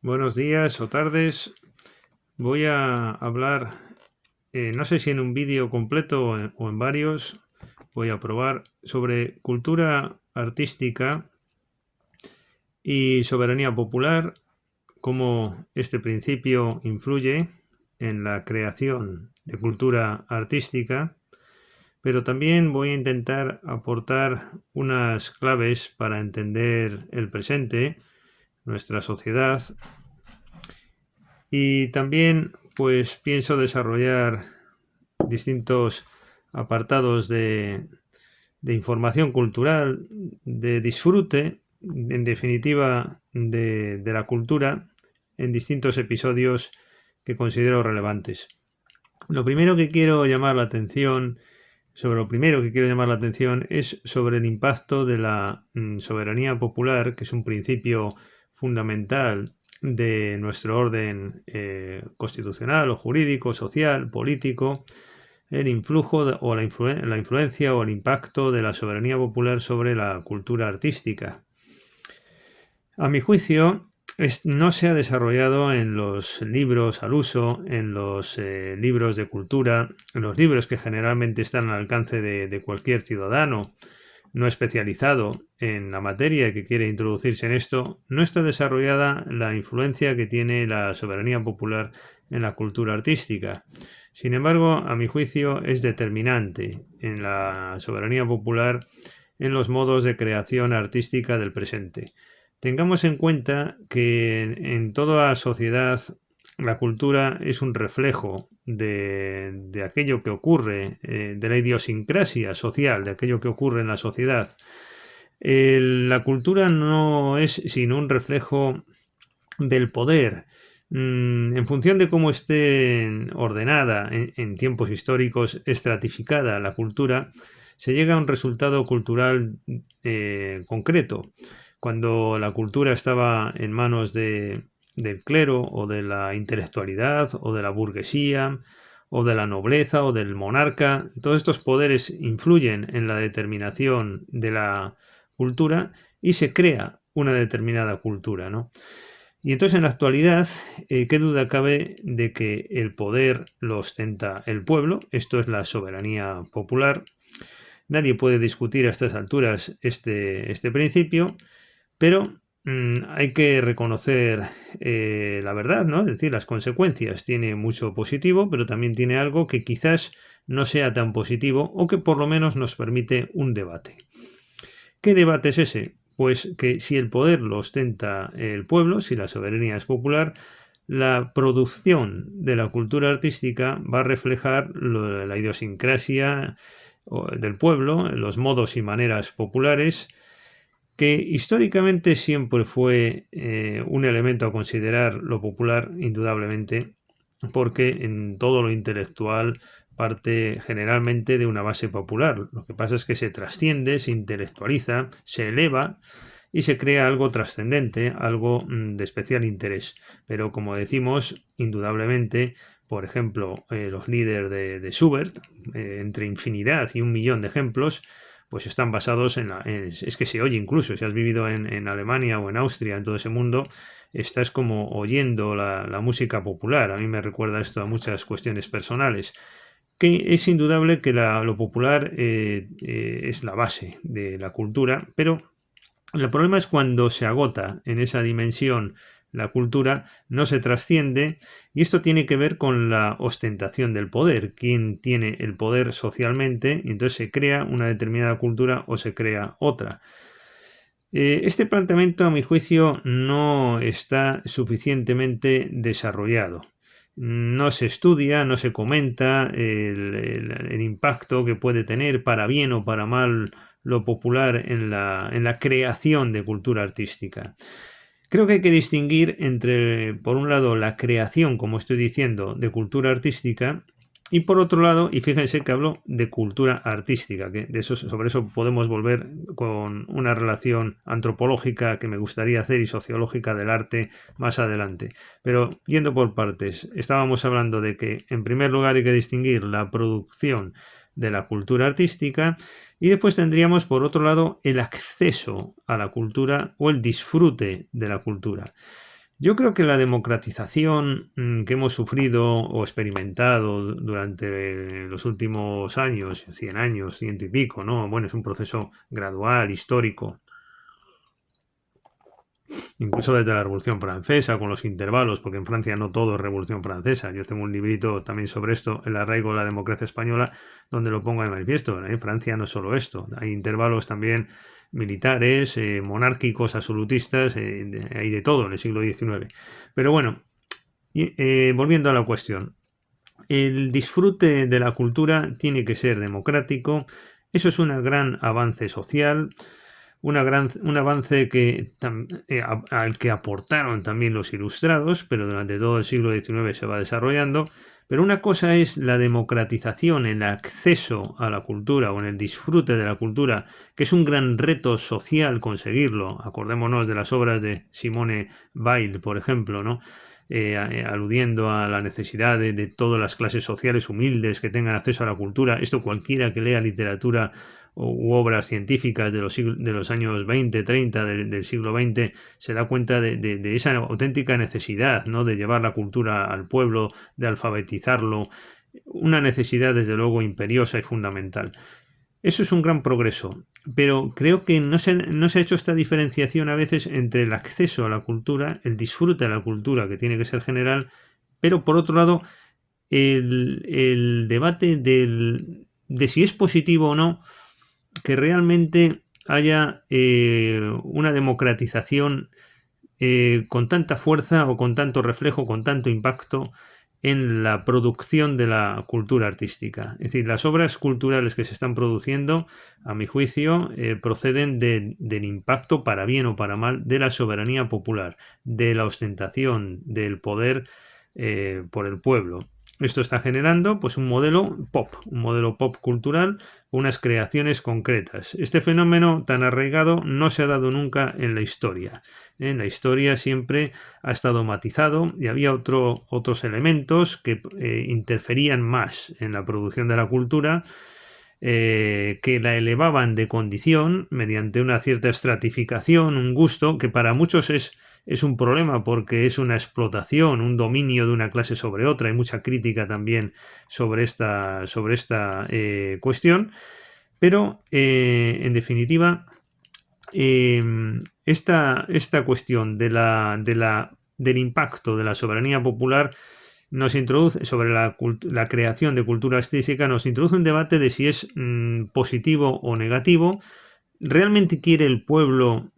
Buenos días o tardes. Voy a hablar, no sé si en un vídeo completo o en varios, voy a probar sobre cultura artística y soberanía popular, cómo este principio influye en la creación de cultura artística, pero también voy a intentar aportar unas claves para entender el presente, nuestra sociedad. Y también pues pienso desarrollar distintos apartados de información cultural, de disfrute, en definitiva, de la cultura en distintos episodios que considero relevantes. Lo primero que quiero llamar la atención, sobre lo primero que quiero llamar la atención es sobre el impacto de la soberanía popular, que es un principio fundamental de nuestro orden constitucional o jurídico, social, político, el influjo o la influencia o el impacto de la soberanía popular sobre la cultura artística. A mi juicio, no se ha desarrollado en los libros al uso, en los libros de cultura, en los libros que generalmente están al alcance de cualquier ciudadano no especializado en la materia y que quiere introducirse en esto, no está desarrollada la influencia que tiene la soberanía popular en la cultura artística. Sin embargo, a mi juicio, es determinante en la soberanía popular en los modos de creación artística del presente. Tengamos en cuenta que en toda sociedad la cultura es un reflejo de aquello que ocurre, de la idiosincrasia social, de aquello que ocurre en la sociedad. La cultura no es sino un reflejo del poder. En función de cómo esté ordenada en tiempos históricos, estratificada la cultura, se llega a un resultado cultural concreto. Cuando la cultura estaba en manos del clero o de la intelectualidad o de la burguesía o de la nobleza o del monarca, todos estos poderes influyen en la determinación de la cultura y se crea una determinada cultura, ¿no? Y entonces en la actualidad, ¿qué duda cabe de que el poder lo ostenta el pueblo? Esto es la soberanía popular. Nadie puede discutir a estas alturas este principio, pero hay que reconocer la verdad, ¿no? Es decir, las consecuencias. Tiene mucho positivo, pero también tiene algo que quizás no sea tan positivo o que por lo menos nos permite un debate. ¿Qué debate es ese? Pues que si el poder lo ostenta el pueblo, si la soberanía es popular, la producción de la cultura artística va a reflejar la idiosincrasia del pueblo, los modos y maneras populares, que históricamente siempre fue un elemento a considerar lo popular, indudablemente, porque en todo lo intelectual parte generalmente de una base popular. Lo que pasa es que se trasciende, se intelectualiza, se eleva y se crea algo trascendente, algo de especial interés. Pero como decimos, indudablemente, por ejemplo, los líderes de Schubert, entre infinidad y un millón de ejemplos, pues están basados es que se oye incluso, si has vivido en Alemania o en Austria, en todo ese mundo, estás como oyendo la música popular. A mí me recuerda esto a muchas cuestiones personales. Que es indudable que lo popular es la base de la cultura, pero el problema es cuando se agota en esa dimensión la cultura, no se trasciende, y esto tiene que ver con la ostentación del poder, quién tiene el poder socialmente, y entonces se crea una determinada cultura o se crea otra. Este planteamiento, a mi juicio, no está suficientemente desarrollado. No se estudia, no se comenta el impacto que puede tener para bien o para mal lo popular en la creación de cultura artística. Creo que hay que distinguir entre, por un lado, la creación, como estoy diciendo, de cultura artística y por otro lado, y fíjense que hablo de cultura artística, que sobre eso podemos volver con una relación antropológica que me gustaría hacer y sociológica del arte más adelante. Pero yendo por partes, estábamos hablando de que en primer lugar hay que distinguir la producción de la cultura artística y después tendríamos por otro lado el acceso a la cultura o el disfrute de la cultura. Yo creo que la democratización que hemos sufrido o experimentado durante los últimos años, 100 años, ciento y pico, ¿no? Bueno, es un proceso gradual, histórico, incluso desde la Revolución Francesa, con los intervalos, porque en Francia no todo es Revolución Francesa. Yo tengo un librito también sobre esto, El arraigo de la democracia española, donde lo pongo de manifiesto. En Francia no es solo esto, hay intervalos también militares, monárquicos, absolutistas, hay de todo en el siglo XIX. Pero bueno, volviendo a la cuestión, el disfrute de la cultura tiene que ser democrático. Eso es un gran avance social, un avance al que aportaron también los ilustrados, pero durante todo el siglo XIX se va desarrollando. Pero una cosa es la democratización, el acceso a la cultura o en el disfrute de la cultura, que es un gran reto social conseguirlo. Acordémonos de las obras de Simone Weil, por ejemplo, ¿no? Aludiendo a la necesidad de todas las clases sociales humildes que tengan acceso a la cultura. Esto cualquiera que lea literatura u obras científicas de los años 20, 30 del siglo XX se da cuenta de esa auténtica necesidad, ¿no? De llevar la cultura al pueblo, de alfabetizarlo, una necesidad desde luego imperiosa y fundamental. Eso es un gran progreso, pero creo que no se ha hecho esta diferenciación a veces entre el acceso a la cultura, el disfrute de la cultura, que tiene que ser general, pero por otro lado, el debate de si es positivo o no que realmente haya una democratización con tanta fuerza o con tanto reflejo, con tanto impacto en la producción de la cultura artística. Es decir, las obras culturales que se están produciendo, a mi juicio, proceden del impacto, para bien o para mal, de la soberanía popular, de la ostentación, del poder por el pueblo. Esto está generando pues un modelo pop cultural, unas creaciones concretas. Este fenómeno tan arraigado no se ha dado nunca en la historia. En la historia siempre ha estado matizado y había otros elementos que interferían más en la producción de la cultura, que la elevaban de condición mediante una cierta estratificación, un gusto, que para muchos es un problema porque es una explotación, un dominio de una clase sobre otra. Hay mucha crítica también sobre esta cuestión, pero en definitiva esta cuestión del impacto de la soberanía popular nos introduce sobre la creación de cultura artística, nos introduce un debate de si es positivo o negativo. ¿Realmente quiere el pueblo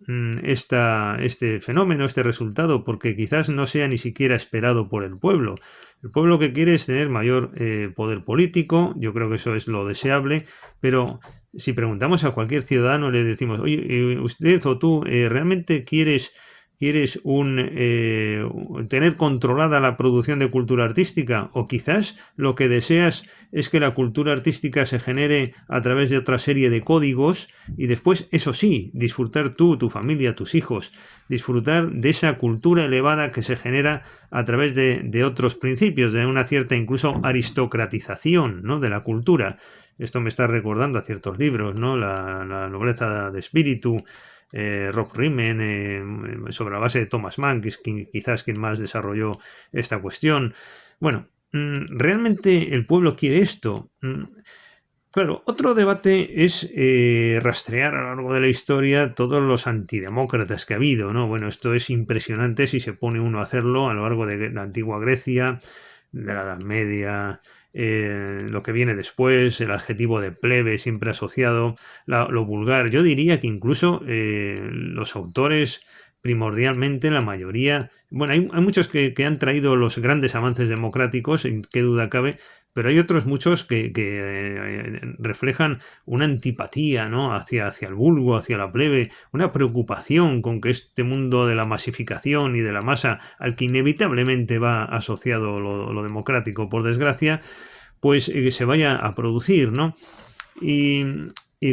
este fenómeno, este resultado? Porque quizás no sea ni siquiera esperado por el pueblo. El pueblo lo que quiere es tener mayor poder político, yo creo que eso es lo deseable, pero si preguntamos a cualquier ciudadano, le decimos, oye, usted o tú, ¿realmente quieres tener controlada la producción de cultura artística? O quizás lo que deseas es que la cultura artística se genere a través de otra serie de códigos y después, eso sí, disfrutar tú, tu familia, tus hijos, disfrutar de esa cultura elevada que se genera a través de otros principios, de una cierta incluso aristocratización, ¿no?, de la cultura. Esto me está recordando a ciertos libros, ¿no? La nobleza de espíritu, Rob Riemann, sobre la base de Thomas Mann, que es quizás quien más desarrolló esta cuestión. Bueno, ¿realmente el pueblo quiere esto? Claro, otro debate es rastrear a lo largo de la historia todos los antidemócratas que ha habido, ¿no? Bueno, esto es impresionante si se pone uno a hacerlo a lo largo de la antigua Grecia, de la Edad Media, lo que viene después, el adjetivo de plebe siempre asociado, lo vulgar. Yo diría que incluso los autores, primordialmente la mayoría, bueno, hay muchos que han traído los grandes avances democráticos, en qué duda cabe, pero hay otros muchos que reflejan una antipatía, ¿no?, hacia el vulgo, hacia la plebe, una preocupación con que este mundo de la masificación y de la masa, al que inevitablemente va asociado lo democrático, por desgracia, pues se vaya a producir, ¿no? Y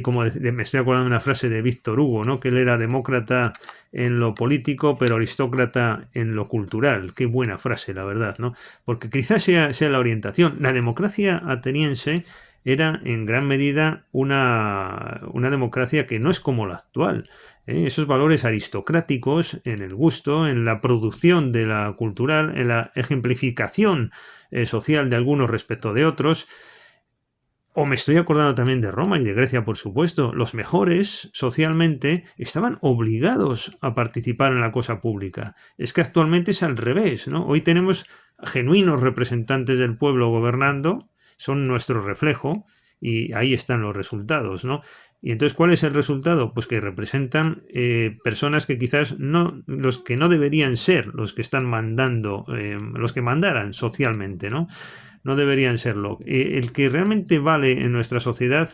como me estoy acordando de una frase de Víctor Hugo, ¿no?, que él era demócrata en lo político, pero aristócrata en lo cultural. Qué buena frase, la verdad, ¿no? Porque quizás sea la orientación. La democracia ateniense era en gran medida una democracia que no es como la actual. Esos valores aristocráticos en el gusto, en la producción de la cultural, en la ejemplificación social de algunos respecto de otros. O me estoy acordando también de Roma y de Grecia, por supuesto. Los mejores, socialmente, estaban obligados a participar en la cosa pública. Es que actualmente es al revés, ¿no? Hoy tenemos genuinos representantes del pueblo gobernando, son nuestro reflejo, y ahí están los resultados, ¿no? Y entonces, ¿cuál es el resultado? Pues que representan personas que quizás no, los que no deberían ser los que están mandando, los que mandaran socialmente, ¿no? No deberían serlo. El que realmente vale en nuestra sociedad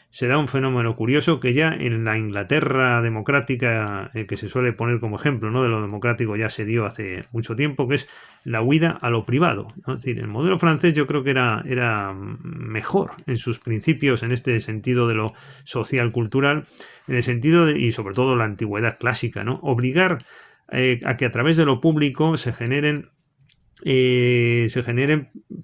se da un fenómeno curioso que ya en la Inglaterra democrática, que se suele poner como ejemplo, ¿no?, de lo democrático, ya se dio hace mucho tiempo, que es la huida a lo privado, ¿no? Es decir, el modelo francés yo creo que era mejor en sus principios en este sentido de lo social cultural, en el sentido de, y sobre todo la antigüedad clásica, ¿no? Obligar a que a través de lo público se generen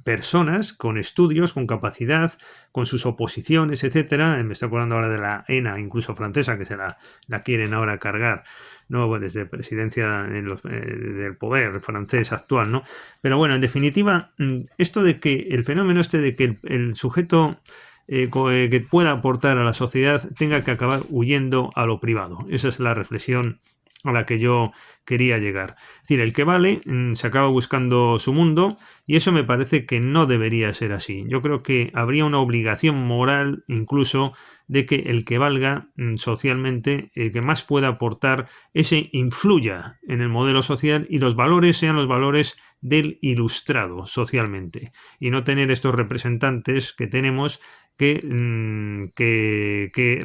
personas con estudios, con capacidad, con sus oposiciones, etcétera. Me estoy acordando ahora de la ENA, incluso francesa, que se la quieren ahora cargar, ¿no?, desde presidencia del poder francés actual, ¿no? Pero bueno, en definitiva, esto de que el fenómeno de que el sujeto que pueda aportar a la sociedad tenga que acabar huyendo a lo privado. Esa es la reflexión a la que yo quería llegar. Es decir, el que vale se acaba buscando su mundo, y eso me parece que no debería ser así. Yo creo que habría una obligación moral incluso de que el que valga socialmente, el que más pueda aportar, ese influya en el modelo social y los valores sean los valores del ilustrado socialmente, y no tener estos representantes que tenemos que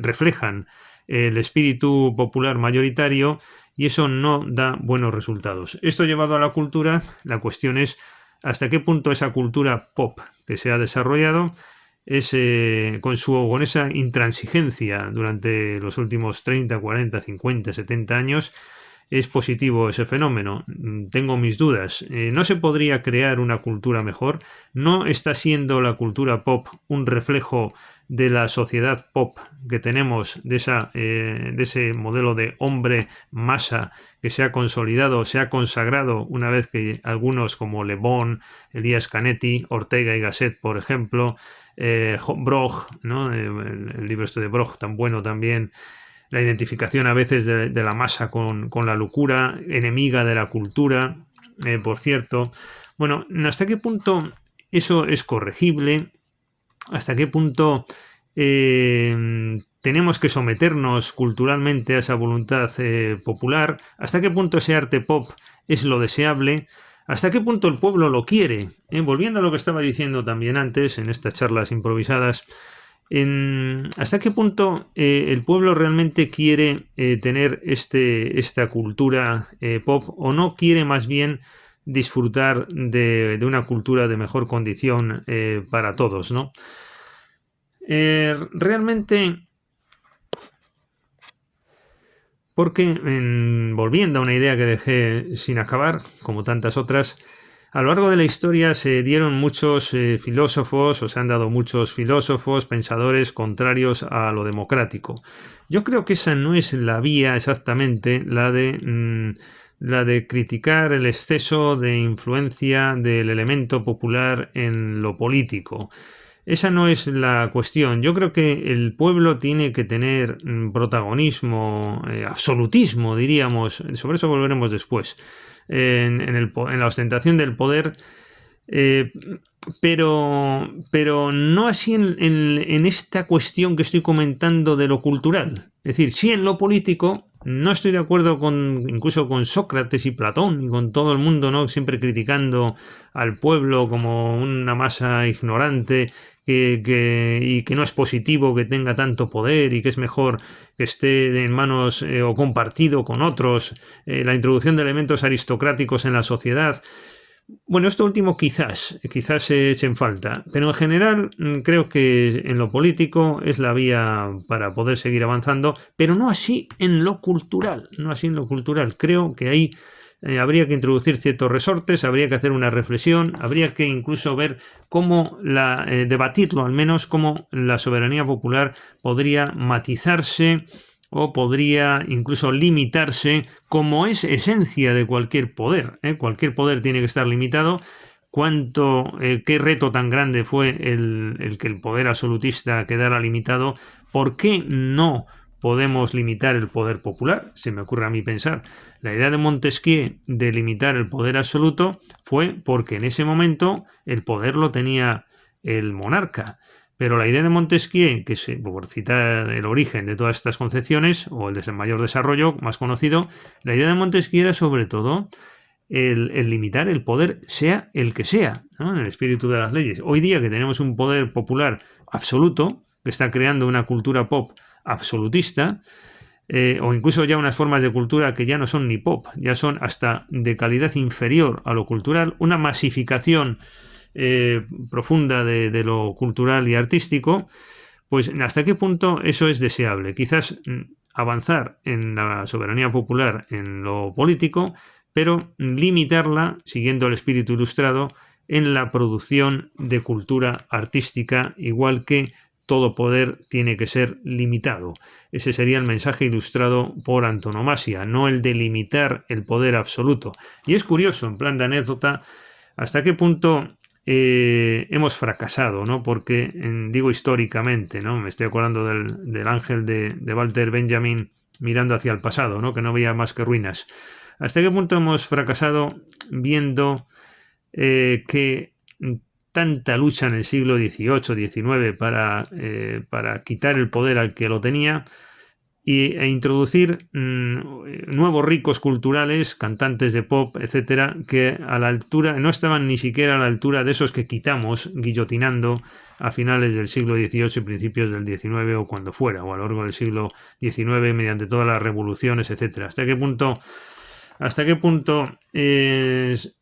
reflejan el espíritu popular mayoritario, y eso no da buenos resultados. Esto llevado a la cultura, la cuestión es hasta qué punto esa cultura pop que se ha desarrollado es con esa intransigencia durante los últimos 30, 40, 50, 70 años, es positivo ese fenómeno. Tengo mis dudas. ¿No se podría crear una cultura mejor? ¿No está siendo la cultura pop un reflejo de la sociedad pop que tenemos, de ese modelo de hombre masa que se ha consolidado, se ha consagrado una vez que algunos como Le Bon, Elías Canetti, Ortega y Gasset, por ejemplo, Broch, ¿no?, el libro de Broch tan bueno también, la identificación a veces de la masa con la locura, enemiga de la cultura, por cierto. Bueno, ¿hasta qué punto eso es corregible? ¿Hasta qué punto tenemos que someternos culturalmente a esa voluntad popular? ¿Hasta qué punto ese arte pop es lo deseable? ¿Hasta qué punto el pueblo lo quiere? Volviendo a lo que estaba diciendo también antes en estas charlas improvisadas, ¿hasta qué punto el pueblo realmente quiere tener esta cultura pop, o no quiere más bien disfrutar de una cultura de mejor condición para todos, ¿no? Realmente, porque volviendo a una idea que dejé sin acabar, como tantas otras, a lo largo de la historia se dieron muchos filósofos, o se han dado muchos filósofos, pensadores contrarios a lo democrático. Yo creo que esa no es la vía exactamente, la de criticar el exceso de influencia del elemento popular en lo político. Esa no es la cuestión. Yo creo que el pueblo tiene que tener protagonismo, absolutismo, diríamos. Sobre eso volveremos después. En la ostentación del poder, pero no así en esta cuestión que estoy comentando de lo cultural. Es decir, sí en lo político. No estoy de acuerdo incluso con Sócrates y Platón y con todo el mundo, ¿no?, siempre criticando al pueblo como una masa ignorante y que no es positivo que tenga tanto poder, y que es mejor que esté en manos o compartido con otros, la introducción de elementos aristocráticos en la sociedad. Bueno, esto último quizás se echen falta, pero en general creo que en lo político es la vía para poder seguir avanzando, pero no así en lo cultural, Creo que ahí habría que introducir ciertos resortes, habría que hacer una reflexión, habría que incluso ver cómo debatirlo al menos, cómo la soberanía popular podría matizarse o podría incluso limitarse, como es esencia de cualquier poder. Cualquier poder tiene que estar limitado. Qué reto tan grande fue el que el poder absolutista quedara limitado. ¿Por qué no podemos limitar el poder popular? Se me ocurre a mí pensar. La idea de Montesquieu de limitar el poder absoluto fue porque en ese momento el poder lo tenía el monarca. Pero la idea de Montesquieu, por citar el origen de todas estas concepciones, o el mayor desarrollo más conocido, la idea de Montesquieu era sobre todo el limitar el poder, sea el que sea, ¿no? En el espíritu de las leyes. Hoy día que tenemos un poder popular absoluto, que está creando una cultura pop absolutista, o incluso ya unas formas de cultura que ya no son ni pop, ya son hasta de calidad inferior a lo cultural, una masificación profunda de lo cultural y artístico, pues hasta qué punto eso es deseable. Quizás avanzar en la soberanía popular en lo político, pero limitarla, siguiendo el espíritu ilustrado, en la producción de cultura artística, igual que todo poder tiene que ser limitado. Ese sería el mensaje ilustrado por antonomasia, no el de limitar el poder absoluto. Y es curioso, en plan de anécdota, hasta qué punto hemos fracasado, ¿no? Porque, digo históricamente, ¿no? Me estoy acordando del ángel de Walter Benjamin mirando hacia el pasado, ¿no? Que no veía más que ruinas. ¿Hasta qué punto hemos fracasado viendo que tanta lucha en el siglo XVIII, XIX para quitar el poder al que lo tenía e introducir nuevos ricos culturales, cantantes de pop, etcétera, que a la altura, no estaban ni siquiera a la altura de esos que quitamos guillotinando a finales del siglo XVIII y principios del XIX o cuando fuera, o a lo largo del siglo XIX mediante todas las revoluciones, etcétera? ¿Hasta qué punto hemos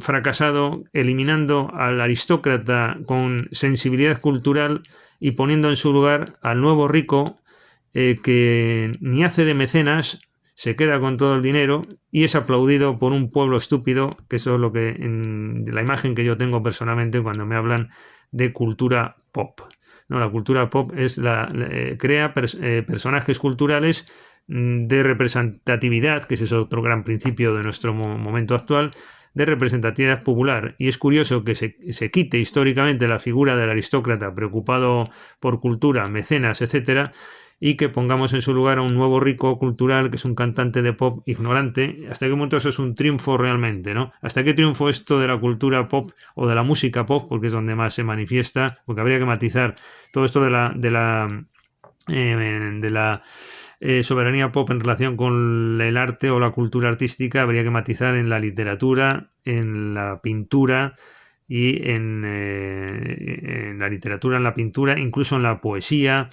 fracasado eliminando al aristócrata con sensibilidad cultural y poniendo en su lugar al nuevo rico que ni hace de mecenas, se queda con todo el dinero y es aplaudido por un pueblo estúpido, que eso es lo que la imagen que yo tengo personalmente cuando me hablan de cultura pop? No, la cultura pop es crea personajes culturales de representatividad, que ese es otro gran principio de nuestro momento actual, de representatividad popular. Y es curioso que se quite históricamente la figura del aristócrata preocupado por cultura, mecenas, etcétera, y que pongamos en su lugar a un nuevo rico cultural que es un cantante de pop ignorante. ¿Hasta qué punto eso es un triunfo realmente, ¿no? ¿Hasta qué triunfo esto de la cultura pop o de la música pop, porque es donde más se manifiesta? Porque habría que matizar todo esto de la soberanía pop en relación con el arte o la cultura artística. Habría que matizar en la literatura, en la pintura y en la literatura, en la pintura, incluso en la poesía,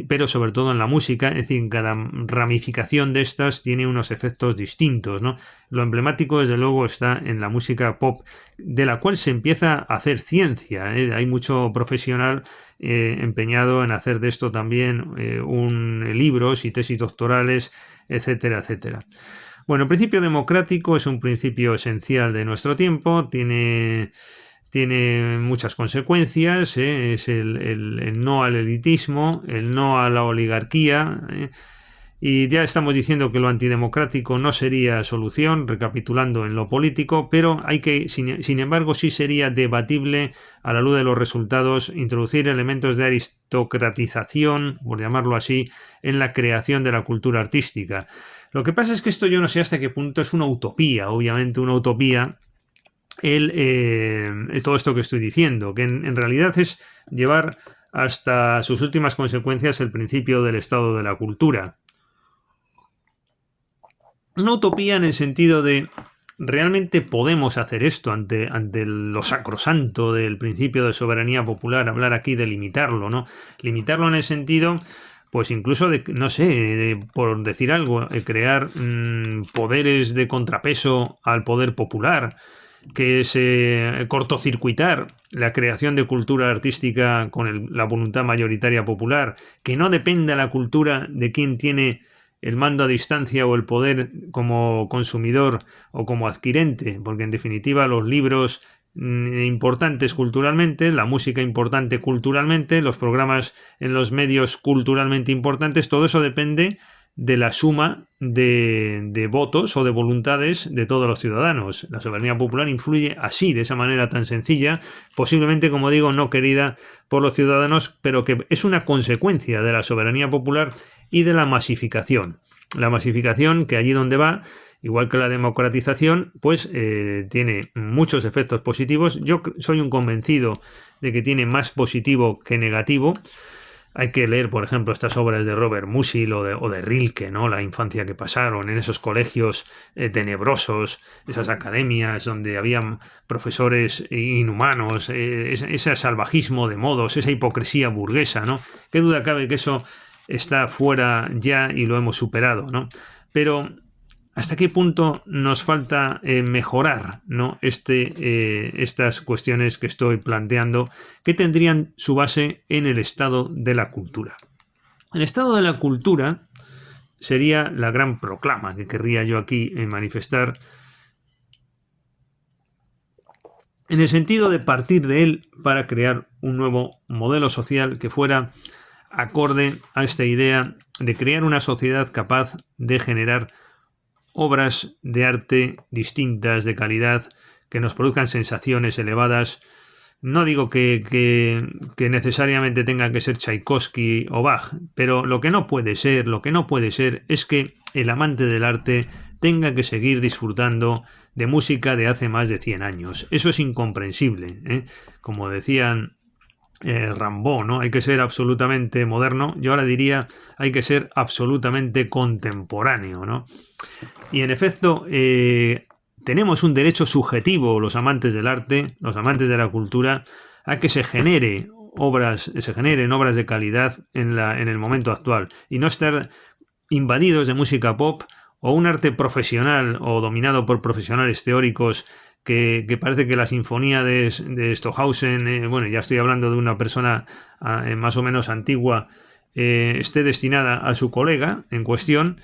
pero sobre todo en la música. Es decir, cada ramificación de estas tiene unos efectos distintos, ¿no? Lo emblemático, desde luego, está en la música pop, de la cual se empieza a hacer ciencia. Hay mucho profesional empeñado en hacer de esto también libros y tesis doctorales, etcétera, etcétera. Bueno, el principio democrático es un principio esencial de nuestro tiempo, tiene muchas consecuencias, es el no al elitismo, el no a la oligarquía, y ya estamos diciendo que lo antidemocrático no sería solución, recapitulando en lo político, pero sin embargo, sí sería debatible a la luz de los resultados introducir elementos de aristocratización, por llamarlo así, en la creación de la cultura artística. Lo que pasa es que esto yo no sé hasta qué punto es una utopía, obviamente una utopía, todo esto que estoy diciendo, que en realidad es llevar hasta sus últimas consecuencias el principio del estado de la cultura. Una utopía en el sentido de ¿realmente podemos hacer esto ante lo sacrosanto del principio de soberanía popular? Hablar aquí de limitarlo, ¿no? Limitarlo en el sentido, pues incluso de, no sé, por decir algo, crear poderes de contrapeso al poder popular, que se cortocircuitar la creación de cultura artística con la voluntad mayoritaria popular, que no dependa la cultura de quien tiene el mando a distancia o el poder como consumidor o como adquirente, porque en definitiva los libros importantes culturalmente, la música importante culturalmente, los programas en los medios culturalmente importantes, todo eso depende de la suma de votos o de voluntades de todos los ciudadanos. La soberanía popular influye así, de esa manera tan sencilla, posiblemente, como digo, no querida por los ciudadanos, pero que es una consecuencia de la soberanía popular y de la masificación. La masificación, que allí donde va, igual que la democratización, pues tiene muchos efectos positivos. Yo soy un convencido de que tiene más positivo que negativo. Hay que leer, por ejemplo, estas obras de Robert Musil o de Rilke, ¿no? La infancia que pasaron en esos colegios tenebrosos, esas academias donde habían profesores inhumanos, ese salvajismo de modos, esa hipocresía burguesa, ¿no? Qué duda cabe que eso está fuera ya y lo hemos superado, ¿no? Pero ¿hasta qué punto nos falta mejorar, ¿no? Estas cuestiones que estoy planteando, que tendrían su base en el estado de la cultura? El estado de la cultura sería la gran proclama que querría yo aquí manifestar, en el sentido de partir de él para crear un nuevo modelo social que fuera acorde a esta idea de crear una sociedad capaz de generar obras de arte distintas, de calidad, que nos produzcan sensaciones elevadas. No digo que necesariamente tenga que ser Tchaikovsky o Bach, pero lo que no puede ser es que el amante del arte tenga que seguir disfrutando de música de hace más de 100 años. Eso es incomprensible, ¿eh? Como decían Rimbaud, ¿no? Hay que ser absolutamente moderno. Yo ahora diría, hay que ser absolutamente contemporáneo, ¿no? Y en efecto, tenemos un derecho subjetivo, los amantes del arte, los amantes de la cultura, a que se generen obras de calidad en el momento actual y no estar invadidos de música pop o un arte profesional o dominado por profesionales teóricos que parece que la sinfonía de Stockhausen, bueno, ya estoy hablando de una persona más o menos antigua, esté destinada a su colega en cuestión.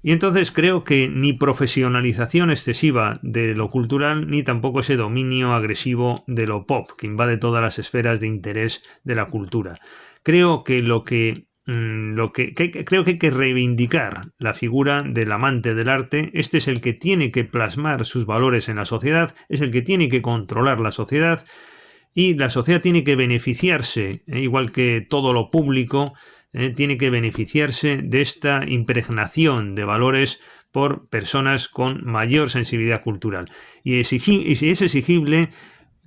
Y entonces creo que ni profesionalización excesiva de lo cultural, ni tampoco ese dominio agresivo de lo pop, que invade todas las esferas de interés de la cultura. Creo que creo que hay que reivindicar la figura del amante del arte. Este es el que tiene que plasmar sus valores en la sociedad, es el que tiene que controlar la sociedad, y la sociedad tiene que beneficiarse, igual que todo lo público, tiene que beneficiarse de esta impregnación de valores por personas con mayor sensibilidad cultural. Y es exigible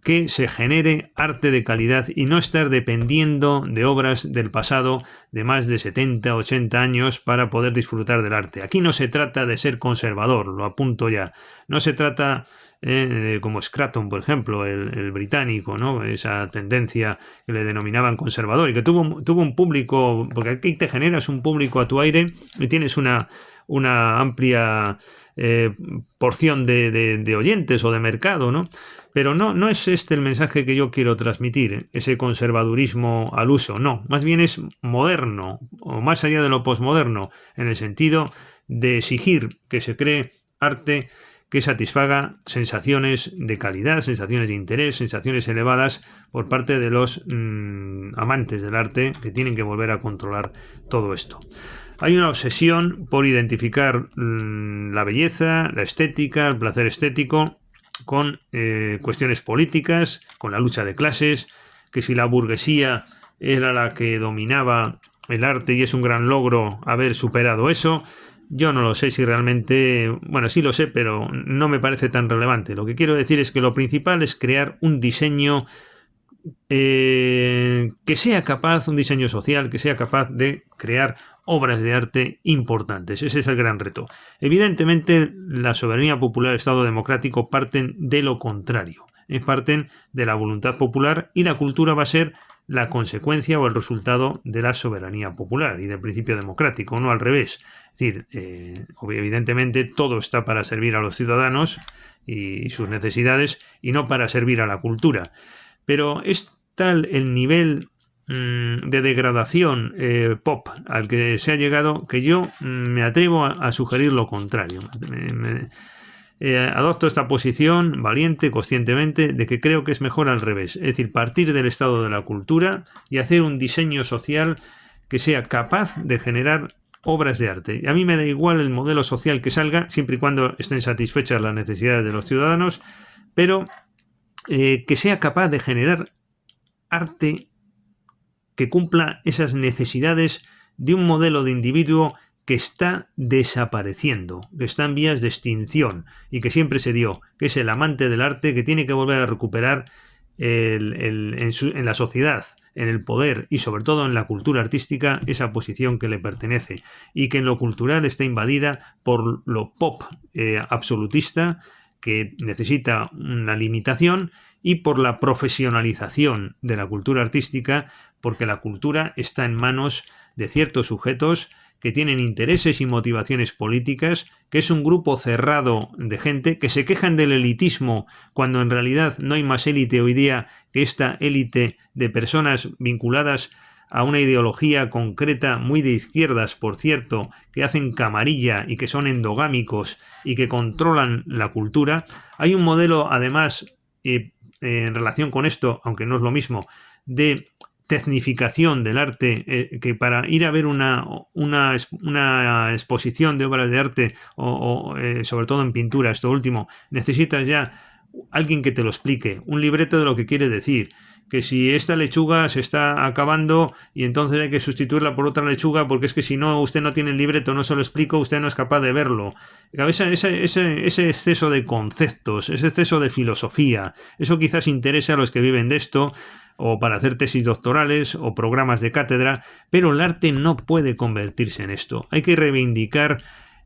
que se genere arte de calidad y no estar dependiendo de obras del pasado de más de 70, 80 años para poder disfrutar del arte. Aquí no se trata de ser conservador, lo apunto ya. No se trata como Scruton, por ejemplo, el británico, ¿no? Esa tendencia que le denominaban conservador y que tuvo un público, porque aquí te generas un público a tu aire y tienes una amplia porción de oyentes o de mercado, ¿no? Pero no es este el mensaje que yo quiero transmitir, ese conservadurismo al uso, no, más bien es moderno, o más allá de lo posmoderno, en el sentido de exigir que se cree arte que satisfaga sensaciones de calidad, sensaciones de interés, sensaciones elevadas por parte de los amantes del arte, que tienen que volver a controlar todo esto. Hay una obsesión por identificar la belleza, la estética, el placer estético con cuestiones políticas, con la lucha de clases, que si la burguesía era la que dominaba el arte y es un gran logro haber superado eso. Yo no lo sé si realmente, bueno, sí lo sé, pero no me parece tan relevante. Lo que quiero decir es que lo principal es crear un diseño que sea capaz, un diseño social, que sea capaz de crear obras de arte importantes. Ese es el gran reto. Evidentemente, la soberanía popular y el Estado democrático parten de lo contrario. Parten de la voluntad popular y la cultura va a ser la consecuencia o el resultado de la soberanía popular y del principio democrático, no al revés. Es decir, evidentemente todo está para servir a los ciudadanos y sus necesidades y no para servir a la cultura. Pero es tal el nivel de degradación pop al que se ha llegado, que yo me atrevo a sugerir lo contrario. Adopto esta posición valiente, conscientemente, de que creo que es mejor al revés, es decir, partir del estado de la cultura y hacer un diseño social que sea capaz de generar obras de arte. A mí me da igual el modelo social que salga, siempre y cuando estén satisfechas las necesidades de los ciudadanos, pero que sea capaz de generar arte que cumpla esas necesidades de un modelo de individuo que está desapareciendo, que está en vías de extinción y que siempre se dio, que es el amante del arte que tiene que volver a recuperar en la sociedad, en el poder y sobre todo en la cultura artística esa posición que le pertenece, y que en lo cultural está invadida por lo pop absolutista, que necesita una limitación, y por la profesionalización de la cultura artística, porque la cultura está en manos de ciertos sujetos que tienen intereses y motivaciones políticas, que es un grupo cerrado de gente que se quejan del elitismo cuando en realidad no hay más élite hoy día que esta élite de personas vinculadas a una ideología concreta, muy de izquierdas, por cierto, que hacen camarilla y que son endogámicos y que controlan la cultura. Hay un modelo, además, en relación con esto, aunque no es lo mismo, de tecnificación del arte, que para ir a ver una exposición de obras de arte, sobre todo en pintura, esto último, necesitas ya alguien que te lo explique, un libreto de lo que quiere decir, que si esta lechuga se está acabando y entonces hay que sustituirla por otra lechuga, porque es que si no, usted no tiene el libreto, no se lo explico, usted no es capaz de verlo. Ese exceso de conceptos, ese exceso de filosofía, eso quizás interese a los que viven de esto, o para hacer tesis doctorales o programas de cátedra, pero el arte no puede convertirse en esto. Hay que reivindicar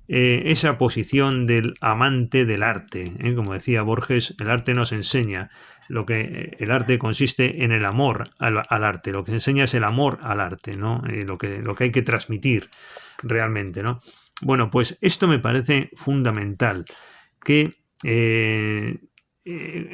esa posición del amante del arte. Como decía Borges, el arte nos enseña. El arte consiste en el amor al arte. Lo que enseña es el amor al arte, ¿no? Lo que hay que transmitir realmente, ¿no? Bueno, pues esto me parece fundamental, que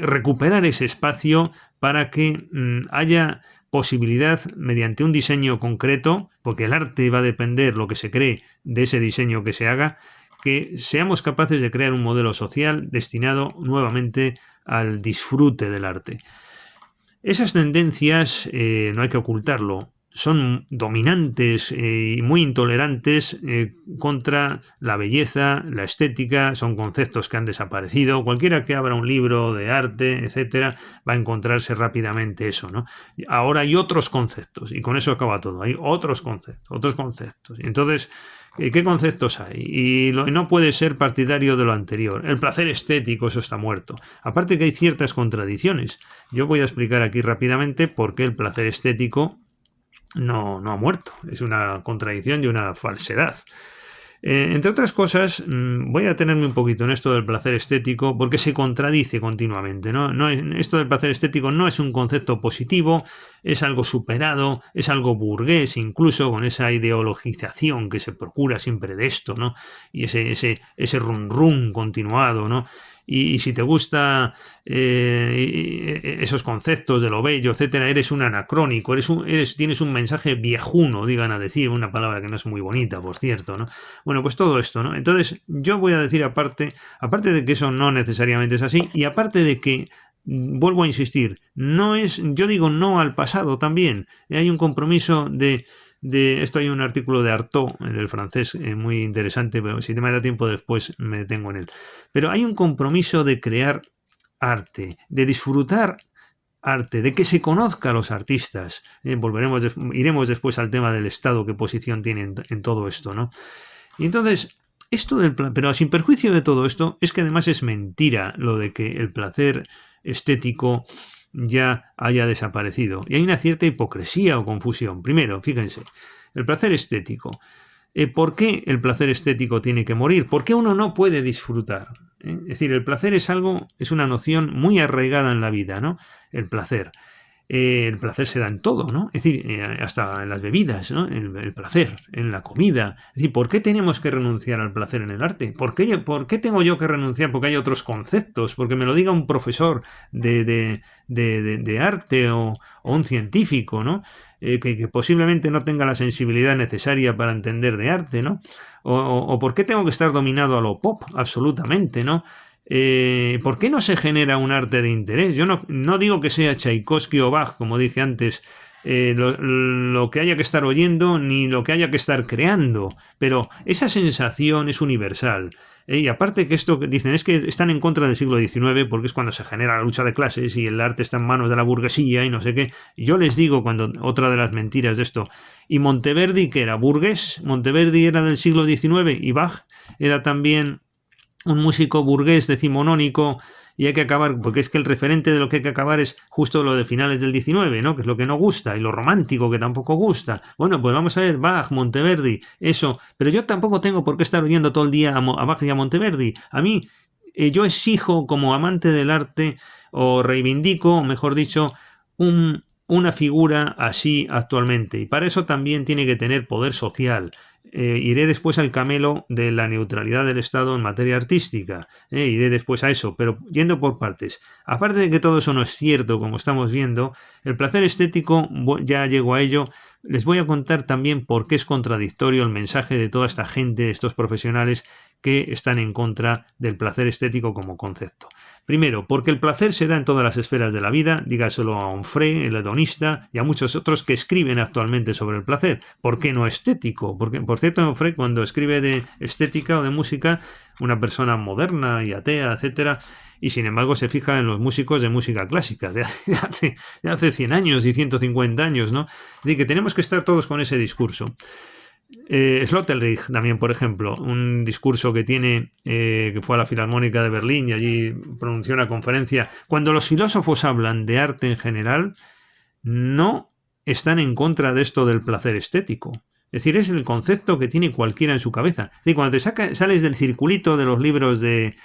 recuperar ese espacio para que haya posibilidad, mediante un diseño concreto, porque el arte va a depender, lo que se cree, de ese diseño que se haga, que seamos capaces de crear un modelo social destinado nuevamente al disfrute del arte. Esas tendencias, no hay que ocultarlo, son dominantes y muy intolerantes contra la belleza, la estética, son conceptos que han desaparecido. Cualquiera que abra un libro de arte, etcétera, va a encontrarse rápidamente eso, ¿no? Ahora hay otros conceptos, y con eso acaba todo, hay otros conceptos. Entonces, ¿qué conceptos hay? Y no puede ser partidario de lo anterior. El placer estético, eso está muerto. Aparte que hay ciertas contradicciones. Yo voy a explicar aquí rápidamente por qué el placer estético no ha muerto. Es una contradicción y una falsedad. Entre otras cosas, voy a detenerme un poquito en esto del placer estético porque se contradice continuamente, ¿no? Esto del placer estético no es un concepto positivo, es algo superado, es algo burgués, incluso con esa ideologización que se procura siempre de esto, ¿no? Y ese rum continuado, ¿no? Y si te gusta esos conceptos de lo bello, etcétera, eres un anacrónico, tienes un mensaje viejuno, digan a decir, una palabra que no es muy bonita, por cierto, ¿no? Bueno, pues todo esto, ¿no? Entonces, yo voy a decir aparte de que eso no necesariamente es así, y aparte de que, vuelvo a insistir, yo digo no al pasado también. Hay un compromiso de esto, hay un artículo de Artaud en el francés muy interesante, pero si me da tiempo después me detengo en él. Pero hay un compromiso de crear arte, de disfrutar arte, de que se conozca a los artistas. Iremos después al tema del Estado, qué posición tiene en todo esto, ¿no? Y entonces, pero sin perjuicio de todo esto, es que además es mentira lo de que el placer estético ya haya desaparecido. Y hay una cierta hipocresía o confusión. Primero, fíjense, el placer estético. ¿Por qué el placer estético tiene que morir? ¿Por qué uno no puede disfrutar? Es decir, el placer es una noción muy arraigada en la vida, ¿no? El placer. el placer se da en todo, ¿no? Es decir, hasta en las bebidas, ¿no? El placer, en la comida. Es decir, ¿por qué tenemos que renunciar al placer en el arte? ¿Por qué tengo yo que renunciar? Porque hay otros conceptos, porque me lo diga un profesor de arte o un científico, ¿no? Que posiblemente no tenga la sensibilidad necesaria para entender de arte, ¿no? O ¿por qué tengo que estar dominado a lo pop? Absolutamente, ¿no? ¿Por qué no se genera un arte de interés? Yo no digo que sea Tchaikovsky o Bach, como dije antes, lo que haya que estar oyendo ni lo que haya que estar creando, pero esa sensación es universal. Y aparte que esto dicen es que están en contra del siglo XIX porque es cuando se genera la lucha de clases y el arte está en manos de la burguesía y no sé qué. Yo les digo, otra de las mentiras de esto, y Monteverdi, que era burgués, Monteverdi era del siglo XIX y Bach era también un músico burgués decimonónico, y hay que acabar, porque es que el referente de lo que hay que acabar es justo lo de finales del XIX, ¿no? Que es lo que no gusta, y lo romántico que tampoco gusta. Bueno, pues vamos a ver, Bach, Monteverdi, eso, pero yo tampoco tengo por qué estar oyendo todo el día a Bach y a Monteverdi. A mí, yo exijo como amante del arte, o reivindico, o mejor dicho, una figura así actualmente, y para eso también tiene que tener poder social. Iré después al camelo de la neutralidad del Estado en materia artística. Iré después a eso, pero yendo por partes. Aparte de que todo eso no es cierto, como estamos viendo, el placer estético, ya llego a ello, les voy a contar también por qué es contradictorio el mensaje de toda esta gente, de estos profesionales que están en contra del placer estético como concepto. Primero, porque el placer se da en todas las esferas de la vida, dígaselo a Onfray, el hedonista, y a muchos otros que escriben actualmente sobre el placer. ¿Por qué no estético? Porque, por cierto, Onfray, cuando escribe de estética o de música, una persona moderna y atea, etcétera, y sin embargo se fija en los músicos de música clásica de hace 100 años y 150 años, ¿no? Es decir, que tenemos que estar todos con ese discurso. Sloterdijk también, por ejemplo, un discurso que tiene, que fue a la Filarmónica de Berlín y allí pronunció una conferencia. Cuando los filósofos hablan de arte en general, no están en contra de esto del placer estético. Es decir, es el concepto que tiene cualquiera en su cabeza. Es decir, cuando te sales del circulito de los libros de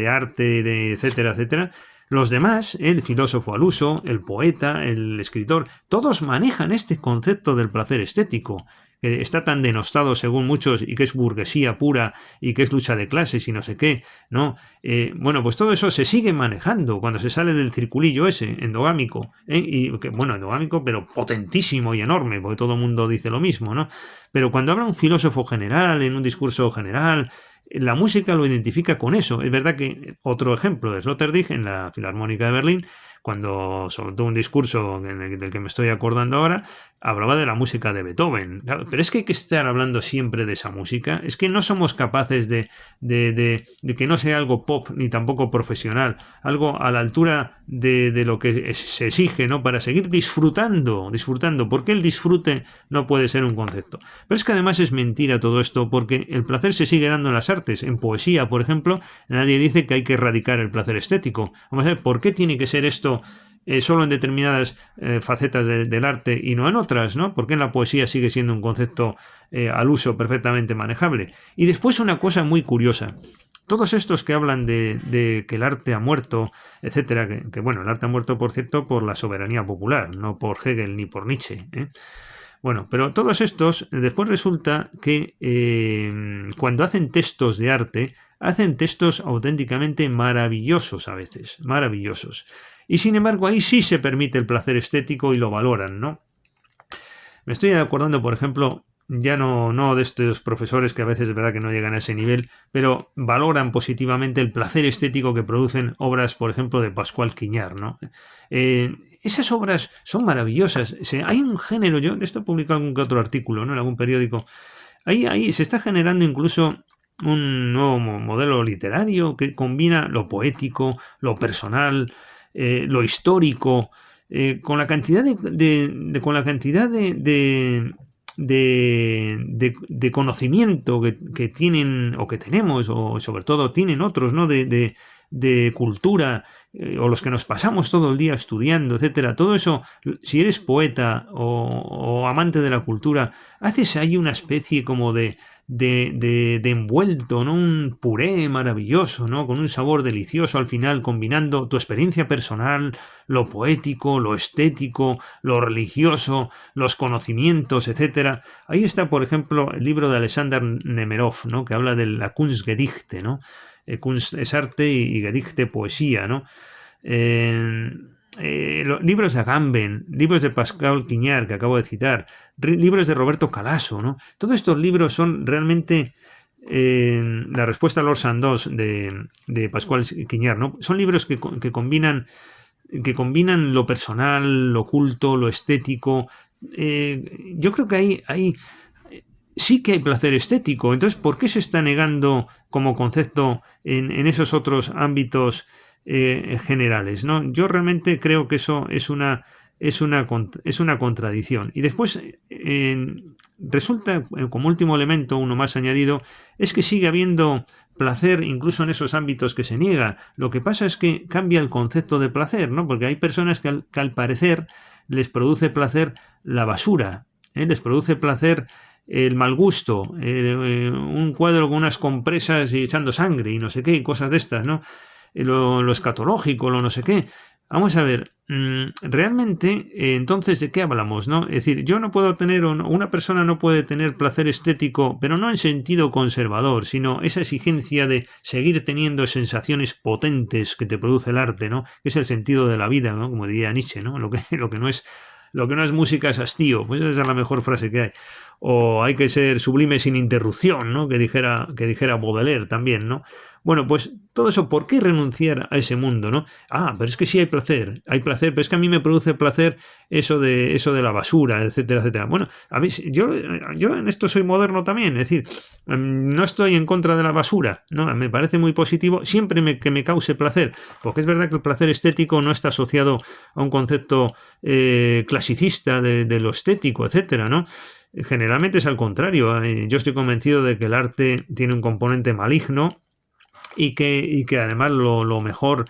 arte, etcétera, etcétera, los demás, el filósofo al uso, el poeta, el escritor, todos manejan este concepto del placer estético, que está tan denostado según muchos y que es burguesía pura y que es lucha de clases y no sé qué, ¿no? Bueno, pues todo eso se sigue manejando cuando se sale del circulillo ese endogámico, endogámico pero potentísimo y enorme, porque todo el mundo dice lo mismo, ¿no? Pero cuando habla un filósofo general, en un discurso general, la música lo identifica con eso. Es verdad que otro ejemplo de Sloterdijk en la Filarmónica de Berlín, cuando soltó un discurso del que me estoy acordando ahora, hablaba de la música de Beethoven. Claro, pero es que hay que estar hablando siempre de esa música. Es que no somos capaces de que no sea algo pop ni tampoco profesional, algo a la altura de lo que se exige, ¿no? Para seguir disfrutando. Porque el disfrute no puede ser un concepto. Pero es que además es mentira todo esto, porque el placer se sigue dando en las artes. En poesía, por ejemplo, nadie dice que hay que erradicar el placer estético. Vamos a ver, ¿por qué tiene que ser esto solo en determinadas facetas del arte y no en otras, ¿no? Porque en la poesía sigue siendo un concepto al uso perfectamente manejable. Y después una cosa muy curiosa. Todos estos que hablan de que el arte ha muerto, etcétera, que bueno, el arte ha muerto, por cierto, por la soberanía popular, no por Hegel ni por Nietzsche, ¿eh? Bueno, pero todos estos, después resulta que cuando hacen textos de arte, hacen textos auténticamente maravillosos a veces, maravillosos. Y sin embargo, ahí sí se permite el placer estético y lo valoran, ¿no? Me estoy acordando, por ejemplo, ya no de estos profesores que a veces es verdad que no llegan a ese nivel, pero valoran positivamente el placer estético que producen obras, por ejemplo, de Pascual Quiñar, ¿no? Esas obras son maravillosas. Hay un género, yo de esto he publicado algún que otro artículo, ¿no? En algún periódico. Ahí se está generando incluso un nuevo modelo literario que combina lo poético, lo personal, lo histórico, con la cantidad de conocimiento que tienen o que tenemos, o sobre todo tienen otros, ¿no? de cultura, o los que nos pasamos todo el día estudiando, etcétera, todo eso, si eres poeta o amante de la cultura, haces ahí una especie como de envuelto, ¿no? Un puré maravilloso, ¿no? Con un sabor delicioso al final, combinando tu experiencia personal, lo poético, lo estético, lo religioso, los conocimientos, etcétera. Ahí está, por ejemplo, el libro de Alexander Nemerov, ¿no? Que habla de la Kunstgedichte, ¿no? Kunst es arte y Gedichte poesía, ¿no? Libros de Agamben, libros de Pascal Quignard, que acabo de citar, libros de Roberto Calasso, ¿no? Todos estos libros son realmente la respuesta a Lord Sandoz de Pascal Quignard, ¿no? Son libros que combinan lo personal, lo culto, lo estético. Yo creo que hay sí que hay placer estético. Entonces, ¿por qué se está negando como concepto en esos otros ámbitos generales, ¿no? Yo realmente creo que eso es una contradicción. Y después resulta, como último elemento, uno más añadido, es que sigue habiendo placer incluso en esos ámbitos que se niega. Lo que pasa es que cambia el concepto de placer, ¿no? Porque hay personas que al parecer les produce placer la basura, les produce placer el mal gusto, un cuadro con unas compresas y echando sangre y no sé qué, cosas de estas, ¿no? Lo escatológico, lo no sé qué. Vamos a ver, realmente, entonces, ¿de qué hablamos, no? Es decir, yo no puedo tener, una persona no puede tener placer estético, pero no en sentido conservador, sino esa exigencia de seguir teniendo sensaciones potentes que te produce el arte, ¿no? Que es el sentido de la vida, ¿no? Como diría Nietzsche, ¿no? Lo que no es música es hastío, pues esa es la mejor frase que hay. O hay que ser sublime sin interrupción, ¿no? Que dijera Baudelaire también, ¿no? Bueno, pues todo eso, ¿por qué renunciar a ese mundo, no? Pero es que sí hay placer, pero es que a mí me produce placer eso de la basura, etcétera, etcétera. Bueno, a mí, yo en esto soy moderno también, es decir, no estoy en contra de la basura, ¿no? Me parece muy positivo siempre que me cause placer, porque es verdad que el placer estético no está asociado a un concepto clasicista de lo estético, etcétera, ¿no? Generalmente es al contrario. Yo estoy convencido de que el arte tiene un componente maligno y que además lo mejor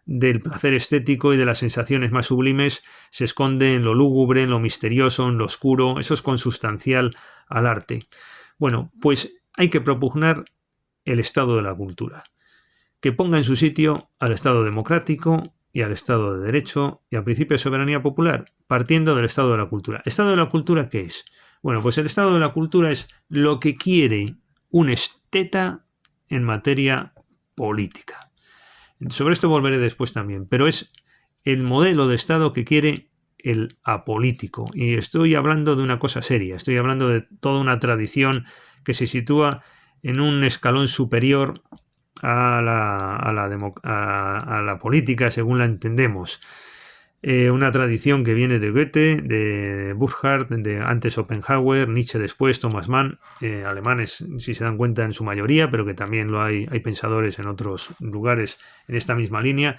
del placer estético y de las sensaciones más sublimes se esconde en lo lúgubre, en lo misterioso, en lo oscuro. Eso es consustancial al arte. Bueno, pues hay que propugnar el estado de la cultura, que ponga en su sitio al Estado democrático y al Estado de Derecho y al principio de soberanía popular, partiendo del estado de la cultura. ¿Estado de la cultura qué es? Bueno, pues el estado de la cultura es lo que quiere un esteta en materia política. Sobre esto volveré después también, pero es el modelo de Estado que quiere el apolítico. Y estoy hablando de una cosa seria, estoy hablando de toda una tradición que se sitúa en un escalón superior a la política según la entendemos. Una tradición que viene de Goethe, de Burckhardt, de antes Schopenhauer, Nietzsche después, Thomas Mann, alemanes si se dan cuenta en su mayoría, pero que también hay pensadores en otros lugares en esta misma línea,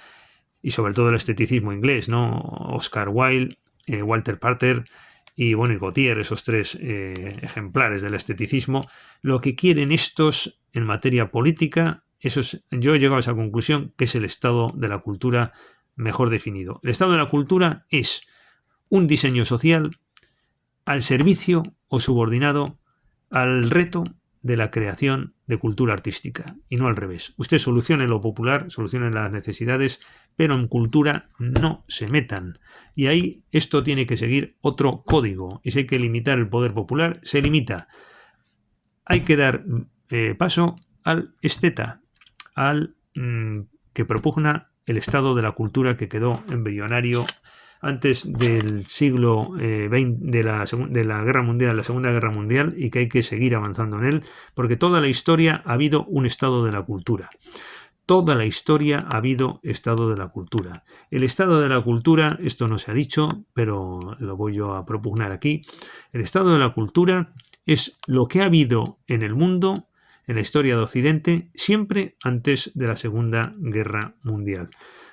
y sobre todo el esteticismo inglés, ¿no? Oscar Wilde, Walter Pater y Gautier, esos tres ejemplares del esteticismo. Lo que quieren estos en materia política, yo he llegado a esa conclusión, que es el estado de la cultura mejor definido. El estado de la cultura es un diseño social al servicio o subordinado al reto de la creación de cultura artística, y no al revés. Usted solucione lo popular, solucione las necesidades, pero en cultura no se metan. Y ahí esto tiene que seguir otro código, y si hay que limitar el poder popular, se limita. Hay que dar paso al esteta, al que propugna el estado de la cultura que quedó embrionario antes del siglo XX, de la Guerra Mundial, la Segunda Guerra Mundial, y que hay que seguir avanzando en él, porque toda la historia ha habido un estado de la cultura. Toda la historia ha habido estado de la cultura. El estado de la cultura, esto no se ha dicho, pero lo voy yo a propugnar aquí, el estado de la cultura es lo que ha habido en el mundo, en la historia de Occidente, siempre antes de la Segunda Guerra Mundial.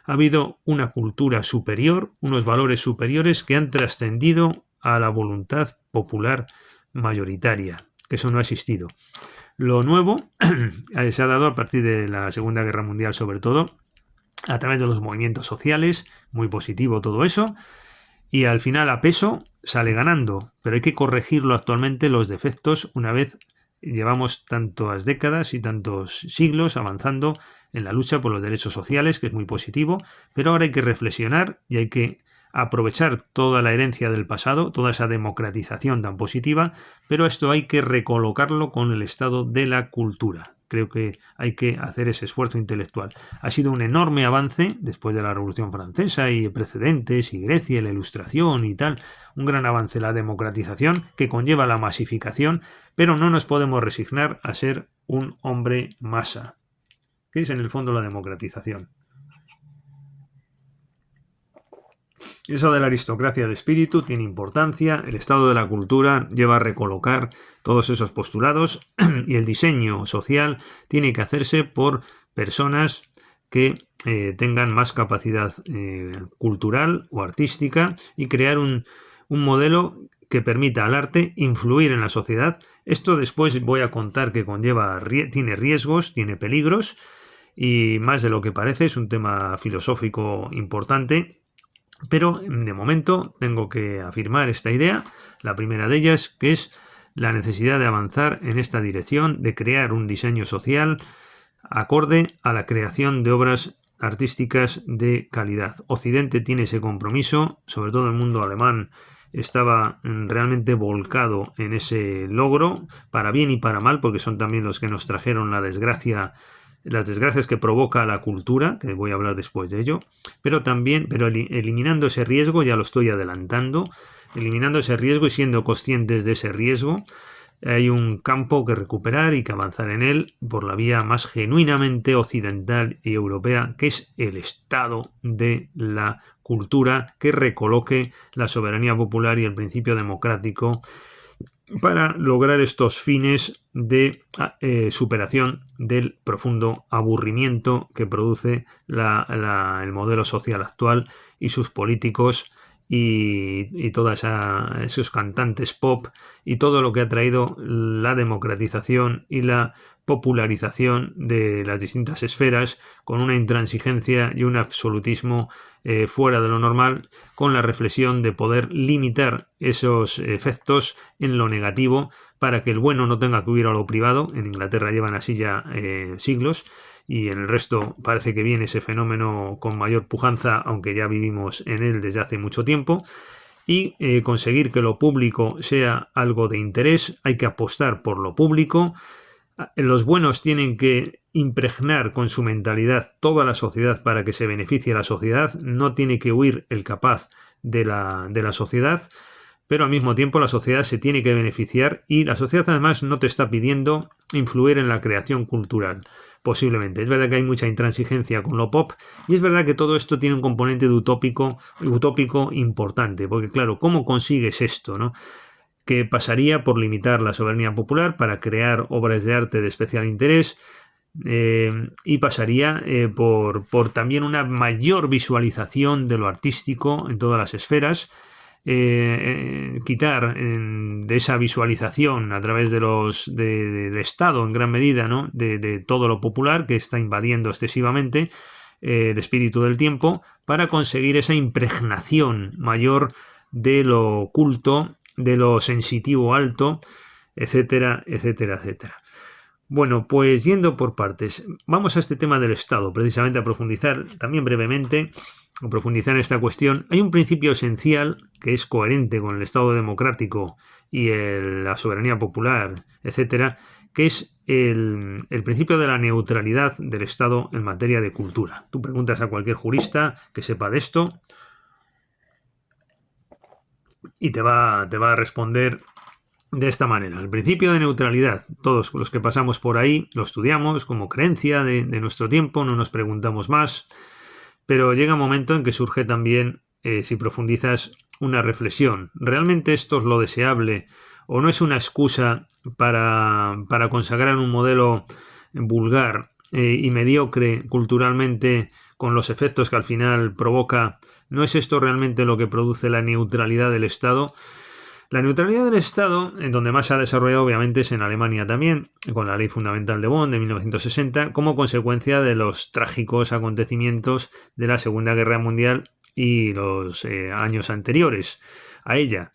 Ha habido una cultura superior, unos valores superiores que han trascendido a la voluntad popular mayoritaria, que eso no ha existido. Lo nuevo se ha dado a partir de la Segunda Guerra Mundial, sobre todo, a través de los movimientos sociales, muy positivo todo eso, y al final a peso sale ganando, pero hay que corregirlo actualmente los defectos una vez llevamos tantas décadas y tantos siglos avanzando en la lucha por los derechos sociales, que es muy positivo, pero ahora hay que reflexionar y hay que aprovechar toda la herencia del pasado, toda esa democratización tan positiva, pero esto hay que recolocarlo con el estado de la cultura. Creo que hay que hacer ese esfuerzo intelectual. Ha sido un enorme avance después de la Revolución Francesa y precedentes, y Grecia, y la Ilustración y tal. Un gran avance la democratización que conlleva la masificación, pero no nos podemos resignar a ser un hombre masa. ¿Qué es en el fondo la democratización? Eso de la aristocracia de espíritu tiene importancia, el estado de la cultura lleva a recolocar todos esos postulados y el diseño social tiene que hacerse por personas que tengan más capacidad cultural o artística y crear un modelo que permita al arte influir en la sociedad. Esto después voy a contar que tiene riesgos, tiene peligros y más de lo que parece, es un tema filosófico importante. Pero de momento tengo que afirmar esta idea. La primera de ellas, que es la necesidad de avanzar en esta dirección, de crear un diseño social acorde a la creación de obras artísticas de calidad. Occidente tiene ese compromiso, sobre todo el mundo alemán estaba realmente volcado en ese logro, para bien y para mal, porque son también los que nos trajeron las desgracias que provoca la cultura, que voy a hablar después de ello, pero eliminando ese riesgo, ya lo estoy adelantando, eliminando ese riesgo y siendo conscientes de ese riesgo, hay un campo que recuperar y que avanzar en él por la vía más genuinamente occidental y europea, que es el estado de la cultura, que recoloque la soberanía popular y el principio democrático para lograr estos fines de superación del profundo aburrimiento que produce el modelo social actual y sus políticos y todos esos cantantes pop y todo lo que ha traído la democratización y la popularización de las distintas esferas con una intransigencia y un absolutismo fuera de lo normal, con la reflexión de poder limitar esos efectos en lo negativo para que el bueno no tenga que huir a lo privado. En Inglaterra llevan así ya siglos y en el resto parece que viene ese fenómeno con mayor pujanza, aunque ya vivimos en él desde hace mucho tiempo. Y conseguir que lo público sea algo de interés, hay que apostar por lo público. Los buenos tienen que impregnar con su mentalidad toda la sociedad para que se beneficie la sociedad, no tiene que huir el capaz de la sociedad, pero al mismo tiempo la sociedad se tiene que beneficiar y la sociedad además no te está pidiendo influir en la creación cultural, posiblemente. Es verdad que hay mucha intransigencia con lo pop y es verdad que todo esto tiene un componente de utópico importante, porque claro, ¿cómo consigues esto, no? Que pasaría por limitar la soberanía popular para crear obras de arte de especial interés y pasaría por también una mayor visualización de lo artístico en todas las esferas, quitar de esa visualización a través del Estado en gran medida, ¿no? de todo lo popular que está invadiendo excesivamente el espíritu del tiempo, para conseguir esa impregnación mayor de lo culto, de lo sensitivo alto, etcétera, etcétera, etcétera. Bueno, pues yendo por partes, vamos a este tema del Estado, precisamente a profundizar también brevemente, a profundizar en esta cuestión. Hay un principio esencial que es coherente con el Estado democrático y la soberanía popular, etcétera, que es el principio de la neutralidad del Estado en materia de cultura. Tú preguntas a cualquier jurista que sepa de esto y te va a responder de esta manera. El principio de neutralidad, todos los que pasamos por ahí lo estudiamos como creencia de nuestro tiempo, no nos preguntamos más, pero llega un momento en que surge también, si profundizas, una reflexión. ¿Realmente esto es lo deseable o no es una excusa para consagrar un modelo vulgar y mediocre culturalmente, con los efectos que al final provoca? ¿No es esto realmente lo que produce la neutralidad del Estado? La neutralidad del Estado, en donde más se ha desarrollado obviamente es en Alemania también, con la Ley Fundamental de Bonn de 1960, como consecuencia de los trágicos acontecimientos de la Segunda Guerra Mundial y los años anteriores a ella.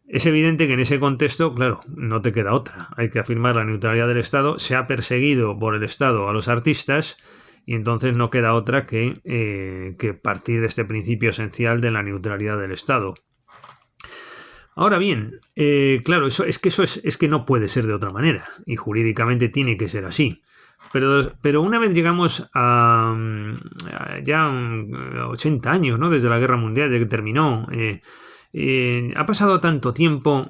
Es evidente que en ese contexto, claro, no te queda otra. Hay que afirmar la neutralidad del Estado. Se ha perseguido por el Estado a los artistas y entonces no queda otra que partir de este principio esencial de la neutralidad del Estado. Ahora bien, claro, eso es que no puede ser de otra manera y jurídicamente tiene que ser así. Pero una vez llegamos a ya 80 años, ¿no? Desde la Guerra Mundial, desde que terminó, ha pasado tanto tiempo,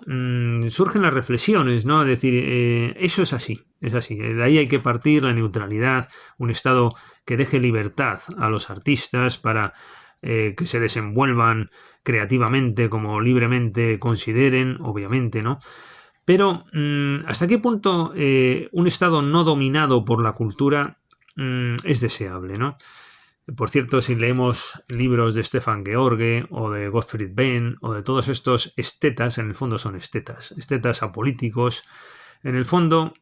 surgen las reflexiones, ¿no? Es decir, eso es así, es así. De ahí hay que partir la neutralidad, un Estado que deje libertad a los artistas para que se desenvuelvan creativamente como libremente consideren, obviamente, ¿no? Pero ¿hasta qué punto un Estado no dominado por la cultura es deseable, ¿no? Por cierto, si leemos libros de Stefan George o de Gottfried Benn o de todos estos estetas, en el fondo son estetas apolíticos, en el fondo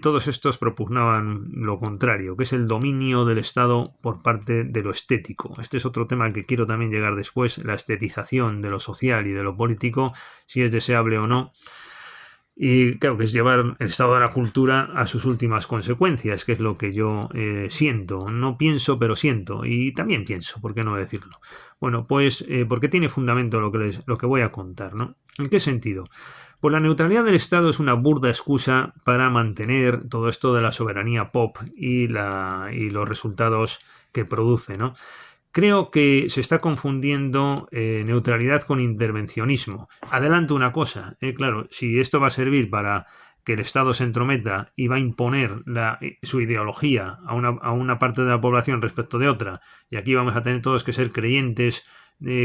todos estos propugnaban lo contrario, que es el dominio del Estado por parte de lo estético. Este es otro tema al que quiero también llegar después, la estetización de lo social y de lo político, si es deseable o no. Y claro que es llevar el estado de la cultura a sus últimas consecuencias, que es lo que yo siento. No pienso, pero siento. Y también pienso, ¿por qué no decirlo? Bueno, pues porque tiene fundamento lo que voy a contar, ¿no? ¿En qué sentido? Pues la neutralidad del Estado es una burda excusa para mantener todo esto de la soberanía pop y los resultados que produce, ¿no? Creo que se está confundiendo neutralidad con intervencionismo. Adelanto una cosa, claro, si esto va a servir para que el Estado se entrometa y va a imponer su ideología a una parte de la población respecto de otra, y aquí vamos a tener todos que ser creyentes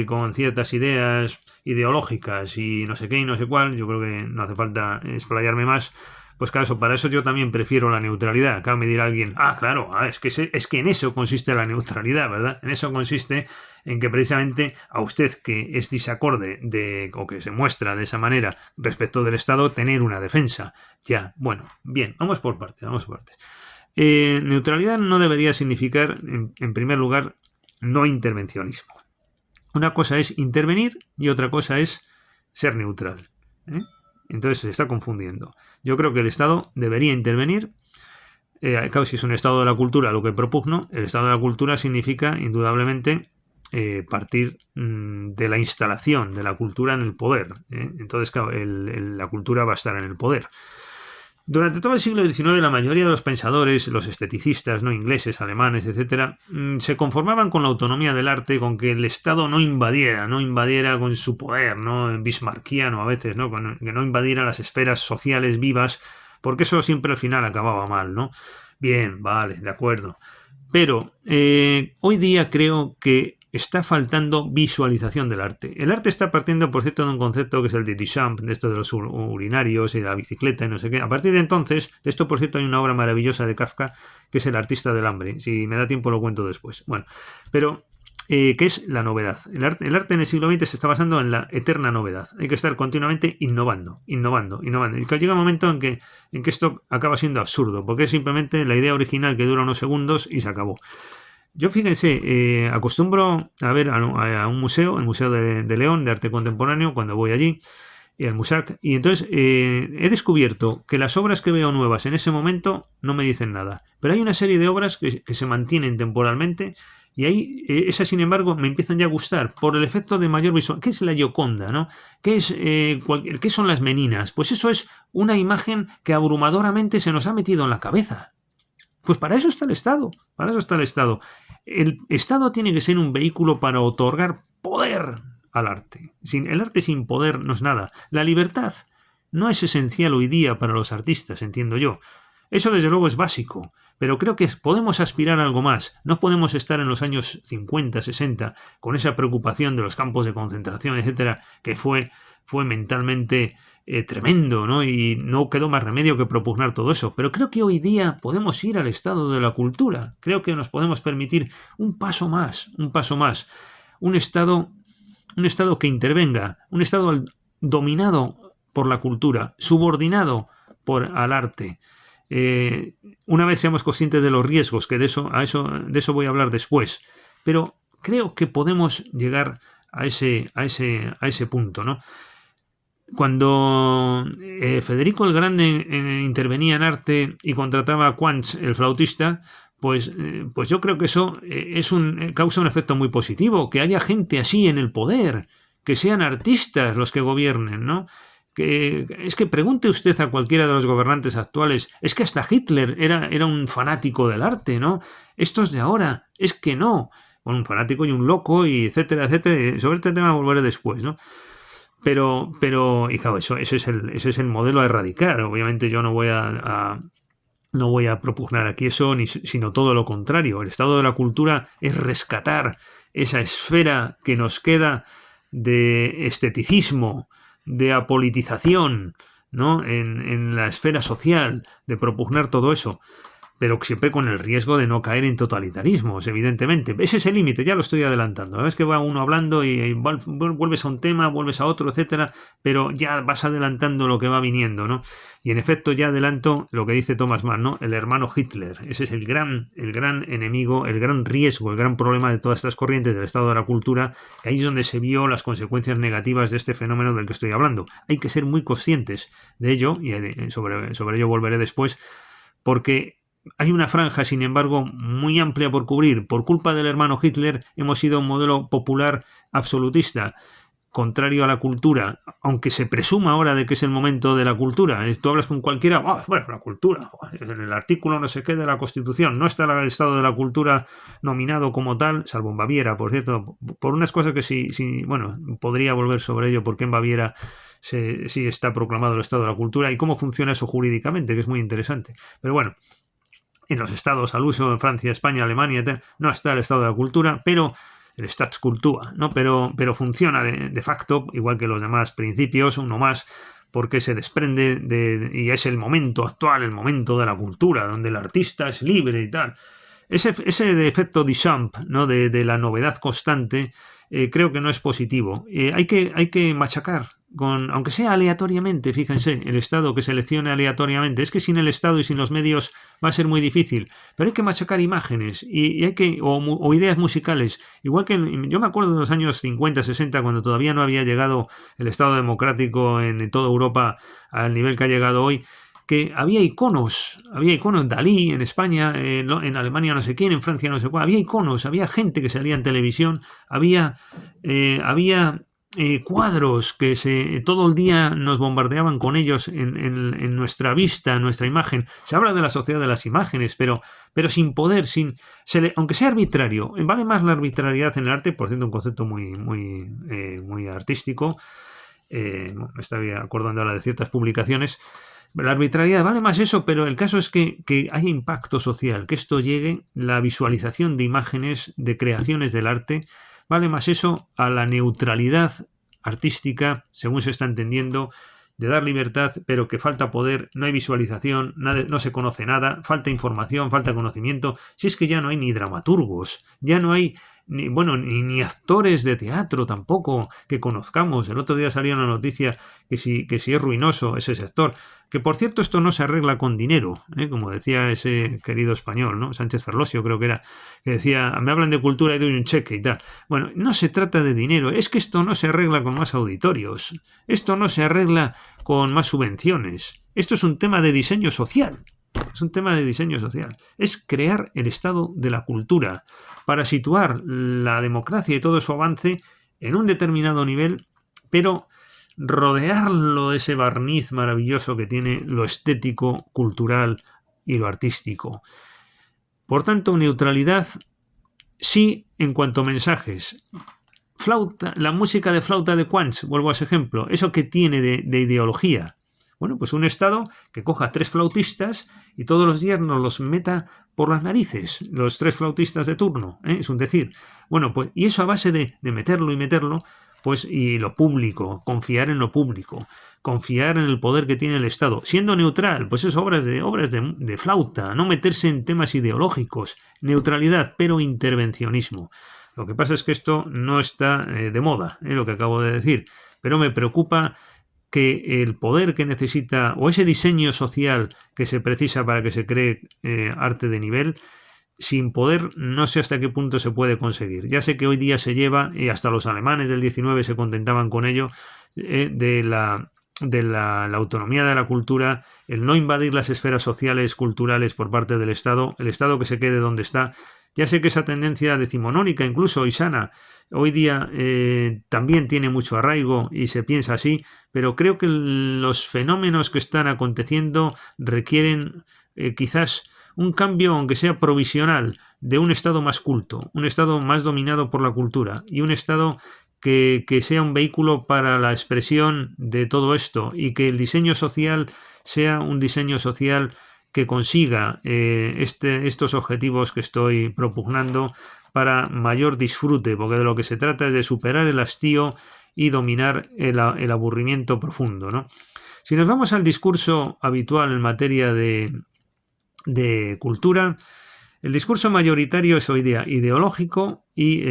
con ciertas ideas ideológicas y no sé qué y no sé cuál, yo creo que no hace falta explayarme más. Pues claro, para eso yo también prefiero la neutralidad. Acá me dirá alguien, claro, es que en eso consiste la neutralidad, ¿verdad? En eso consiste en que precisamente a usted que es disacorde o que se muestra de esa manera respecto del Estado, tener una defensa. Ya, bueno, bien, vamos por partes. Neutralidad no debería significar, en primer lugar, no intervencionismo. Una cosa es intervenir y otra cosa es ser neutral, ¿eh? Entonces se está confundiendo. Yo creo que el Estado debería intervenir. Claro, si es un Estado de la cultura lo que propugno, el Estado de la cultura significa indudablemente partir de la instalación de la cultura en el poder. Entonces, claro, la cultura va a estar en el poder. Durante todo el siglo XIX la mayoría de los pensadores, los esteticistas, no ingleses, alemanes, etc., se conformaban con la autonomía del arte, con que el Estado no invadiera con su poder, ¿no? Bismarckiano a veces, ¿no? Que no invadiera las esferas sociales vivas, porque eso siempre al final acababa mal, ¿no? Bien, vale, de acuerdo. Pero hoy día creo que está faltando visualización del arte. El arte está partiendo, por cierto, de un concepto que es el de Duchamp, de esto de los urinarios y de la bicicleta y no sé qué. A partir de entonces, de esto, por cierto, hay una obra maravillosa de Kafka, que es El artista del hambre. Si me da tiempo lo cuento después. Bueno, pero ¿qué es la novedad? El arte en el siglo XX se está basando en la eterna novedad. Hay que estar continuamente innovando. Y que llega un momento en que esto acaba siendo absurdo, porque es simplemente la idea original que dura unos segundos y se acabó. Yo, fíjense, acostumbro a ver a un museo, el Museo de León, de Arte Contemporáneo, cuando voy allí, al MUSAC, y entonces he descubierto que las obras que veo nuevas en ese momento no me dicen nada. Pero hay una serie de obras que se mantienen temporalmente y ahí esas, sin embargo, me empiezan ya a gustar por el efecto de mayor visual. ¿Qué es la Gioconda, no? ¿Qué son las Meninas? Pues eso es una imagen que abrumadoramente se nos ha metido en la cabeza. Pues para eso está el Estado, El Estado tiene que ser un vehículo para otorgar poder al arte. El arte sin poder no es nada. La libertad no es esencial hoy día para los artistas, entiendo yo. Eso desde luego es básico, pero creo que podemos aspirar a algo más. No podemos estar en los años 50, 60 con esa preocupación de los campos de concentración, etcétera, que fue mentalmente tremendo, ¿no? Y no quedó más remedio que propugnar todo eso. Pero creo que hoy día podemos ir al estado de la cultura. Creo que nos podemos permitir un paso más. Un estado que intervenga, un estado dominado por la cultura, subordinado al arte. Una vez seamos conscientes de los riesgos, que de eso voy a hablar después, pero creo que podemos llegar a ese punto, ¿no? Cuando Federico el Grande intervenía en arte y contrataba a Quants, el flautista, pues yo creo que eso causa un efecto muy positivo, que haya gente así en el poder, que sean artistas los que gobiernen, ¿no? Es que pregunte usted a cualquiera de los gobernantes actuales, es que hasta Hitler era un fanático del arte, ¿no? Estos de ahora, es que no. Bueno, un fanático y un loco, y etcétera, etcétera. Sobre este tema volveré después, ¿no? Pero y claro, ese es el modelo a erradicar. Obviamente yo no voy a propugnar aquí eso, sino todo lo contrario. El estado de la cultura es rescatar esa esfera que nos queda de esteticismo, de apolitización, ¿no? En la esfera social, de propugnar todo eso, pero siempre con el riesgo de no caer en totalitarismos, evidentemente. Ese es el límite, ya lo estoy adelantando. La vez que va uno hablando y vuelves a un tema, vuelves a otro, etcétera, pero ya vas adelantando lo que va viniendo, ¿no? Y en efecto ya adelanto lo que dice Thomas Mann, ¿no? El hermano Hitler. Ese es el gran enemigo, el gran riesgo, el gran problema de todas estas corrientes del estado de la cultura, que ahí es donde se vio las consecuencias negativas de este fenómeno del que estoy hablando. Hay que ser muy conscientes de ello, y sobre ello volveré después, porque hay una franja, sin embargo, muy amplia por cubrir. Por culpa del hermano Hitler hemos sido un modelo popular absolutista, contrario a la cultura, aunque se presuma ahora de que es el momento de la cultura. Tú hablas con cualquiera, bueno, la cultura, en el artículo no sé qué de la Constitución, no está el estado de la cultura nominado como tal, salvo en Baviera, por cierto, por unas cosas que sí, bueno, podría volver sobre ello, porque en Baviera sí está proclamado el estado de la cultura y cómo funciona eso jurídicamente, que es muy interesante. Pero bueno, en los estados al uso, en Francia, España, Alemania, no está el estado de la cultura, pero el Staatskultur, ¿no? Pero funciona de facto, igual que los demás principios, uno más, porque se desprende y es el momento actual, el momento de la cultura, donde el artista es libre y tal. Ese de efecto Duchamp, ¿no? de la novedad constante, creo que no es positivo. Hay que machacar, aunque sea aleatoriamente, fíjense, el Estado que seleccione aleatoriamente. Es que sin el Estado y sin los medios va a ser muy difícil, pero hay que machacar imágenes y o ideas musicales. Igual que yo me acuerdo de los años 50, 60, cuando todavía no había llegado el Estado democrático en toda Europa al nivel que ha llegado hoy, que había iconos, Dalí en España, en Alemania no sé quién, en Francia no sé cuál, había iconos, había gente que salía en televisión, había cuadros que todo el día nos bombardeaban con ellos en nuestra vista, en nuestra imagen. Se habla de la sociedad de las imágenes, pero sin poder, aunque sea arbitrario. Vale más la arbitrariedad en el arte, por cierto, un concepto muy artístico. Me estaba acordando ahora de ciertas publicaciones. La arbitrariedad vale más eso, pero el caso es que haya impacto social, que esto llegue, la visualización de imágenes, de creaciones del arte, vale más eso a la neutralidad artística, según se está entendiendo, de dar libertad, pero que falta poder, no hay visualización, no se conoce nada, falta información, falta conocimiento. Si es que ya no hay ni dramaturgos, ya no hay ni actores de teatro tampoco que conozcamos. El otro día salía una noticia que si es ruinoso ese sector, que por cierto esto no se arregla con dinero, como decía ese querido español, ¿no? Sánchez Ferlosio creo que era, que decía, me hablan de cultura y doy un cheque y tal. Bueno, no se trata de dinero, es que esto no se arregla con más auditorios, esto no se arregla con más subvenciones, esto es un tema de diseño social. Es un tema de diseño social. Es crear el estado de la cultura para situar la democracia y todo su avance en un determinado nivel, pero rodearlo de ese barniz maravilloso que tiene lo estético, cultural y lo artístico. Por tanto, neutralidad sí en cuanto a mensajes. Flauta, la música de flauta de Quants, vuelvo a ese ejemplo, eso que tiene de ideología. Bueno, pues un Estado que coja 3 flautistas y todos los días nos los meta por las narices, los 3 flautistas de turno, es un decir. Bueno, pues, y eso a base de meterlo, pues, y lo público, confiar en lo público, confiar en el poder que tiene el Estado, siendo neutral, pues es obras de flauta, no meterse en temas ideológicos, neutralidad, pero intervencionismo. Lo que pasa es que esto no está de moda, lo que acabo de decir, pero me preocupa que el poder que necesita o ese diseño social que se precisa para que se cree arte de nivel, sin poder no sé hasta qué punto se puede conseguir. Ya sé que hoy día se lleva, y hasta los alemanes del 19 se contentaban con ello, de la autonomía de la cultura, el no invadir las esferas sociales, culturales por parte del Estado, el Estado que se quede donde está. Ya sé que esa tendencia decimonónica, incluso y sana, hoy día también tiene mucho arraigo y se piensa así, pero creo que los fenómenos que están aconteciendo requieren quizás un cambio, aunque sea provisional, de un Estado más culto, un Estado más dominado por la cultura y un Estado que sea un vehículo para la expresión de todo esto y que el diseño social sea un diseño social que consiga estos objetivos que estoy propugnando para mayor disfrute, porque de lo que se trata es de superar el hastío y dominar el aburrimiento profundo, ¿no? Si nos vamos al discurso habitual en materia de cultura, el discurso mayoritario es hoy día ideológico y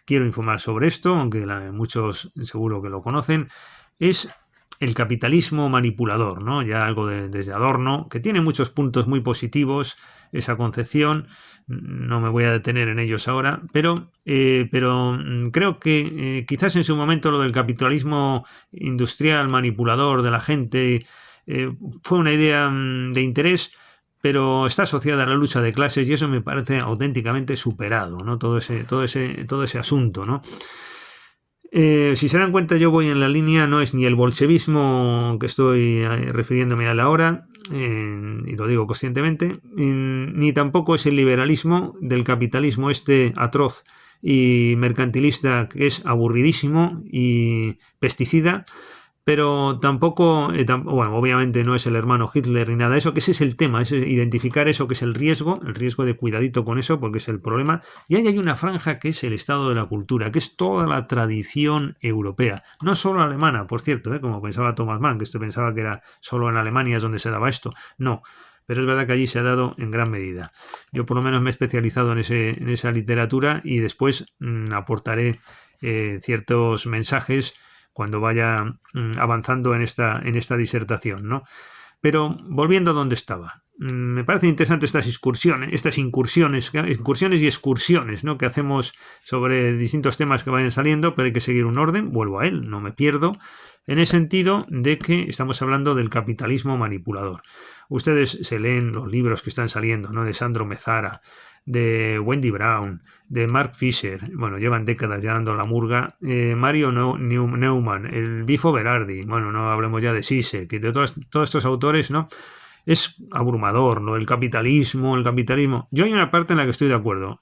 quiero informar sobre esto, aunque muchos seguro que lo conocen, es el capitalismo manipulador, ¿no? Ya algo desde Adorno, que tiene muchos puntos muy positivos, esa concepción, no me voy a detener en ellos ahora, pero creo que quizás en su momento lo del capitalismo industrial manipulador de la gente fue una idea de interés, pero está asociada a la lucha de clases y eso me parece auténticamente superado, ¿no? Todo ese asunto, ¿no? Si se dan cuenta, yo voy en la línea, no es ni el bolchevismo que estoy refiriéndome a la hora, y lo digo conscientemente, ni tampoco es el liberalismo del capitalismo este atroz y mercantilista que es aburridísimo y pesticida, pero tampoco, bueno, obviamente no es el hermano Hitler ni nada de eso, que ese es el tema, es identificar eso que es el riesgo de cuidadito con eso, porque es el problema. Y ahí hay una franja que es el estado de la cultura, que es toda la tradición europea, no solo alemana, por cierto, como pensaba Thomas Mann, que esto pensaba que era solo en Alemania es donde se daba esto, no. Pero es verdad que allí se ha dado en gran medida. Yo por lo menos me he especializado en esa literatura y después aportaré ciertos mensajes cuando vaya avanzando en esta disertación, ¿no? Pero volviendo a donde estaba, me parecen interesantes estas incursiones y excursiones, ¿no? Que hacemos sobre distintos temas que vayan saliendo, pero hay que seguir un orden, vuelvo a él, no me pierdo, en el sentido de que estamos hablando del capitalismo manipulador. Ustedes se leen los libros que están saliendo, ¿no? De Sandro Mezzara, de Wendy Brown, de Mark Fisher, bueno, llevan décadas ya dando la murga, Mario Neumann, el Bifo Berardi, bueno, no hablemos ya de Zizek, y de todos estos autores, ¿no? Es abrumador, ¿no? El capitalismo. Yo hay una parte en la que estoy de acuerdo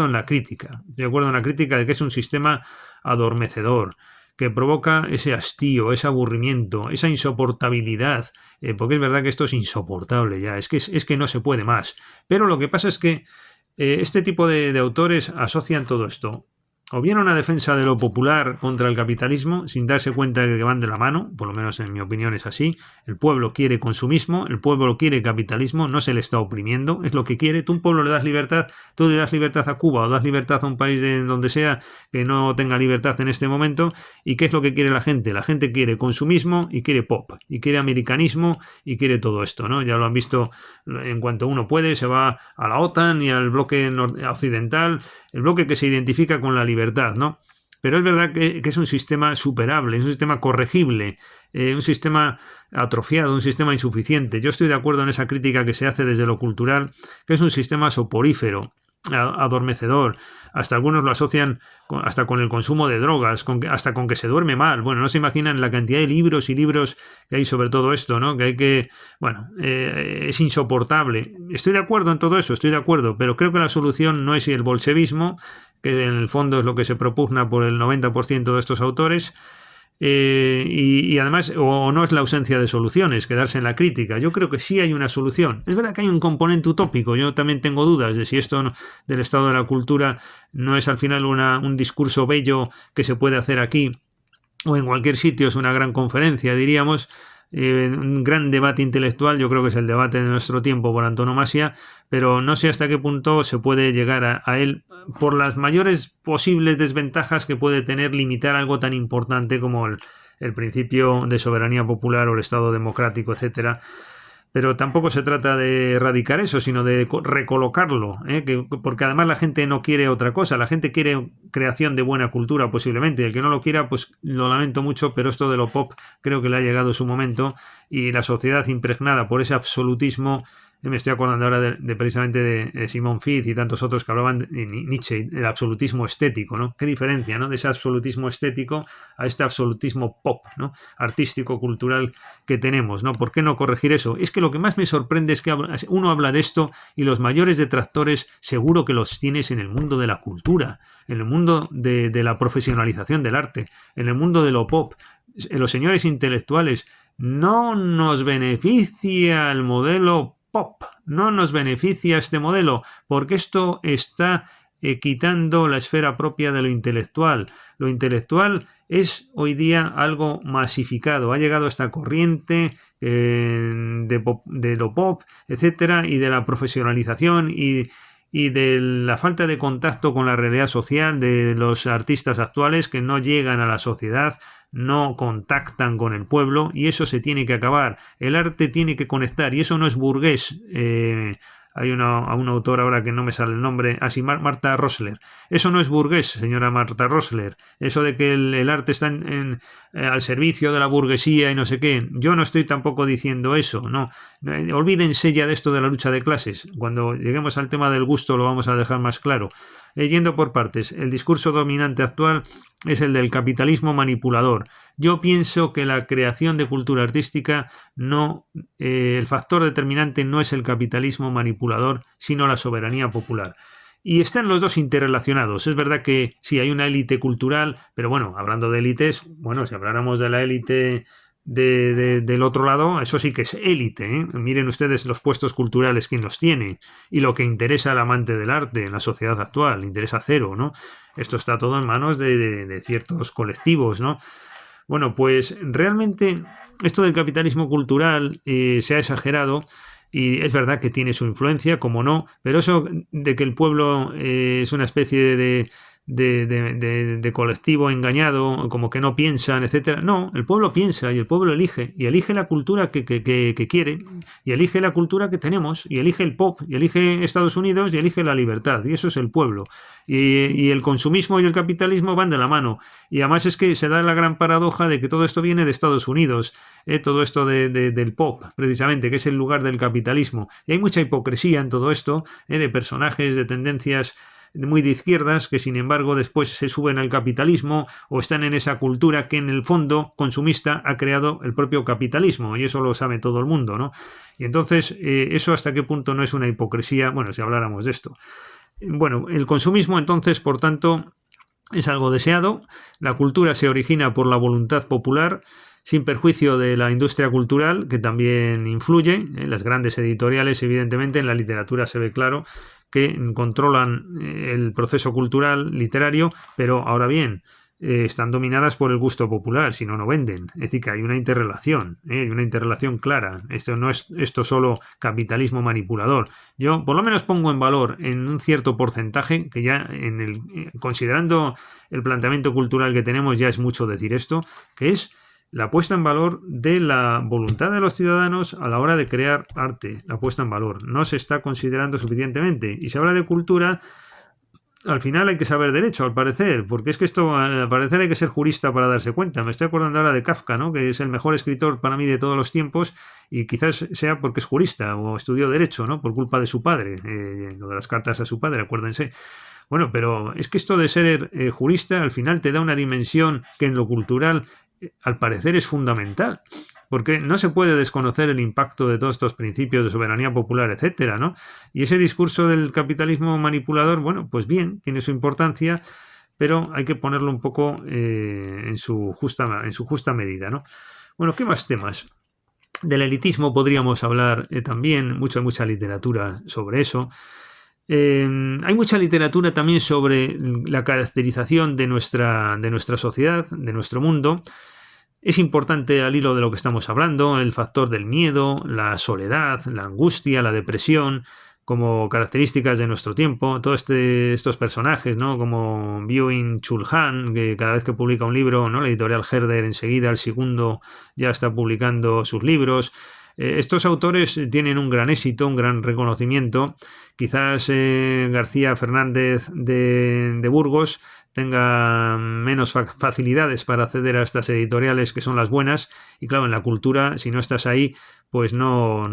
en la crítica, de que es un sistema adormecedor, que provoca ese hastío, ese aburrimiento, esa insoportabilidad, porque es verdad que esto es insoportable ya, es que no se puede más. Pero lo que pasa es que este tipo de autores asocian todo esto o bien una defensa de lo popular contra el capitalismo, sin darse cuenta de que van de la mano, por lo menos en mi opinión es así. El pueblo quiere consumismo, el pueblo quiere capitalismo, no se le está oprimiendo, es lo que quiere. Tú a un pueblo le das libertad, tú le das libertad a Cuba o das libertad a un país de donde sea que no tenga libertad en este momento. ¿Y qué es lo que quiere la gente? La gente quiere consumismo y quiere pop, y quiere americanismo y quiere todo esto, ¿no? Ya lo han visto, en cuanto uno puede, se va a la OTAN y al bloque occidental, el bloque que se identifica con la libertad, ¿no? Pero es verdad que es un sistema superable, es un sistema corregible, un sistema atrofiado, un sistema insuficiente. Yo estoy de acuerdo en esa crítica que se hace desde lo cultural, que es un sistema soporífero, adormecedor. Hasta algunos lo asocian hasta con el consumo de drogas, hasta con que se duerme mal. Bueno, no se imaginan la cantidad de libros y libros que hay sobre todo esto, ¿no? Es insoportable. Estoy de acuerdo en todo eso, pero creo que la solución no es el bolchevismo, que en el fondo es lo que se propugna por el 90% de estos autores, y además, o no es la ausencia de soluciones, quedarse en la crítica. Yo creo que sí hay una solución. Es verdad que hay un componente utópico. Yo también tengo dudas de si esto del estado de la cultura no es al final un discurso bello que se puede hacer aquí o en cualquier sitio, es una gran conferencia, diríamos. un gran debate intelectual, yo creo que es el debate de nuestro tiempo por antonomasia, pero no sé hasta qué punto se puede llegar a él por las mayores posibles desventajas que puede tener limitar algo tan importante como el principio de soberanía popular o el Estado democrático, etcétera. Pero tampoco se trata de erradicar eso, sino de recolocarlo, porque además la gente no quiere otra cosa, la gente quiere creación de buena cultura posiblemente, el que no lo quiera pues lo lamento mucho, pero esto de lo pop creo que le ha llegado su momento y la sociedad impregnada por ese absolutismo. Me estoy acordando ahora precisamente de Simon Fitz y tantos otros que hablaban de Nietzsche, del absolutismo estético, ¿no? Qué diferencia, ¿no? De ese absolutismo estético a este absolutismo pop, ¿no? Artístico, cultural que tenemos, ¿no? ¿Por qué no corregir eso? Es que lo que más me sorprende es que uno habla de esto y los mayores detractores seguro que los tienes en el mundo de la cultura, en el mundo de la profesionalización del arte, en el mundo de lo pop. Los señores intelectuales, no nos beneficia el modelo pop, no nos beneficia este modelo, porque esto está quitando la esfera propia de lo intelectual. Lo intelectual es hoy día algo masificado, ha llegado esta corriente de lo pop, etcétera, y de la profesionalización y de la falta de contacto con la realidad social de los artistas actuales que no llegan a la sociedad, no contactan con el pueblo y eso se tiene que acabar. El arte tiene que conectar y eso no es burgués. Hay una autora ahora que no me sale el nombre, así Martha Rosler. Eso no es burgués, señora Martha Rosler. Eso de que el arte está al servicio de la burguesía y no sé qué. Yo no estoy tampoco diciendo eso, no. Olvídense ya de esto de la lucha de clases. Cuando lleguemos al tema del gusto lo vamos a dejar más claro. Yendo por partes, el discurso dominante actual es el del capitalismo manipulador. Yo pienso que la creación de cultura artística el factor determinante no es el capitalismo manipulador, sino la soberanía popular. Y están los dos interrelacionados. Es verdad que sí hay una élite cultural, pero bueno, hablando de élites, bueno, si habláramos de la élite del otro lado, eso sí que es élite, ¿eh? Miren ustedes los puestos culturales, quién los tiene y lo que interesa al amante del arte en la sociedad actual, interesa cero, ¿no? Esto está todo en manos de ciertos colectivos, ¿no? Bueno, pues realmente esto del capitalismo cultural se ha exagerado y es verdad que tiene su influencia, como no, pero eso de que el pueblo es una especie de colectivo engañado, como que no piensan, etcétera. No, el pueblo piensa y el pueblo elige, y elige la cultura que quiere, y elige la cultura que tenemos, y elige el pop, y elige Estados Unidos, y elige la libertad, y eso es el pueblo. Y el consumismo y el capitalismo van de la mano, y además es que se da la gran paradoja de que todo esto viene de Estados Unidos, todo esto del pop, precisamente, que es el lugar del capitalismo, y hay mucha hipocresía en todo esto, de personajes, de tendencias muy de izquierdas que sin embargo después se suben al capitalismo o están en esa cultura que en el fondo consumista ha creado el propio capitalismo y eso lo sabe todo el mundo, ¿no? Y entonces eso hasta qué punto no es una hipocresía, bueno, si habláramos de esto. Bueno, el consumismo entonces, por tanto, es algo deseado, la cultura se origina por la voluntad popular, sin perjuicio de la industria cultural, que también influye, las grandes editoriales, evidentemente, en la literatura se ve claro que controlan el proceso cultural, literario, pero ahora bien, están dominadas por el gusto popular, si no, no venden. Es decir, que hay una interrelación, hay una interrelación clara. Esto no es solo capitalismo manipulador. Yo por lo menos pongo en valor en un cierto porcentaje, que ya considerando el planteamiento cultural que tenemos, ya es mucho decir esto, que es la puesta en valor de la voluntad de los ciudadanos a la hora de crear arte, la puesta en valor. No se está considerando suficientemente. Y se habla de cultura, al final hay que saber derecho, al parecer, porque es que esto, al parecer hay que ser jurista para darse cuenta. Me estoy acordando ahora de Kafka, ¿no? Que es el mejor escritor para mí de todos los tiempos y quizás sea porque es jurista o estudió derecho, ¿no? Por culpa de su padre, lo de las cartas a su padre, acuérdense. Bueno, pero es que esto de ser jurista al final te da una dimensión que en lo cultural al parecer es fundamental, porque no se puede desconocer el impacto de todos estos principios de soberanía popular, etcétera, ¿no? Y ese discurso del capitalismo manipulador, bueno, pues bien, tiene su importancia, pero hay que ponerlo un poco en su justa medida, ¿no? Bueno, ¿qué más temas? Del elitismo podríamos hablar también, mucha literatura sobre eso. Hay mucha literatura también sobre la caracterización de nuestra sociedad, de nuestro mundo, Es importante al hilo de lo que estamos hablando el factor del miedo, la soledad, la angustia, la depresión, como características de nuestro tiempo. Todos estos personajes, ¿no? Como Byung-Chul Han, que cada vez que publica un libro, ¿no? La editorial Herder enseguida, al segundo, ya está publicando sus libros. Estos autores tienen un gran éxito, un gran reconocimiento. Quizás García Fernández de Burgos tenga menos facilidades para acceder a estas editoriales que son las buenas, y claro, en la cultura, si no estás ahí, pues no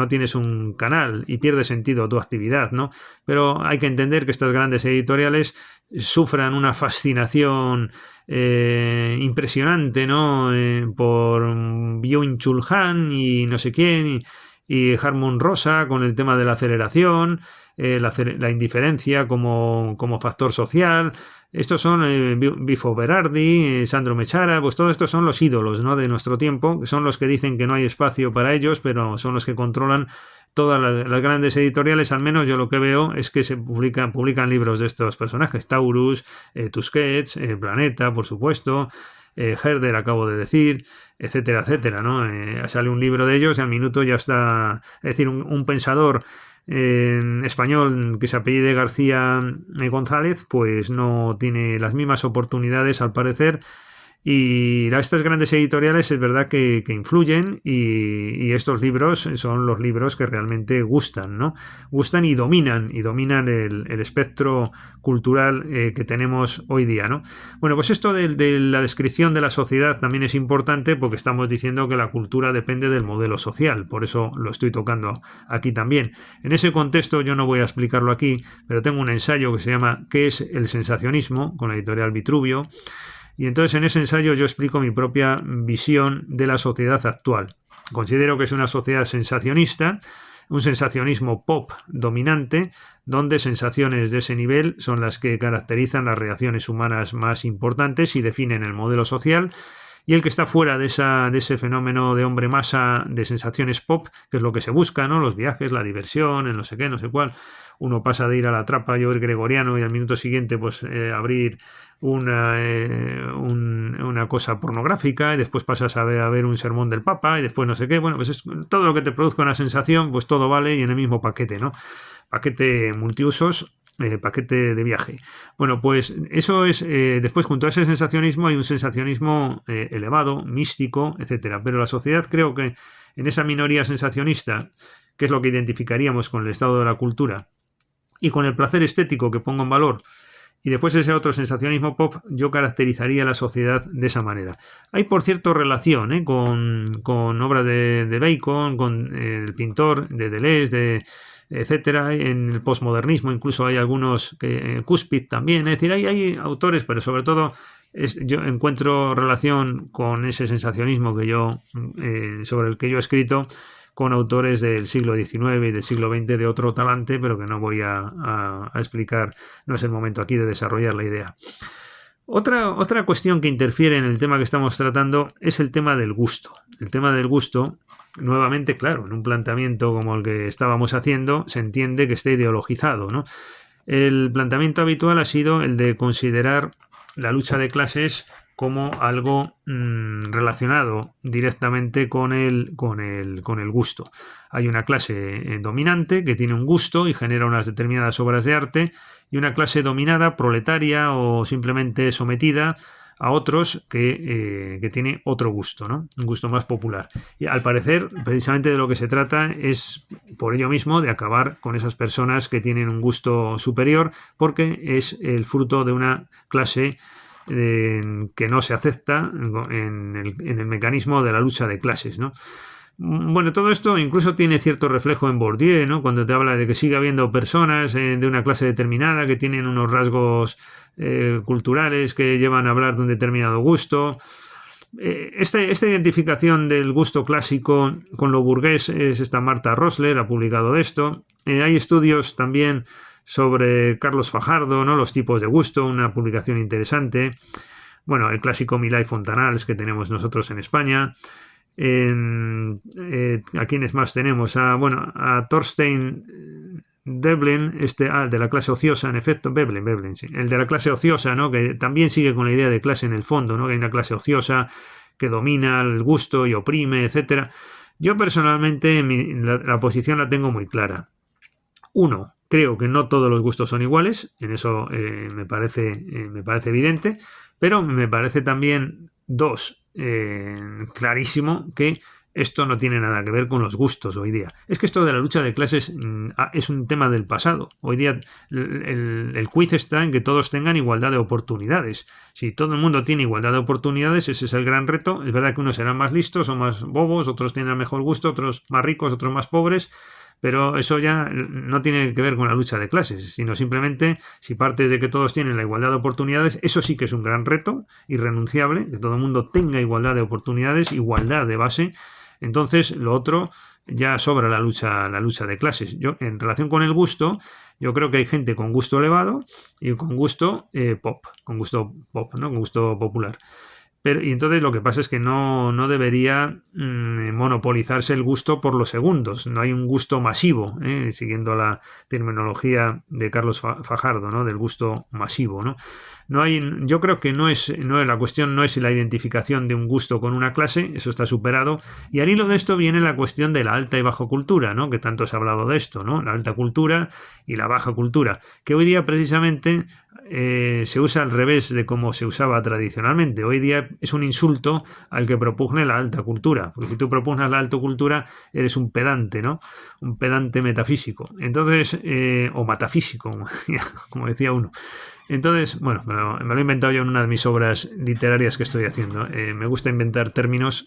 tienes un canal y pierde sentido tu actividad, ¿no? Pero hay que entender que estas grandes editoriales sufran una fascinación impresionante, ¿no? Por Byung-Chul Han y no sé quién, y Harmon Rosa con el tema de la aceleración, la indiferencia como factor social. Estos son Bifo Berardi, Sandro Mechara, pues todos estos son los ídolos, ¿no? De nuestro tiempo, que son los que dicen que no hay espacio para ellos, pero son los que controlan todas las grandes editoriales. Al menos yo lo que veo es que se publican libros de estos personajes: Taurus, Tusquets, Planeta, por supuesto, Herder, acabo de decir, etcétera, etcétera, ¿no? Sale un libro de ellos y al minuto ya está. Es decir, un pensador en español que se apellide García González, pues no tiene las mismas oportunidades, al parecer. Y estas grandes editoriales es verdad que influyen, y estos libros son los libros que realmente gustan, ¿no? Gustan y dominan el espectro cultural que tenemos hoy día, ¿no? Bueno, pues esto de la descripción de la sociedad también es importante, porque estamos diciendo que la cultura depende del modelo social, por eso lo estoy tocando aquí también. En ese contexto yo no voy a explicarlo aquí, pero tengo un ensayo que se llama ¿Qué es el sensacionismo?, con la editorial Vitruvio. Y entonces en ese ensayo yo explico mi propia visión de la sociedad actual. Considero que es una sociedad sensacionista, un sensacionismo pop dominante, donde sensaciones de ese nivel son las que caracterizan las reacciones humanas más importantes y definen el modelo social. Y el que está fuera de ese fenómeno de hombre masa de sensaciones pop, que es lo que se busca, ¿no? Los viajes, la diversión, el no sé qué, no sé cuál. Uno pasa de ir a la trapa y oír gregoriano y al minuto siguiente pues abrir una cosa pornográfica, y después pasas a ver un sermón del Papa y después no sé qué. Bueno, pues es todo lo que te produzca una sensación, pues todo vale, y en el mismo paquete, ¿no? Paquete multiusos. Paquete de viaje. Bueno, pues eso es, después junto a ese sensacionismo hay un sensacionismo elevado, místico, etcétera. Pero la sociedad, creo que en esa minoría sensacionista, que es lo que identificaríamos con el estado de la cultura, y con el placer estético que pongo en valor, y después ese otro sensacionismo pop, yo caracterizaría la sociedad de esa manera. Hay, por cierto, relación con obras de Bacon, con el pintor de Deleuze, etcétera. En el posmodernismo incluso hay algunos, Cuspid también. Es decir, hay autores, pero sobre todo yo encuentro relación con ese sensacionismo sobre el que yo he escrito, con autores del siglo XIX y del siglo XX de otro talante, pero que no voy a explicar, no es el momento aquí de desarrollar la idea. Otra cuestión que interfiere en el tema que estamos tratando es el tema del gusto. El tema del gusto, nuevamente, claro, en un planteamiento como el que estábamos haciendo, se entiende que está ideologizado, ¿no? El planteamiento habitual ha sido el de considerar la lucha de clases como algo relacionado directamente con el gusto. Hay una clase dominante que tiene un gusto y genera unas determinadas obras de arte, y una clase dominada, proletaria o simplemente sometida a otros que tiene otro gusto, ¿no? Un gusto más popular. Y al parecer, precisamente de lo que se trata es, por ello mismo, de acabar con esas personas que tienen un gusto superior, porque es el fruto de una clase que no se acepta en el mecanismo de la lucha de clases, ¿no? Bueno, todo esto incluso tiene cierto reflejo en Bourdieu, ¿no? Cuando te habla de que sigue habiendo personas de una clase determinada que tienen unos rasgos culturales que llevan a hablar de un determinado gusto. Esta identificación del gusto clásico con lo burgués es esta Marta Rosler, ha publicado de esto. Hay estudios también sobre Carlos Fajardo, ¿no? Los tipos de gusto, una publicación interesante. Bueno, el clásico Milay Fontanals que tenemos nosotros en España. ¿A quiénes más tenemos? A Thorstein Veblen, el de la clase ociosa, en efecto, Veblen, sí, el de la clase ociosa, ¿no? Que también sigue con la idea de clase en el fondo, ¿no? Que hay una clase ociosa que domina el gusto y oprime, etcétera. Yo personalmente la posición la tengo muy clara. Uno, creo que no todos los gustos son iguales, en eso me parece evidente, pero me parece también, dos, clarísimo que esto no tiene nada que ver con los gustos hoy día. Es que esto de la lucha de clases es un tema del pasado. Hoy día el quiz está en que todos tengan igualdad de oportunidades. Si todo el mundo tiene igualdad de oportunidades, ese es el gran reto. Es verdad que unos serán más listos o más bobos, otros tienen mejor gusto, otros más ricos, otros más pobres. Pero eso ya no tiene que ver con la lucha de clases, sino simplemente si partes de que todos tienen la igualdad de oportunidades, eso sí que es un gran reto, irrenunciable, que todo el mundo tenga igualdad de oportunidades, igualdad de base. Entonces, lo otro ya sobra la lucha de clases. Yo, en relación con el gusto, yo creo que hay gente con gusto elevado y con gusto pop, ¿no? Con gusto popular. Y entonces lo que pasa es que no debería monopolizarse el gusto por los segundos. No hay un gusto masivo, siguiendo la terminología de Carlos Fajardo, ¿no? Del gusto masivo, ¿no? Yo creo que la cuestión no es la identificación de un gusto con una clase, eso está superado. Y al hilo de esto viene la cuestión de la alta y baja cultura, ¿no? Que tanto se ha hablado de esto, ¿no? La alta cultura y la baja cultura, que hoy día precisamente se usa al revés de como se usaba tradicionalmente. Hoy día es un insulto al que propugne la alta cultura, porque si tú propugnas la alta cultura eres un pedante, ¿no? Un pedante metafísico. Entonces, o metafísico, como decía uno. Entonces, bueno, me lo he inventado yo en una de mis obras literarias que estoy haciendo. Me gusta inventar términos.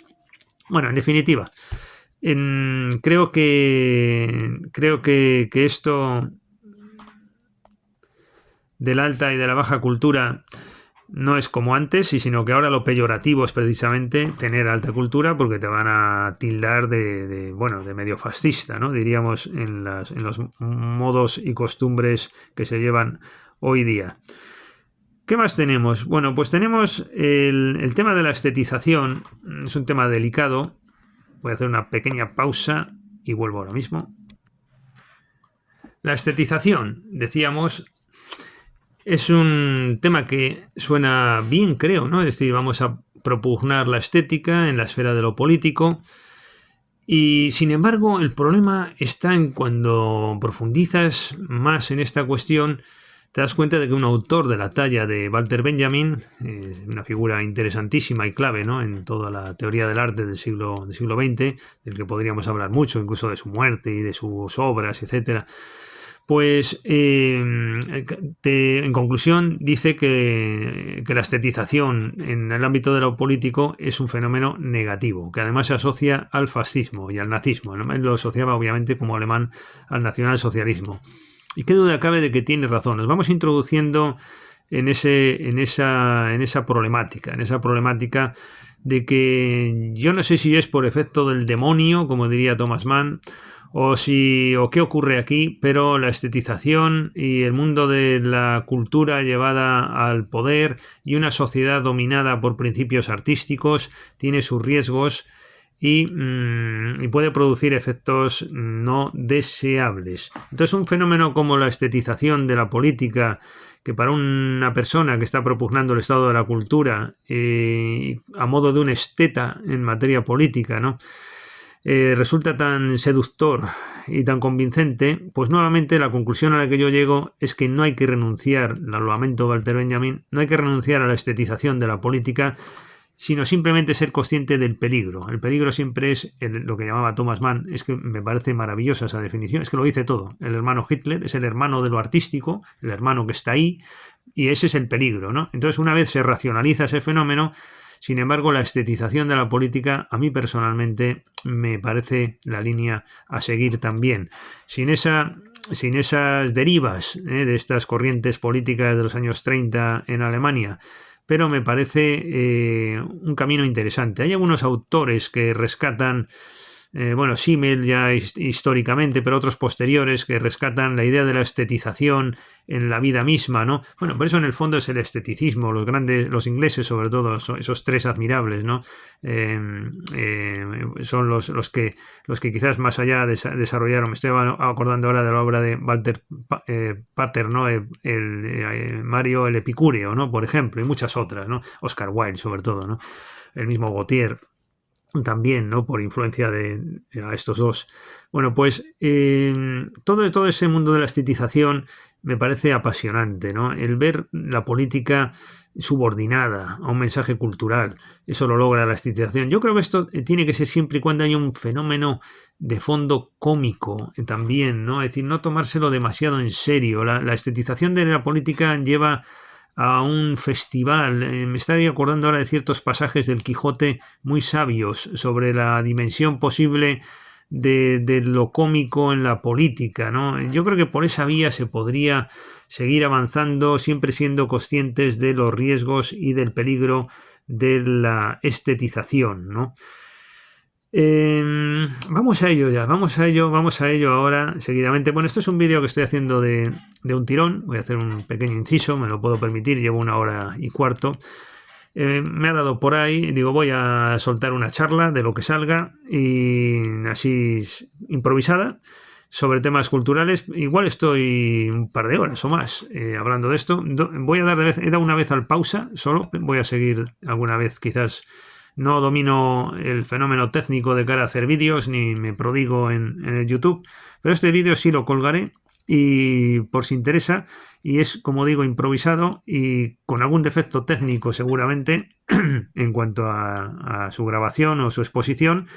Bueno, en definitiva, creo que esto de la alta y de la baja cultura no es como antes, sino que ahora lo peyorativo es precisamente tener alta cultura, porque te van a tildar de medio fascista, ¿no? Diríamos en los modos y costumbres que se llevan hoy día. ¿Qué más tenemos? Bueno, pues tenemos el tema de la estetización. Es un tema delicado. Voy a hacer una pequeña pausa y vuelvo ahora mismo. La estetización, decíamos, es un tema que suena bien, creo, ¿no? Es decir, vamos a propugnar la estética en la esfera de lo político. Y sin embargo, el problema está en cuando profundizas más en esta cuestión, te das cuenta de que un autor de la talla de Walter Benjamin, una figura interesantísima y clave, ¿no? En toda la teoría del arte del siglo XX, del que podríamos hablar mucho, incluso de su muerte y de sus obras, etcétera. Pues en conclusión dice que la estetización en el ámbito de lo político es un fenómeno negativo, que además se asocia al fascismo y al nazismo. Él lo asociaba obviamente como alemán al nacionalsocialismo. Y qué duda cabe de que tiene razón. Nos vamos introduciendo en esa problemática de que yo no sé si es por efecto del demonio, como diría Thomas Mann, o qué ocurre aquí, pero la estetización y el mundo de la cultura llevada al poder y una sociedad dominada por principios artísticos tiene sus riesgos y puede producir efectos no deseables. Entonces, un fenómeno como la estetización de la política, que para una persona que está propugnando el estado de la cultura a modo de un esteta en materia política, ¿no? Resulta tan seductor y tan convincente, pues nuevamente la conclusión a la que yo llego es que no hay que renunciar, lo lamento Walter Benjamin, no hay que renunciar a la estetización de la política, sino simplemente ser consciente del peligro. El peligro siempre es lo que llamaba Thomas Mann. Es que me parece maravillosa esa definición, es que lo dice todo. El hermano Hitler es el hermano de lo artístico, el hermano que está ahí, y ese es el peligro, ¿no? Entonces, una vez se racionaliza ese fenómeno, sin embargo, la estetización de la política, a mí personalmente, me parece la línea a seguir también. Sin esas derivas de estas corrientes políticas de los años 30 en Alemania, pero me parece un camino interesante. Hay algunos autores que rescatan bueno, Simmel ya históricamente, pero otros posteriores que rescatan la idea de la estetización en la vida misma, ¿no? Bueno, por eso en el fondo es el esteticismo, los ingleses sobre todo, esos tres admirables, ¿no? Son los que quizás más allá desarrollaron. Me estoy acordando ahora de la obra de Walter Pater, ¿no? Mario el Epicúreo, ¿no? Por ejemplo, y muchas otras, ¿no? Oscar Wilde sobre todo, ¿no? El mismo Gautier también, ¿no? Por influencia a estos dos. Bueno, pues todo ese mundo de la estetización me parece apasionante, ¿no? El ver la política subordinada a un mensaje cultural, eso lo logra la estetización. Yo creo que esto tiene que ser siempre y cuando haya un fenómeno de fondo cómico también, ¿no? Es decir, no tomárselo demasiado en serio. La estetización de la política lleva a un festival. Me estaría acordando ahora de ciertos pasajes del Quijote muy sabios sobre la dimensión posible de lo cómico en la política, ¿no? Yo creo que por esa vía se podría seguir avanzando, siempre siendo conscientes de los riesgos y del peligro de la estetización, ¿no? Vamos a ello ya, vamos a ello ahora seguidamente. Bueno, esto es un vídeo que estoy haciendo de un tirón, voy a hacer un pequeño inciso, me lo puedo permitir, llevo 1 hora y cuarto. Me ha dado por ahí, digo, voy a soltar una charla de lo que salga y así improvisada sobre temas culturales. Igual estoy un par de horas o más hablando de esto. Voy a dar he dado una vez al pausa, solo voy a seguir alguna vez quizás. No domino el fenómeno técnico de cara a hacer vídeos, ni me prodigo en el YouTube, pero este vídeo sí lo colgaré y por si interesa, y es, como digo, improvisado y con algún defecto técnico seguramente en cuanto a su grabación o su exposición.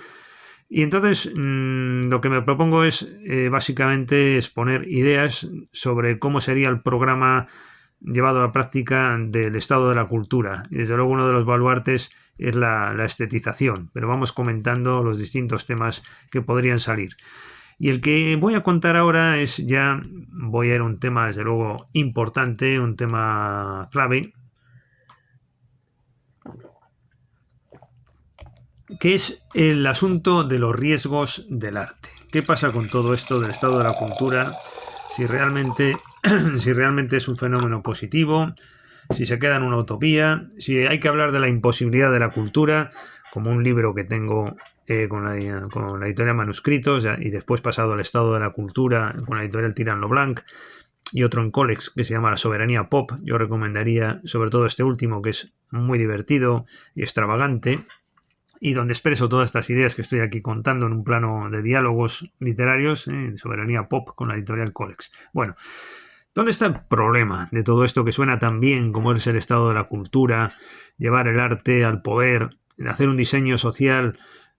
Y entonces lo que me propongo es básicamente exponer ideas sobre cómo sería el programa llevado a la práctica del estado de la cultura. Y desde luego uno de los baluartes es la estetización, pero vamos comentando los distintos temas que podrían salir. Y el que voy a contar ahora voy a ir a un tema desde luego importante, un tema clave, que es el asunto de los riesgos del arte. ¿Qué pasa con todo esto del estado de la cultura? Si realmente es un fenómeno positivo, si se queda en una utopía, si hay que hablar de la imposibilidad de la cultura, como un libro que tengo con la editorial Manuscritos y después pasado al estado de la cultura con la editorial Tirán lo Blanc, y otro en Colex que se llama La soberanía pop. Yo recomendaría sobre todo este último, que es muy divertido y extravagante, y donde expreso todas estas ideas que estoy aquí contando en un plano de diálogos literarios, Soberanía Pop con la editorial Colex. Bueno, ¿dónde está el problema de todo esto que suena tan bien como es el estado de la cultura, llevar el arte al poder, hacer un diseño social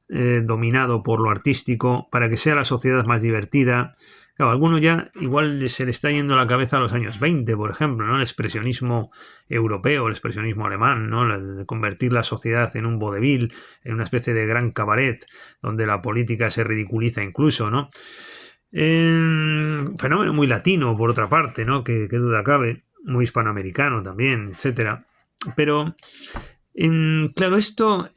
dominado por lo artístico para que sea la sociedad más divertida? Claro, a alguno ya igual se le está yendo la cabeza a los años 20, por ejemplo, ¿no? El expresionismo europeo, el expresionismo alemán, ¿no? El de convertir la sociedad en un vodevil, en una especie de gran cabaret, donde la política se ridiculiza incluso, ¿no? Fenómeno muy latino, por otra parte, ¿no? Que duda cabe, muy hispanoamericano también, etcétera. Pero claro, esto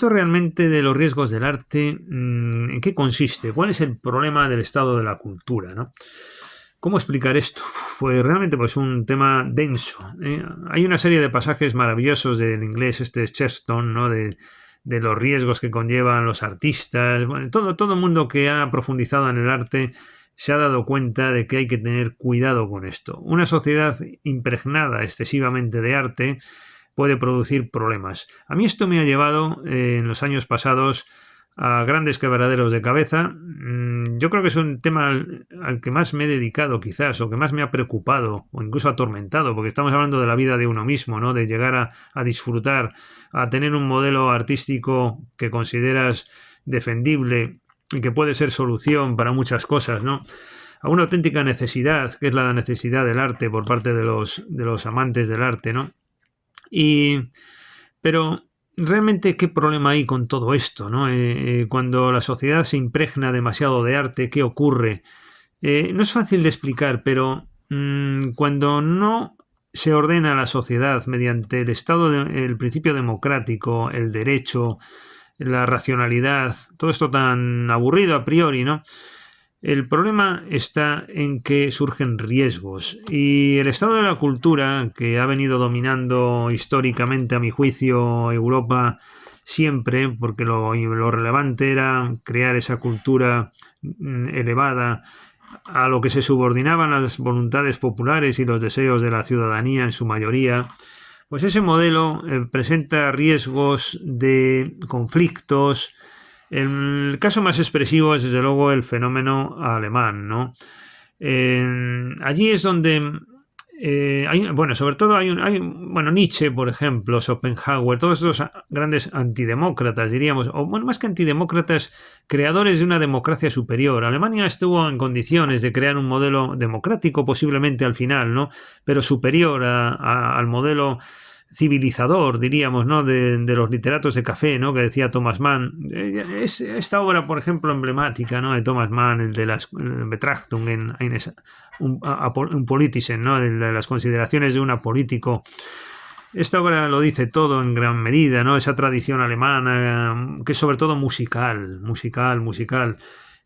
realmente de los riesgos del arte, ¿en qué consiste? ¿Cuál es el problema del estado de la cultura, ¿no? ¿Cómo explicar esto? Pues realmente pues un tema denso. Hay una serie de pasajes maravillosos del inglés Chesterton, ¿no? De los riesgos que conllevan los artistas. Bueno, todo el mundo que ha profundizado en el arte se ha dado cuenta de que hay que tener cuidado con esto. Una sociedad impregnada excesivamente de arte puede producir problemas. A mí esto me ha llevado en los años pasados a grandes quebraderos de cabeza. Yo creo que es un tema al que más me he dedicado quizás, o que más me ha preocupado, o incluso atormentado, porque estamos hablando de la vida de uno mismo, ¿no? De llegar a disfrutar, a tener un modelo artístico que consideras defendible y que puede ser solución para muchas cosas, ¿no? A una auténtica necesidad, que es la necesidad del arte por parte de los amantes del arte, ¿no? Pero realmente, ¿qué problema hay con todo esto, ¿no? Cuando la sociedad se impregna demasiado de arte, ¿qué ocurre? No es fácil de explicar, pero cuando no se ordena la sociedad mediante el principio democrático, el derecho, la racionalidad, todo esto tan aburrido a priori, ¿no? El problema está en que surgen riesgos y el estado de la cultura, que ha venido dominando históricamente, a mi juicio, Europa siempre, porque lo relevante era crear esa cultura elevada a lo que se subordinaban las voluntades populares y los deseos de la ciudadanía en su mayoría, pues ese modelo presenta riesgos de conflictos. El caso más expresivo es desde luego el fenómeno alemán, ¿no? Allí es donde sobre todo Nietzsche, por ejemplo, Schopenhauer, todos estos grandes antidemócratas, diríamos, o bueno, más que antidemócratas, creadores de una democracia superior. Alemania estuvo en condiciones de crear un modelo democrático, posiblemente al final, ¿no? Pero superior al modelo civilizador, diríamos, ¿no? De los literatos de café, ¿no? Que decía Thomas Mann. Es esta obra, por ejemplo, emblemática, ¿no? De Thomas Mann, el de las Betrachtung un Politischen, ¿no? De las consideraciones de un apolítico. Esta obra lo dice todo en gran medida, ¿no? Esa tradición alemana, que es sobre todo musical,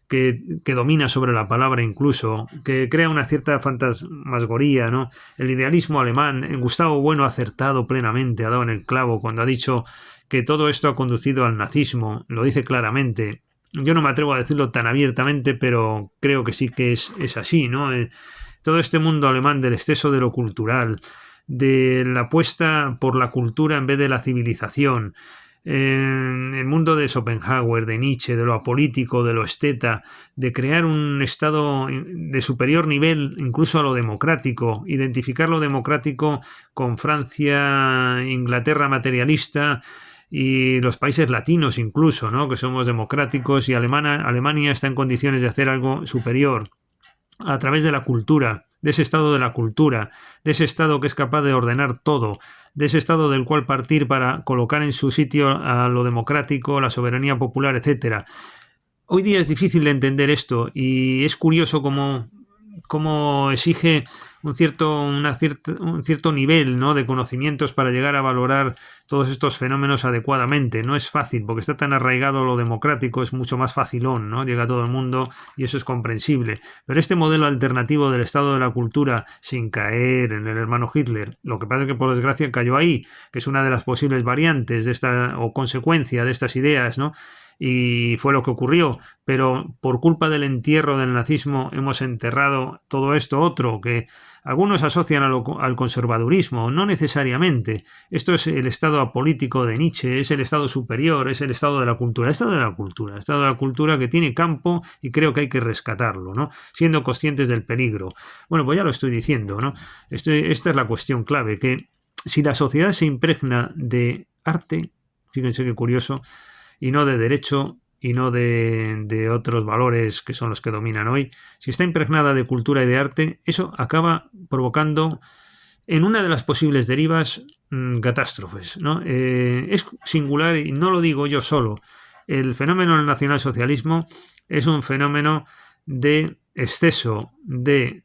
que domina sobre la palabra incluso, que crea una cierta fantasmagoría, ¿no? El idealismo alemán, Gustavo Bueno ha acertado plenamente, ha dado en el clavo cuando ha dicho que todo esto ha conducido al nazismo, lo dice claramente. Yo no me atrevo a decirlo tan abiertamente, pero creo que sí que es así, ¿no? Todo este mundo alemán del exceso de lo cultural, de la apuesta por la cultura en vez de la civilización, el mundo de Schopenhauer, de Nietzsche, de lo apolítico, de lo esteta, de crear un estado de superior nivel incluso a lo democrático, identificar lo democrático con Francia, Inglaterra materialista y los países latinos incluso, ¿no? Que somos democráticos y Alemania está en condiciones de hacer algo superior a través de la cultura, de ese estado de la cultura, de ese estado que es capaz de ordenar todo, de ese estado del cual partir para colocar en su sitio a lo democrático, la soberanía popular, etc. Hoy día es difícil de entender esto y es curioso cómo exige un cierto nivel, ¿no? De conocimientos para llegar a valorar todos estos fenómenos adecuadamente. No es fácil, porque está tan arraigado lo democrático, es mucho más facilón, ¿no? Llega a todo el mundo y eso es comprensible. Pero este modelo alternativo del estado de la cultura, sin caer en el hermano Hitler, lo que pasa es que por desgracia cayó ahí, que es una de las posibles variantes de esta, o consecuencia de estas ideas, ¿no? Y fue lo que ocurrió, pero por culpa del entierro del nazismo hemos enterrado todo esto otro, que algunos asocian al conservadurismo, no necesariamente. Esto es el estado apolítico de Nietzsche, es el estado superior, es el estado de la cultura, el estado de la cultura que tiene campo y creo que hay que rescatarlo, ¿no? Siendo conscientes del peligro. Bueno, pues ya lo estoy diciendo, ¿no? Esta es la cuestión clave, que si la sociedad se impregna de arte, fíjense qué curioso, y no de derecho y no de otros valores que son los que dominan hoy, si está impregnada de cultura y de arte, eso acaba provocando en una de las posibles derivas catástrofes, ¿no? Es singular y no lo digo yo solo. El fenómeno del nacionalsocialismo es un fenómeno de exceso de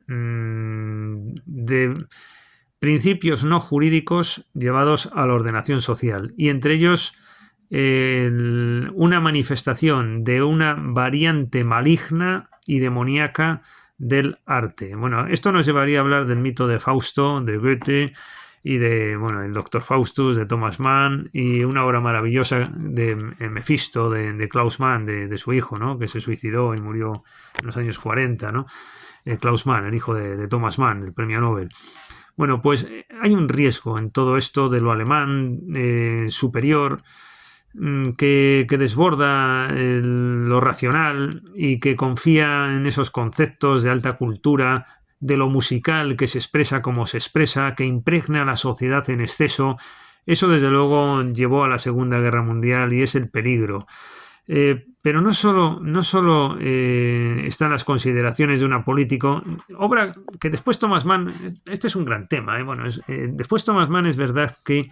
principios no jurídicos llevados a la ordenación social y entre ellos una manifestación de una variante maligna y demoníaca del arte. Bueno, esto nos llevaría a hablar del mito de Fausto, de Goethe y de, el Doctor Faustus de Thomas Mann y una obra maravillosa de Mefisto de Klaus Mann, de su hijo, ¿no? Que se suicidó y murió en los años 40, ¿no? Klaus Mann, el hijo de Thomas Mann, el premio Nobel. Bueno, pues hay un riesgo en todo esto de lo alemán superior, que desborda lo racional y que confía en esos conceptos de alta cultura, de lo musical que se expresa como se expresa, que impregna a la sociedad en exceso. Eso desde luego llevó a la Segunda Guerra Mundial y es el peligro. Pero no solo están las consideraciones de un político, obra que después Thomas Mann, este es un gran tema, después Thomas Mann es verdad que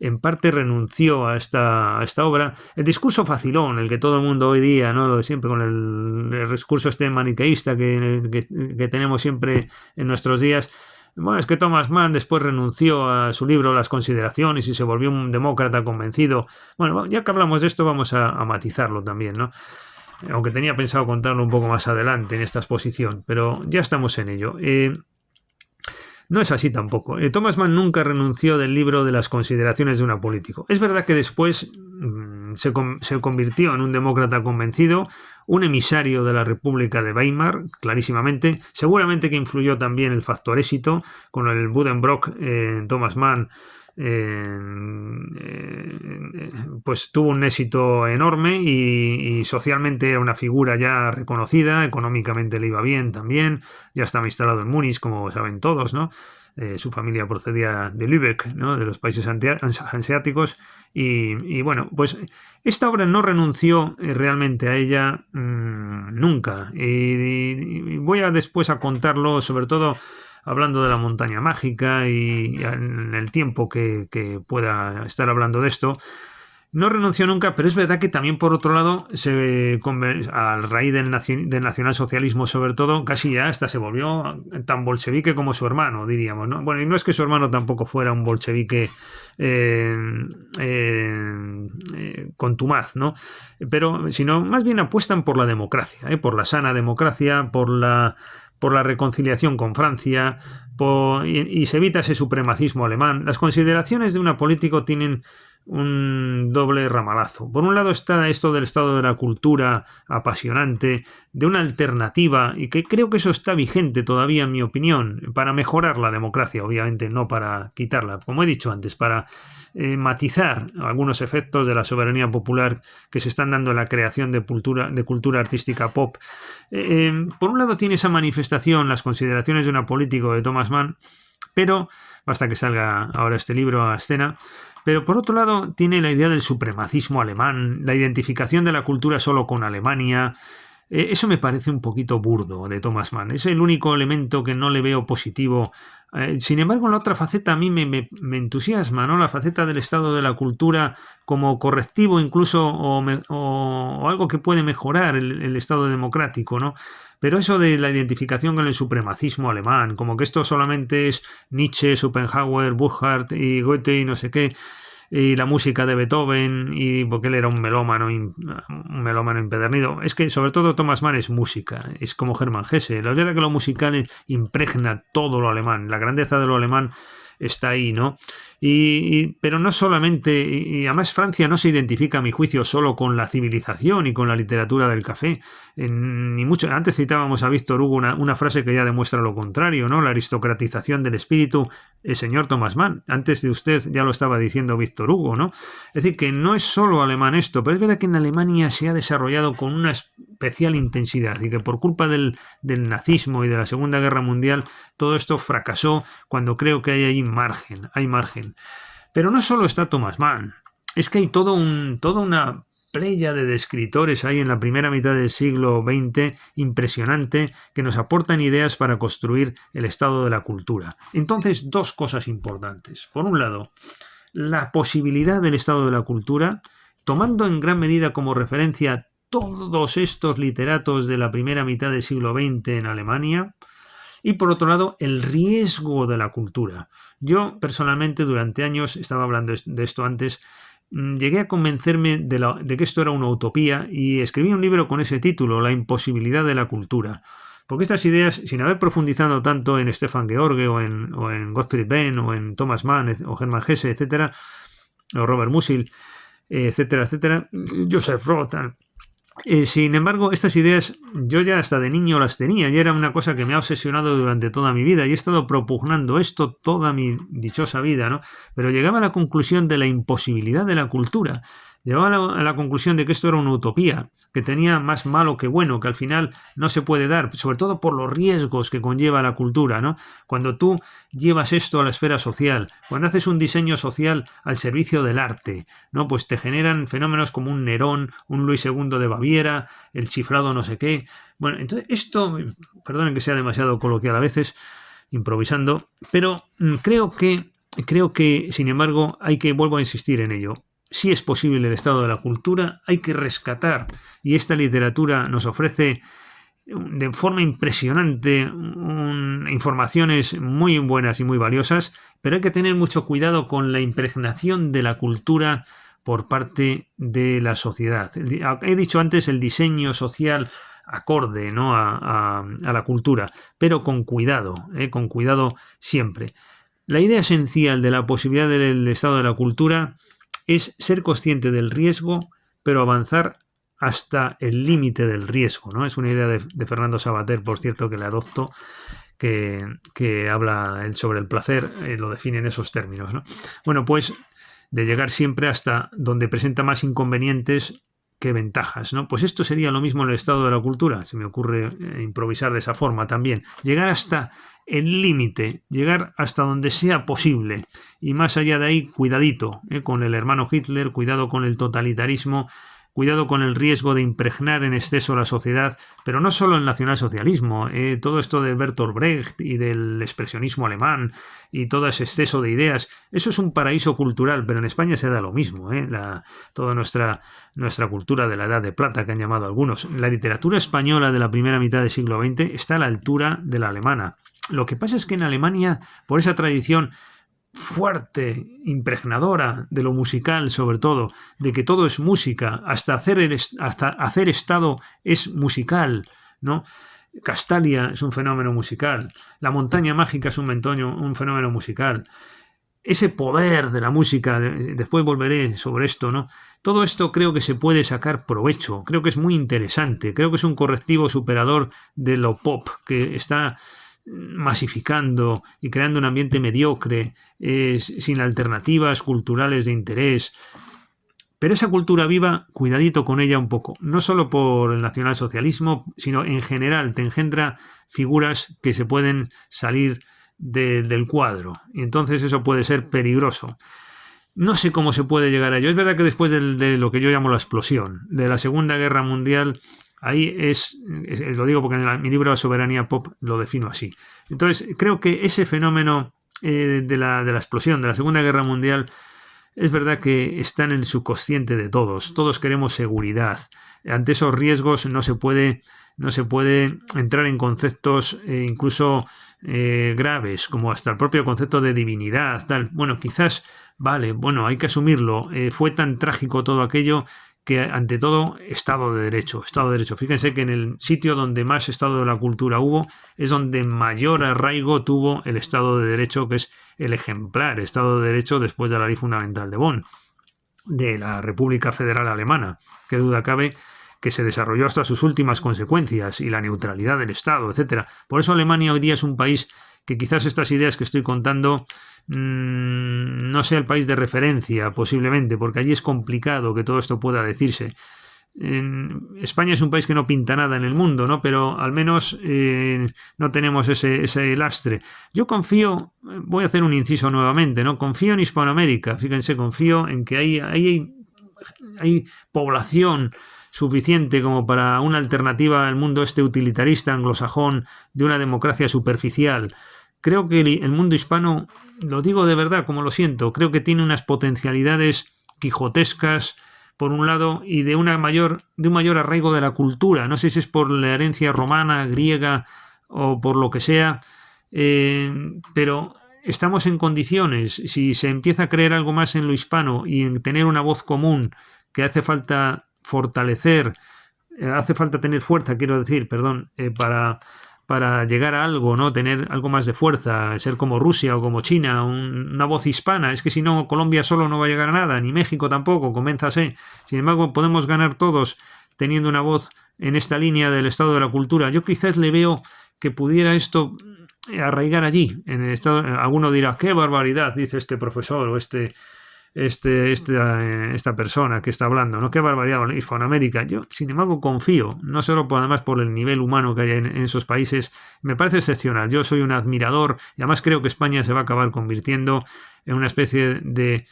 en parte renunció a esta obra. El discurso facilón, el que todo el mundo hoy día, ¿no? Lo de siempre con el discurso maniqueísta que tenemos siempre en nuestros días, Bueno, es que Thomas Mann después renunció a su libro Las Consideraciones y se volvió un demócrata convencido. Bueno, ya que hablamos de esto, vamos a matizarlo también, ¿no? Aunque tenía pensado contarlo un poco más adelante en esta exposición, pero ya estamos en ello. No es así tampoco. Thomas Mann nunca renunció del libro de las consideraciones de un apolítico. Es verdad que después se convirtió en un demócrata convencido, un emisario de la República de Weimar, clarísimamente. Seguramente que influyó también el factor éxito con el Buddenbrock en Thomas Mann. Pues tuvo un éxito enorme y socialmente era una figura ya reconocida, económicamente le iba bien también, ya estaba instalado en Múnich, como saben todos, ¿no? Su familia procedía de Lübeck, ¿no? De los países hanseáticos y bueno, pues esta obra no renunció realmente a ella nunca y voy a después a contarlo, sobre todo hablando de la montaña mágica y en el tiempo que pueda estar hablando de esto. No renunció nunca, pero es verdad que también por otro lado, a raíz del nacionalsocialismo sobre todo, casi ya hasta se volvió tan bolchevique como su hermano, diríamos, ¿no? Bueno, y no es que su hermano tampoco fuera un bolchevique contumaz, ¿no? Pero, sino más bien apuestan por la democracia, por la sana democracia, por la reconciliación con Francia, y se evita ese supremacismo alemán. Las consideraciones de un político tienen un doble ramalazo. Por un lado está esto del estado de la cultura apasionante, de una alternativa, y que creo que eso está vigente todavía, en mi opinión, para mejorar la democracia, obviamente no para quitarla, como he dicho antes, para matizar algunos efectos de la soberanía popular que se están dando en la creación de cultura artística pop. Por un lado tiene esa manifestación, las consideraciones de un político de Thomas Mann, pero basta que salga ahora este libro a escena. Pero por otro lado tiene la idea del supremacismo alemán, la identificación de la cultura solo con Alemania. Eso me parece un poquito burdo de Thomas Mann. Es el único elemento que no le veo positivo. Sin embargo, la otra faceta a mí me entusiasma, ¿no? La faceta del estado de la cultura como correctivo incluso o algo que puede mejorar el estado democrático, ¿no? Pero eso de la identificación con el supremacismo alemán, como que esto solamente es Nietzsche, Schopenhauer, Burckhardt y Goethe y no sé qué, y la música de Beethoven, y porque él era un melómano empedernido. Es que sobre todo Thomas Mann es música, es como Hermann Hesse. La verdad que lo musical impregna todo lo alemán, la grandeza de lo alemán está ahí, ¿no? Pero no solamente, y además Francia no se identifica, a mi juicio, solo con la civilización y con la literatura del café. Ni mucho. Antes citábamos a Víctor Hugo una frase que ya demuestra lo contrario, ¿no? La aristocratización del espíritu, el señor Thomas Mann. Antes de usted ya lo estaba diciendo Víctor Hugo, ¿no? Es decir, que no es solo alemán esto, pero es verdad que en Alemania se ha desarrollado con una especial intensidad y que por culpa del nazismo y de la Segunda Guerra Mundial todo esto fracasó cuando creo que hay margen. Pero no solo está Thomas Mann, es que hay toda una pléyade de escritores ahí en la primera mitad del siglo XX impresionante que nos aportan ideas para construir el estado de la cultura. Entonces, dos cosas importantes. Por un lado, la posibilidad del estado de la cultura, tomando en gran medida como referencia todos estos literatos de la primera mitad del siglo XX en Alemania. Y por otro lado, el riesgo de la cultura. Yo, personalmente, durante años, estaba hablando de esto antes, llegué a convencerme de que esto era una utopía y escribí un libro con ese título, La imposibilidad de la cultura. Porque estas ideas, sin haber profundizado tanto en Stefan George o en Gottfried Benn o en Thomas Mann o Hermann Hesse, etcétera, o Robert Musil, etcétera, Joseph Roth, sin embargo, estas ideas yo ya hasta de niño las tenía y era una cosa que me ha obsesionado durante toda mi vida y he estado propugnando esto toda mi dichosa vida, ¿no? Pero llegaba a la conclusión de la imposibilidad de la cultura. Llegaba a la conclusión de que esto era una utopía, que tenía más malo que bueno, que al final no se puede dar, sobre todo por los riesgos que conlleva la cultura, ¿no? Cuando tú llevas esto a la esfera social, cuando haces un diseño social al servicio del arte, ¿no? Pues te generan fenómenos como un Nerón, un Luis II de Baviera, el chiflado no sé qué. Bueno, entonces esto, perdonen que sea demasiado coloquial a veces, improvisando, pero creo que, sin embargo, vuelvo a insistir en ello. Si es posible el estado de la cultura, hay que rescatar, y esta literatura nos ofrece de forma impresionante informaciones muy buenas y muy valiosas, pero hay que tener mucho cuidado con la impregnación de la cultura por parte de la sociedad. He dicho antes el diseño social acorde, ¿no?, a la cultura, pero con cuidado siempre. La idea esencial de la posibilidad del estado de la cultura es ser consciente del riesgo, pero avanzar hasta el límite del riesgo, ¿no? Es una idea de Fernando Savater, por cierto, que le adopto, que habla él sobre el placer, lo define en esos términos, ¿no? Bueno, pues de llegar siempre hasta donde presenta más inconvenientes que ventajas, ¿no? Pues esto sería lo mismo en el estado de la cultura. Se me ocurre improvisar de esa forma también. Llegar hasta el límite, llegar hasta donde sea posible. Y más allá de ahí, cuidadito, con el hermano Hitler, cuidado con el totalitarismo, cuidado con el riesgo de impregnar en exceso la sociedad, pero no solo el nacionalsocialismo, todo esto de Bertolt Brecht y del expresionismo alemán y todo ese exceso de ideas, eso es un paraíso cultural, pero en España se da lo mismo, toda nuestra cultura de la Edad de Plata, que han llamado algunos. La literatura española de la primera mitad del siglo XX está a la altura de la alemana. Lo que pasa es que en Alemania, por esa tradición fuerte, impregnadora de lo musical, sobre todo, de que todo es música, hasta hacer estado es musical, ¿no? Castalia es un fenómeno musical, la montaña mágica es un fenómeno musical. Ese poder de la música, después volveré sobre esto, ¿no? Todo esto creo que se puede sacar provecho, creo que es muy interesante, creo que es un correctivo superador de lo pop, que está masificando y creando un ambiente mediocre, sin alternativas culturales de interés. Pero esa cultura viva, cuidadito con ella un poco, no solo por el nacionalsocialismo, sino en general te engendra figuras que se pueden salir del cuadro, y entonces eso puede ser peligroso. No sé cómo se puede llegar a ello. Es verdad que después de lo que yo llamo la explosión, de la Segunda Guerra Mundial, ahí lo digo porque en mi libro La soberanía pop lo defino así. Entonces, creo que ese fenómeno de la explosión de la Segunda Guerra Mundial es verdad que está en el subconsciente de todos. Todos queremos seguridad. Ante esos riesgos no se puede entrar en conceptos incluso graves, como hasta el propio concepto de divinidad, tal. Bueno, quizás, vale, bueno, hay que asumirlo. Fue tan trágico todo aquello que ante todo Estado de Derecho. Fíjense que en el sitio donde más Estado de la cultura hubo es donde mayor arraigo tuvo el Estado de Derecho, que es el ejemplar Estado de Derecho después de la Ley Fundamental de Bonn, de la República Federal Alemana. Qué duda cabe que se desarrolló hasta sus últimas consecuencias y la neutralidad del Estado, etc. Por eso Alemania hoy día es un país que quizás estas ideas que estoy contando no sea el país de referencia, posiblemente, porque allí es complicado que todo esto pueda decirse. España es un país que no pinta nada en el mundo, ¿no? Pero al menos no tenemos ese lastre. Yo confío, voy a hacer un inciso nuevamente, ¿no? Confío en Hispanoamérica, fíjense, confío en que hay población suficiente como para una alternativa al mundo utilitarista anglosajón de una democracia superficial. Creo que el mundo hispano, lo digo de verdad como lo siento, creo que tiene unas potencialidades quijotescas por un lado y de un mayor arraigo de la cultura. No sé si es por la herencia romana, griega o por lo que sea, pero estamos en condiciones, si se empieza a creer algo más en lo hispano y en tener una voz común que hace falta fortalecer, hace falta tener fuerza, para llegar a algo, ¿no? Tener algo más de fuerza, ser como Rusia o como China, una voz hispana. Es que si no, Colombia solo no va a llegar a nada, ni México tampoco, convénzase. Sin embargo, podemos ganar todos teniendo una voz en esta línea del estado de la cultura. Yo quizás le veo que pudiera esto arraigar allí, en el estado. Alguno dirá, qué barbaridad, dice este profesor o esta persona que está hablando, ¿no? Qué barbaridad, Hispanoamérica. Yo, sin embargo, confío, no solo además por el nivel humano que hay en esos países, me parece excepcional. Yo soy un admirador y además creo que España se va a acabar convirtiendo en una especie de,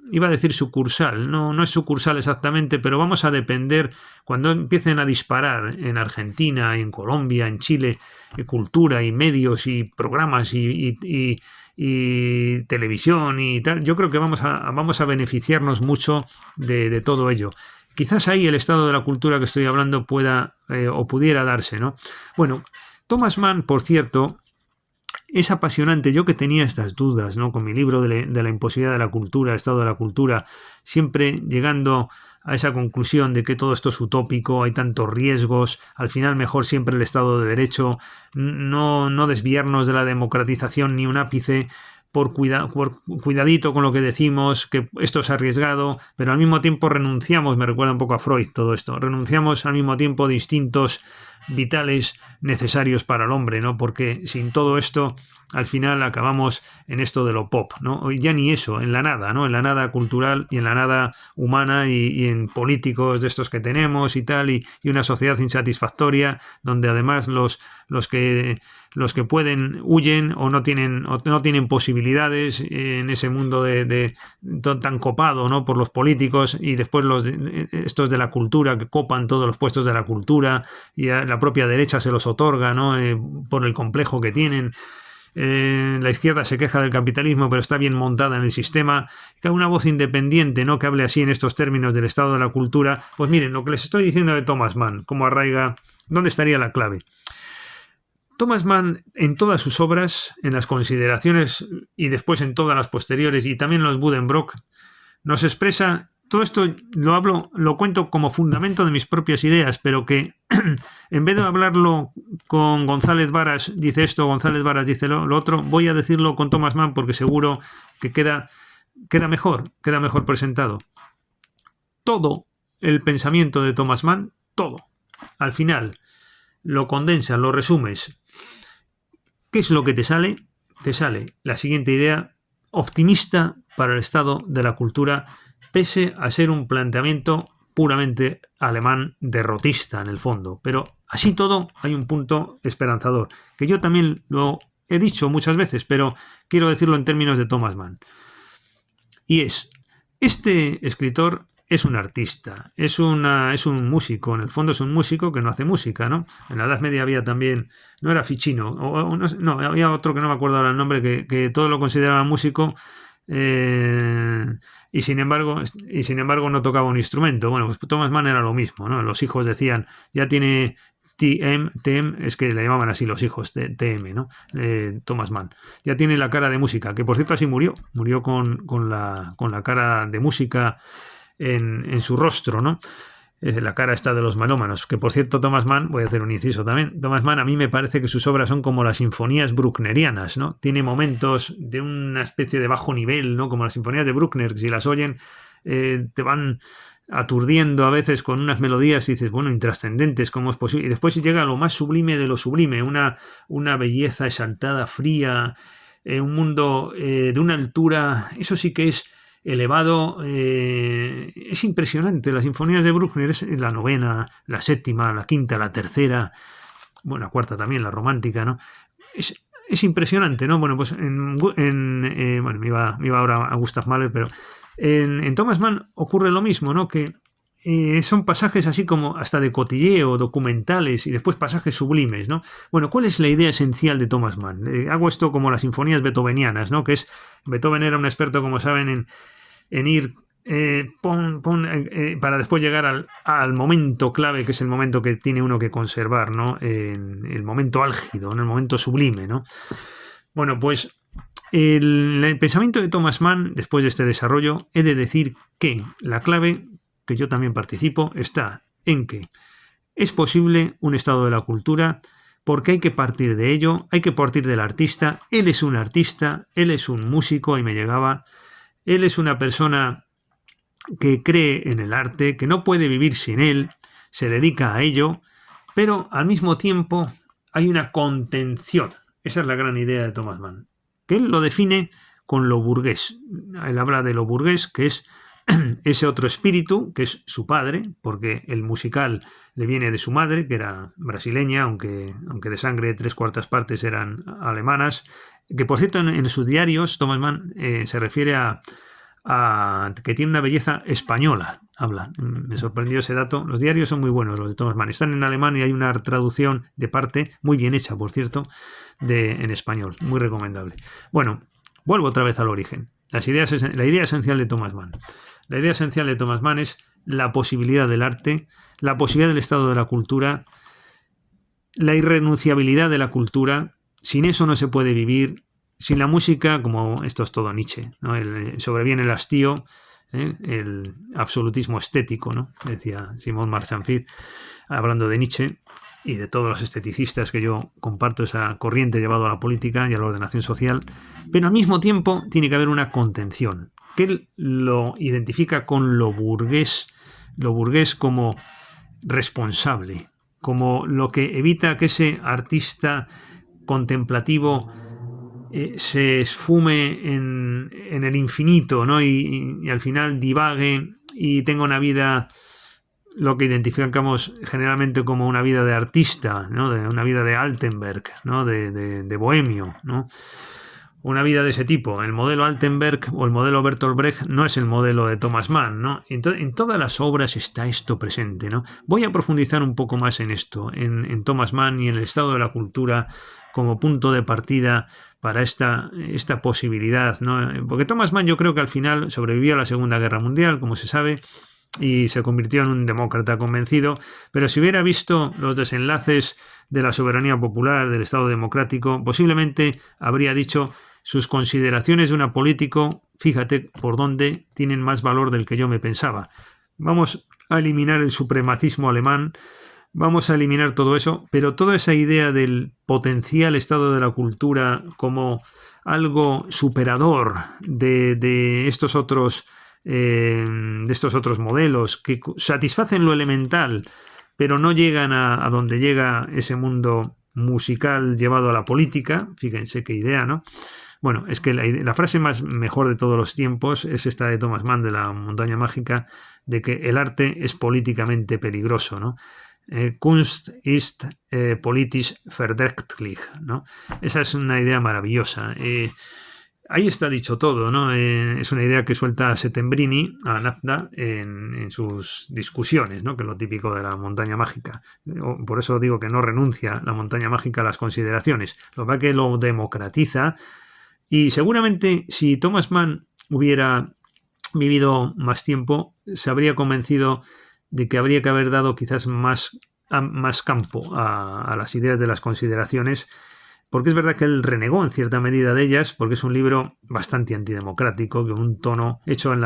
iba a decir sucursal, no es sucursal exactamente, pero vamos a depender, cuando empiecen a disparar en Argentina, en Colombia, en Chile, cultura y medios y programas y televisión y tal, yo creo que vamos a beneficiarnos mucho de todo ello. quizás ahí el estado de la cultura que estoy hablando pueda o pudiera darse, ¿no? Bueno, Thomas Mann, por cierto, es apasionante. Yo que tenía estas dudas, ¿no? Con mi libro de la imposibilidad de la cultura, el estado de la cultura, siempre llegando a esa conclusión de que todo esto es utópico, hay tantos riesgos, al final mejor siempre el Estado de Derecho, no desviarnos de la democratización ni un ápice, por cuidadito con lo que decimos, que esto es arriesgado, pero al mismo tiempo renunciamos, me recuerda un poco a Freud todo esto, renunciamos al mismo tiempo de instintos vitales necesarios para el hombre, ¿no? Porque sin todo esto, al final acabamos en esto de lo pop, ¿no? Ya ni eso, en la nada, ¿no? En la nada cultural y en la nada humana y en políticos de estos que tenemos y tal, y una sociedad insatisfactoria, donde además los que pueden huyen o no tienen posibilidades en ese mundo tan copado, ¿no? Por los políticos, y después estos de la cultura que copan todos los puestos de la cultura y a la propia derecha se los otorga, ¿no? Por el complejo que tienen. La izquierda se queja del capitalismo, pero está bien montada en el sistema. Que una voz independiente, ¿no? Que hable así en estos términos del estado de la cultura. Pues miren, lo que les estoy diciendo de Thomas Mann, cómo arraiga, ¿dónde estaría la clave? Thomas Mann, en todas sus obras, en las consideraciones y después en todas las posteriores, y también en los Buddenbrook, nos expresa. Todo esto lo cuento como fundamento de mis propias ideas, pero que en vez de hablarlo con González Varas, dice esto, González Varas dice lo otro, voy a decirlo con Thomas Mann porque seguro que queda mejor presentado. Todo el pensamiento de Thomas Mann, todo, al final, lo condensas, lo resumes. ¿Qué es lo que te sale? Te sale la siguiente idea, optimista para el estado de la cultura, pese a ser un planteamiento puramente alemán, derrotista en el fondo. Pero así todo hay un punto esperanzador, que yo también lo he dicho muchas veces, pero quiero decirlo en términos de Thomas Mann. Y este escritor es un artista, es un músico, en el fondo es un músico que no hace música, ¿no? En la Edad Media había también, no era Ficino, no, había otro que no me acuerdo ahora el nombre, que todo lo consideraba músico, y sin embargo no tocaba un instrumento. Bueno, pues Thomas Mann era lo mismo, ¿no? Los hijos decían, ya tiene TM, es que le llamaban así los hijos, TM, ¿no? Thomas Mann. Ya tiene la cara de música, que por cierto así murió con la cara de música en su rostro, ¿no? La cara está de los melómanos, que por cierto Thomas Mann, voy a hacer un inciso también, Thomas Mann a mí me parece que sus obras son como las sinfonías brucknerianas, ¿no? Tiene momentos de una especie de bajo nivel, ¿no? Como las sinfonías de Bruckner, que si las oyen te van aturdiendo a veces con unas melodías y dices, bueno, intrascendentes, ¿cómo es posible? Y después llega a lo más sublime de lo sublime, una belleza exaltada, fría, un mundo de una altura, eso sí que es elevado, es impresionante. Las sinfonías de Bruckner es la novena, la séptima, la quinta, la tercera, bueno, la cuarta también, la romántica, ¿no? Es impresionante, ¿no? Bueno, pues bueno, me iba ahora a Gustav Mahler, pero en Thomas Mann ocurre lo mismo, ¿no? Que son pasajes así como hasta de cotilleo, documentales y después pasajes sublimes, ¿no? Bueno, ¿cuál es la idea esencial de Thomas Mann? Hago esto como las sinfonías beethovenianas, ¿no? Que es, Beethoven era un experto, como saben, en ir para después llegar al momento clave, que es el momento que tiene uno que conservar, ¿no? En el momento álgido, en el momento sublime, ¿no? Bueno, pues el pensamiento de Thomas Mann, después de este desarrollo, he de decir que la clave, que yo también participo, está en que es posible un estado de la cultura porque hay que partir de ello, hay que partir del artista. Él es un artista, él es un músico, y me llegaba, él es una persona que cree en el arte, que no puede vivir sin él, se dedica a ello, pero al mismo tiempo hay una contención. Esa es la gran idea de Thomas Mann, que él lo define con lo burgués. Él habla de lo burgués, que es ese otro espíritu, que es su padre, porque el musical le viene de su madre, que era brasileña, aunque de sangre 3/4 partes eran alemanas, que por cierto en sus diarios Thomas Mann se refiere a que tiene una belleza española, habla. Me sorprendió ese dato. Los diarios son muy buenos, los de Thomas Mann. Están en alemán y hay una traducción de parte, muy bien hecha, por cierto, en español. Muy recomendable. Bueno, vuelvo otra vez al origen. La idea esencial de Thomas Mann. La idea esencial de Thomas Mann es la posibilidad del arte, la posibilidad del estado de la cultura, la irrenunciabilidad de la cultura. Sin eso no se puede vivir. Sin la música, como esto es todo Nietzsche, ¿no? Sobreviene el hastío, el absolutismo estético, ¿no? Decía Simón Marchand-Fid, hablando de Nietzsche y de todos los esteticistas, que yo comparto esa corriente llevado a la política y a la ordenación social, pero al mismo tiempo tiene que haber una contención, que él lo identifica con lo burgués como responsable, como lo que evita que ese artista contemplativo se esfume en el infinito, ¿no? Y al final divague y tenga una vida, lo que identificamos generalmente como una vida de artista, ¿no? Una vida de Altenberg, ¿no? de bohemio, ¿no? Una vida de ese tipo. El modelo Altenberg o el modelo Bertolt Brecht no es el modelo de Thomas Mann, ¿no? Entonces, en todas las obras está esto presente, ¿no? Voy a profundizar un poco más en esto, en Thomas Mann y en el estado de la cultura como punto de partida para esta posibilidad, ¿no? Porque Thomas Mann, yo creo que al final sobrevivió a la Segunda Guerra Mundial, como se sabe, y se convirtió en un demócrata convencido, pero si hubiera visto los desenlaces de la soberanía popular, del Estado democrático, posiblemente habría dicho: sus consideraciones de un político, fíjate por dónde, tienen más valor del que yo me pensaba. Vamos a eliminar el supremacismo alemán, vamos a eliminar todo eso, pero toda esa idea del potencial estado de la cultura como algo superador de estos otros modelos que satisfacen lo elemental, pero no llegan a donde llega ese mundo musical llevado a la política. Fíjense qué idea, ¿no? Bueno, es que la frase más mejor de todos los tiempos es esta de Thomas Mann, de La montaña mágica, de que el arte es políticamente peligroso, ¿no? Kunst ist politisch verdächtig, ¿no? Esa es una idea maravillosa. Ahí está dicho todo, ¿no? Es una idea que suelta Settembrini a Nafta en sus discusiones, ¿no? Que es lo típico de la montaña mágica. Por eso digo que no renuncia la montaña mágica a las consideraciones. Lo que pasa es que lo democratiza. Y seguramente si Thomas Mann hubiera vivido más tiempo, se habría convencido de que habría que haber dado quizás más campo a las ideas de las consideraciones, porque es verdad que él renegó en cierta medida de ellas, porque es un libro bastante antidemocrático, con un tono hecho en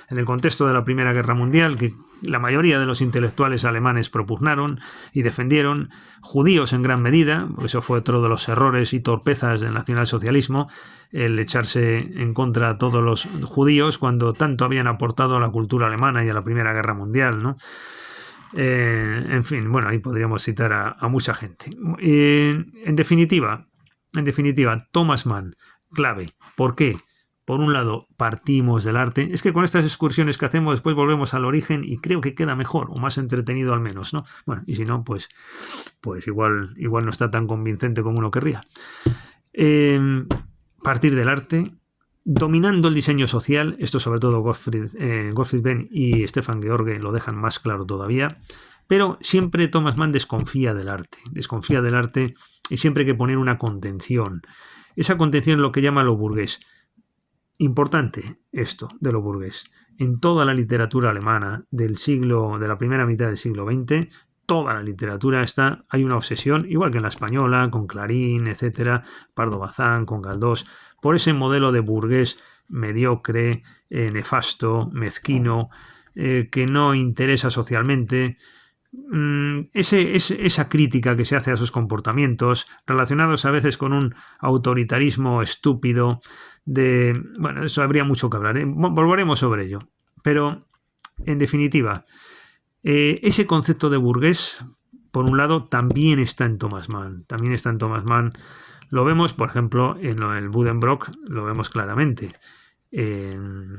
el contexto de la Primera Guerra Mundial, que la mayoría de los intelectuales alemanes propugnaron y defendieron, judíos en gran medida, porque eso fue otro de los errores y torpezas del nacionalsocialismo, el echarse en contra a todos los judíos cuando tanto habían aportado a la cultura alemana y a la Primera Guerra Mundial, ¿no? En fin, bueno, ahí podríamos citar a mucha gente. En definitiva, Thomas Mann, clave. ¿Por qué? Por un lado, partimos del arte. Es que con estas excursiones que hacemos después volvemos al origen y creo que queda mejor, o más entretenido al menos, ¿no? Bueno, y si no, pues igual no está tan convincente como uno querría. Partir del arte, dominando el diseño social. Esto sobre todo Gottfried Benn y Stefan George lo dejan más claro todavía, pero siempre Thomas Mann desconfía del arte y siempre hay que poner una contención. Esa contención es lo que llama lo burgués. Importante esto de lo burgués. En toda la literatura alemana de la primera mitad del siglo XX, toda la literatura hay una obsesión, igual que en la española, con Clarín, etcétera, Pardo Bazán, con Galdós, por ese modelo de burgués mediocre, nefasto, mezquino, que no interesa socialmente. Esa crítica que se hace a sus comportamientos, relacionados a veces con un autoritarismo estúpido, bueno, eso habría mucho que hablar, volveremos sobre ello. Pero, en definitiva, ese concepto de burgués, por un lado, también está en Thomas Mann. Lo vemos, por ejemplo, en el Buddenbrook, lo vemos claramente. Era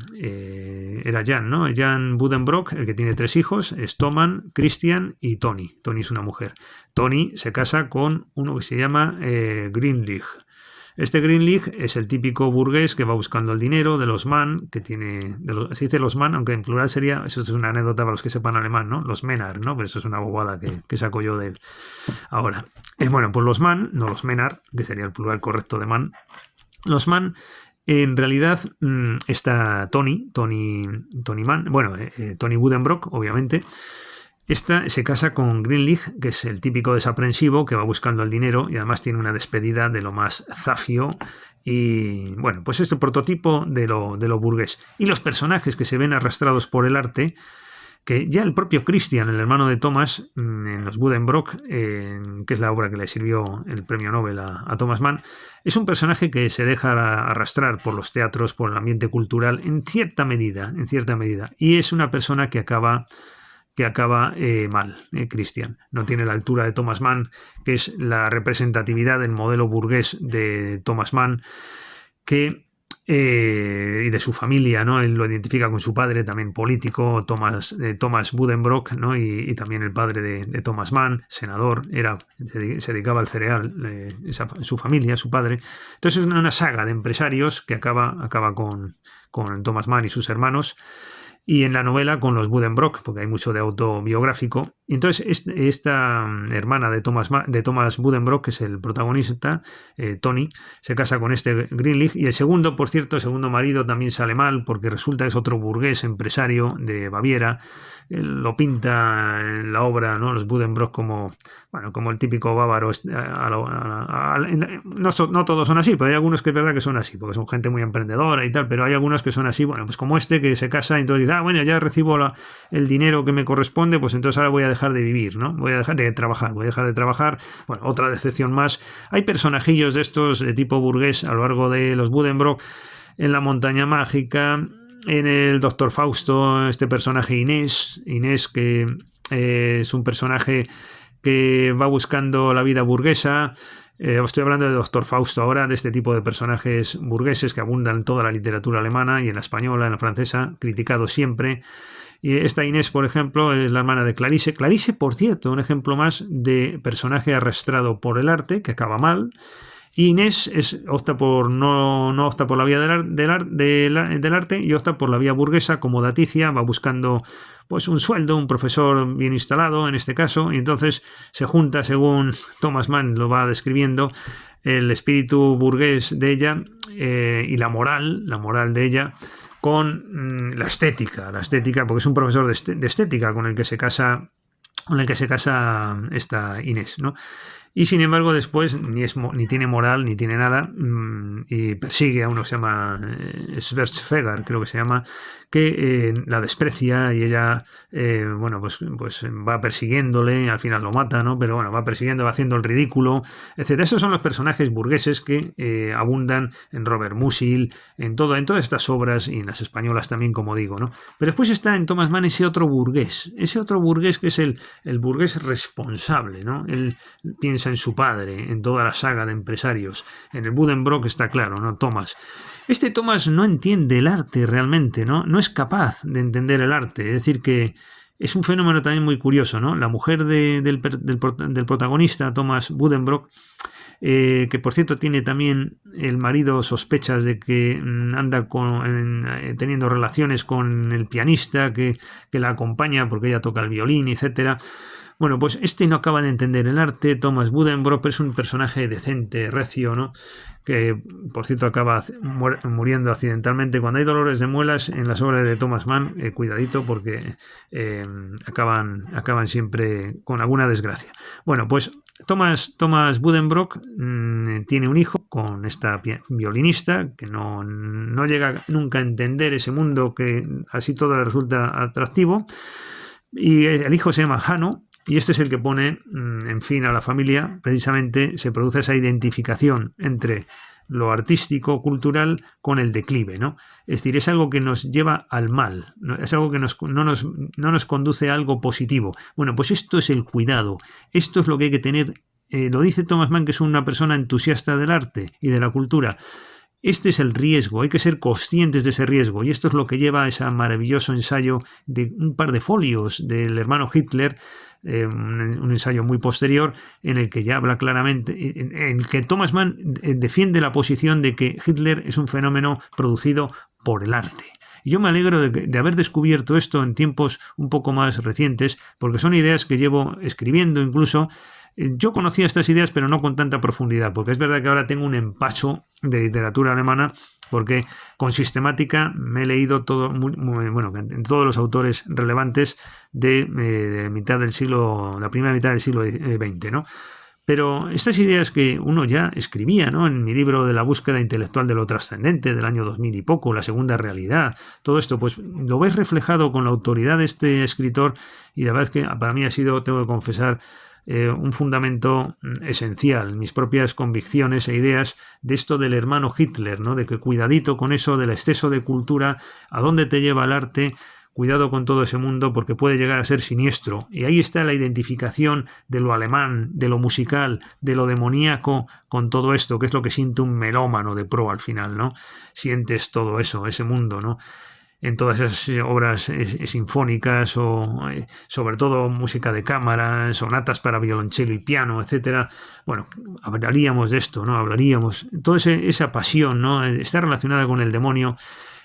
Jan, ¿no? Jan Buddenbrook, el que tiene 3 hijos, es Thomann, Christian y Toni. Toni es una mujer. Toni se casa con uno que se llama Grünlich. Este Grünlich es el típico burgués que va buscando el dinero de los Mann, se dice los Mann, aunque en plural sería, eso es una anécdota para los que sepan alemán, ¿no? Los Männer, ¿no? Pero eso es una bobada que saco yo de él. Ahora, bueno, pues los Mann, no los Männer, que sería el plural correcto de Mann. Los Mann En realidad está Tony Buddenbrook, obviamente. Esta se casa con Greenleaf, que es el típico desaprensivo que va buscando el dinero y además tiene una despedida de lo más zafio. Y bueno, pues es el prototipo de lo burgués. Y los personajes que se ven arrastrados por el arte, que ya el propio Christian, el hermano de Thomas, en los Buddenbrook, que es la obra que le sirvió el premio Nobel a Thomas Mann, es un personaje que se deja arrastrar por los teatros, por el ambiente cultural, en cierta medida, y es una persona que acaba mal, Christian. No tiene la altura de Thomas Mann, que es la representatividad del modelo burgués de Thomas Mann, y de su familia, ¿no? Él lo identifica con su padre, también político, Thomas Buddenbrook, ¿no? Y también el padre de Thomas Mann, senador, se dedicaba al cereal, su familia, su padre. Entonces es una saga de empresarios que acaba con Thomas Mann y sus hermanos. Y en la novela con los Buddenbrook, porque hay mucho de autobiográfico. Y entonces esta hermana de Thomas Buddenbrook, que es el protagonista, Tony, se casa con este Greenleaf. Y el segundo marido también sale mal, porque resulta que es otro burgués empresario de Baviera. Él lo pinta en la obra, ¿no? Los Buddenbrook como el típico bávaro. No todos son así, pero hay algunos que es verdad que son así, porque son gente muy emprendedora y tal, pero hay algunos que son así, bueno, pues como este que se casa y entonces dice, bueno, ya recibo el dinero que me corresponde, pues entonces ahora voy a dejar de vivir, ¿no? Voy a dejar de trabajar. Bueno, otra decepción más. Hay personajillos de estos de tipo burgués a lo largo de los Buddenbrook, en La montaña mágica, en el Doctor Fausto, este personaje Inés, que es un personaje que va buscando la vida burguesa. Estoy hablando de Doctor Fausto ahora, de este tipo de personajes burgueses que abundan en toda la literatura alemana y en la española, en la francesa, criticados siempre. Y esta Inés, por ejemplo, es la hermana de Clarice. Clarice, por cierto, un ejemplo más de personaje arrastrado por el arte, que acaba mal. Y Inés no opta por la vía del arte y opta por la vía burguesa, como Daticia, va buscando pues un sueldo, un profesor bien instalado en este caso, y entonces se junta, según Thomas Mann lo va describiendo, el espíritu burgués de ella y la moral de ella con la estética, porque es un profesor de estética con el que se casa esta Inés, ¿no? Y sin embargo después ni tiene moral ni tiene nada, y persigue a uno que se llama Schwarzfeger, creo que se llama, que la desprecia y ella pues va persiguiéndole, al final lo mata, ¿no? Pero bueno, va persiguiendo, va haciendo el ridículo, etc. Esos son los personajes burgueses que abundan en Robert Musil, en todas estas obras y en las españolas también, como digo, ¿no? Pero después está en Thomas Mann ese otro burgués que es el burgués responsable, ¿no? Él piensa en su padre, en toda la saga de empresarios. En el Buddenbrook está claro, ¿no? Thomas no entiende el arte realmente, ¿no? No es capaz de entender el arte. Es decir, que es un fenómeno también muy curioso, ¿no? La mujer del protagonista, Thomas Buddenbrook, que por cierto tiene también el marido sospechas de que anda teniendo relaciones con el pianista que la acompaña porque ella toca el violín, etcétera. Bueno, pues no acaba de entender el arte. Thomas Buddenbrook es un personaje decente, recio, ¿no? Que, por cierto, acaba muriendo accidentalmente. Cuando hay dolores de muelas en las obras de Thomas Mann, cuidadito porque acaban siempre con alguna desgracia. Bueno, pues Thomas Buddenbrook tiene un hijo con esta violinista que no llega nunca a entender ese mundo que así todo le resulta atractivo. Y el hijo se llama Hanno. Y este es el que pone en fin a la familia. Precisamente se produce esa identificación entre lo artístico, cultural, con el declive, ¿no? Es decir, es algo que nos lleva al mal, ¿no? Es algo que no nos conduce a algo positivo. Bueno, pues esto es el cuidado. Esto es lo que hay que tener. Lo dice Thomas Mann, que es una persona entusiasta del arte y de la cultura. Este es el riesgo, hay que ser conscientes de ese riesgo, y esto es lo que lleva a ese maravilloso ensayo de un par de folios del hermano Hitler, un ensayo muy posterior en el que ya habla claramente, en el que Thomas Mann defiende la posición de que Hitler es un fenómeno producido por el arte. Y yo me alegro de haber descubierto esto en tiempos un poco más recientes, porque son ideas que llevo escribiendo incluso. Yo conocía estas ideas, pero no con tanta profundidad, porque es verdad que ahora tengo un empacho de literatura alemana, porque con sistemática me he leído todo, en todos los autores relevantes de mitad del siglo, la primera mitad del siglo XX, ¿no? Pero estas ideas que uno ya escribía, ¿no? En mi libro de la búsqueda intelectual de lo trascendente del año 2000 y poco, la segunda realidad, todo esto, pues lo ves reflejado con la autoridad de este escritor, y la verdad es que para mí ha sido, tengo que confesar, un fundamento esencial, mis propias convicciones e ideas de esto del hermano Hitler, ¿no? De que cuidadito con eso del exceso de cultura, a dónde te lleva el arte. Cuidado con todo ese mundo porque puede llegar a ser siniestro. Y ahí está la identificación de lo alemán, de lo musical, de lo demoníaco con todo esto, que es lo que siente un melómano de pro al final, ¿no? Sientes todo eso, ese mundo, ¿no? En todas esas obras sinfónicas o sobre todo música de cámara, sonatas para violonchelo y piano, etcétera. Bueno, hablaríamos de esto, ¿no? Hablaríamos. Toda esa pasión, ¿no? Está relacionada con el demonio.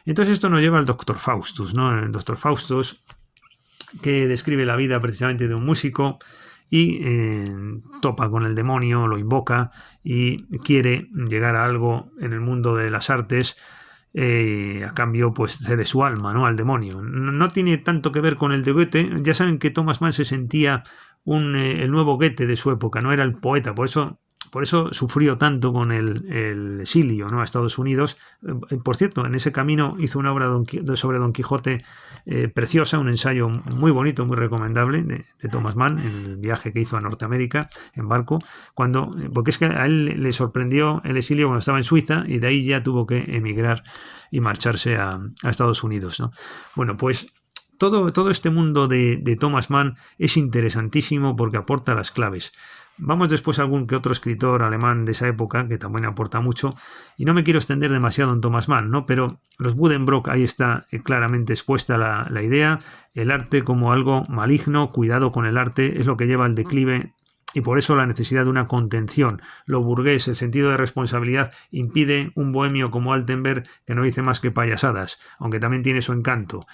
Entonces esto nos lleva al Dr. Faustus, ¿no? El Dr. Faustus, que describe la vida precisamente de un músico y topa con el demonio, lo invoca y quiere llegar a algo en el mundo de las artes. A cambio pues cede su alma, ¿no? Al demonio. No tiene tanto que ver con el de Goethe. Ya saben que Thomas Mann se sentía el nuevo Goethe de su época, no era el poeta, por eso sufrió tanto con el exilio, ¿no? A Estados Unidos. Por cierto, en ese camino hizo una obra sobre Don Quijote preciosa, un ensayo muy bonito, muy recomendable de Thomas Mann, en el viaje que hizo a Norteamérica en barco, porque es que a él le sorprendió el exilio cuando estaba en Suiza y de ahí ya tuvo que emigrar y marcharse a Estados Unidos, ¿no? Bueno, pues todo este mundo de Thomas Mann es interesantísimo porque aporta las claves. Vamos después a algún que otro escritor alemán de esa época que también aporta mucho, y no me quiero extender demasiado en Thomas Mann, ¿no? Pero los Buddenbrook, ahí está claramente expuesta la idea, el arte como algo maligno, cuidado con el arte, es lo que lleva al declive, y por eso la necesidad de una contención. Lo burgués, el sentido de responsabilidad, impide un bohemio como Altenberg que no dice más que payasadas, aunque también tiene su encanto.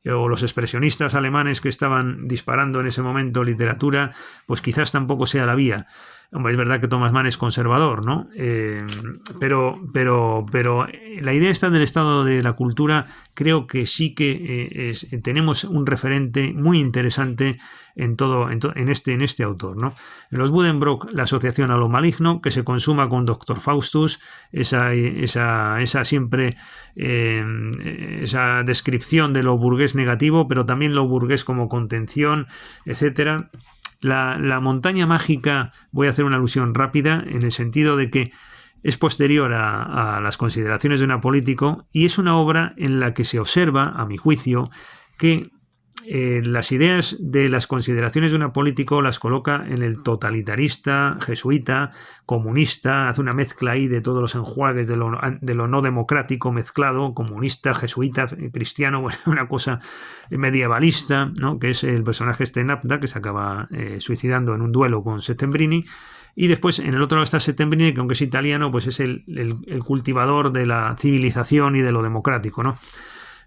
O los expresionistas alemanes que estaban disparando en ese momento literatura, pues quizás tampoco sea la vía. Hombre, es verdad que Thomas Mann es conservador, ¿no? Pero la idea esta del estado de la cultura, creo que sí que tenemos un referente muy interesante en este autor, ¿no? En los Buddenbrook, la asociación a lo maligno, que se consuma con Dr. Faustus, esa siempre esa descripción de lo burgués negativo, pero también lo burgués como contención, etcétera. La montaña mágica, voy a hacer una alusión rápida en el sentido de que es posterior a las consideraciones de un político y es una obra en la que se observa, a mi juicio, que las ideas de las consideraciones de un político las coloca en el totalitarista, jesuita, comunista, hace una mezcla ahí de todos los enjuagues de lo no democrático mezclado, comunista, jesuita, cristiano, bueno, una cosa medievalista, ¿no? Que es el personaje Napda, que se acaba suicidando en un duelo con Settembrini. Y después en el otro lado está Settembrini, que aunque es italiano, pues es el cultivador de la civilización y de lo democrático, ¿no?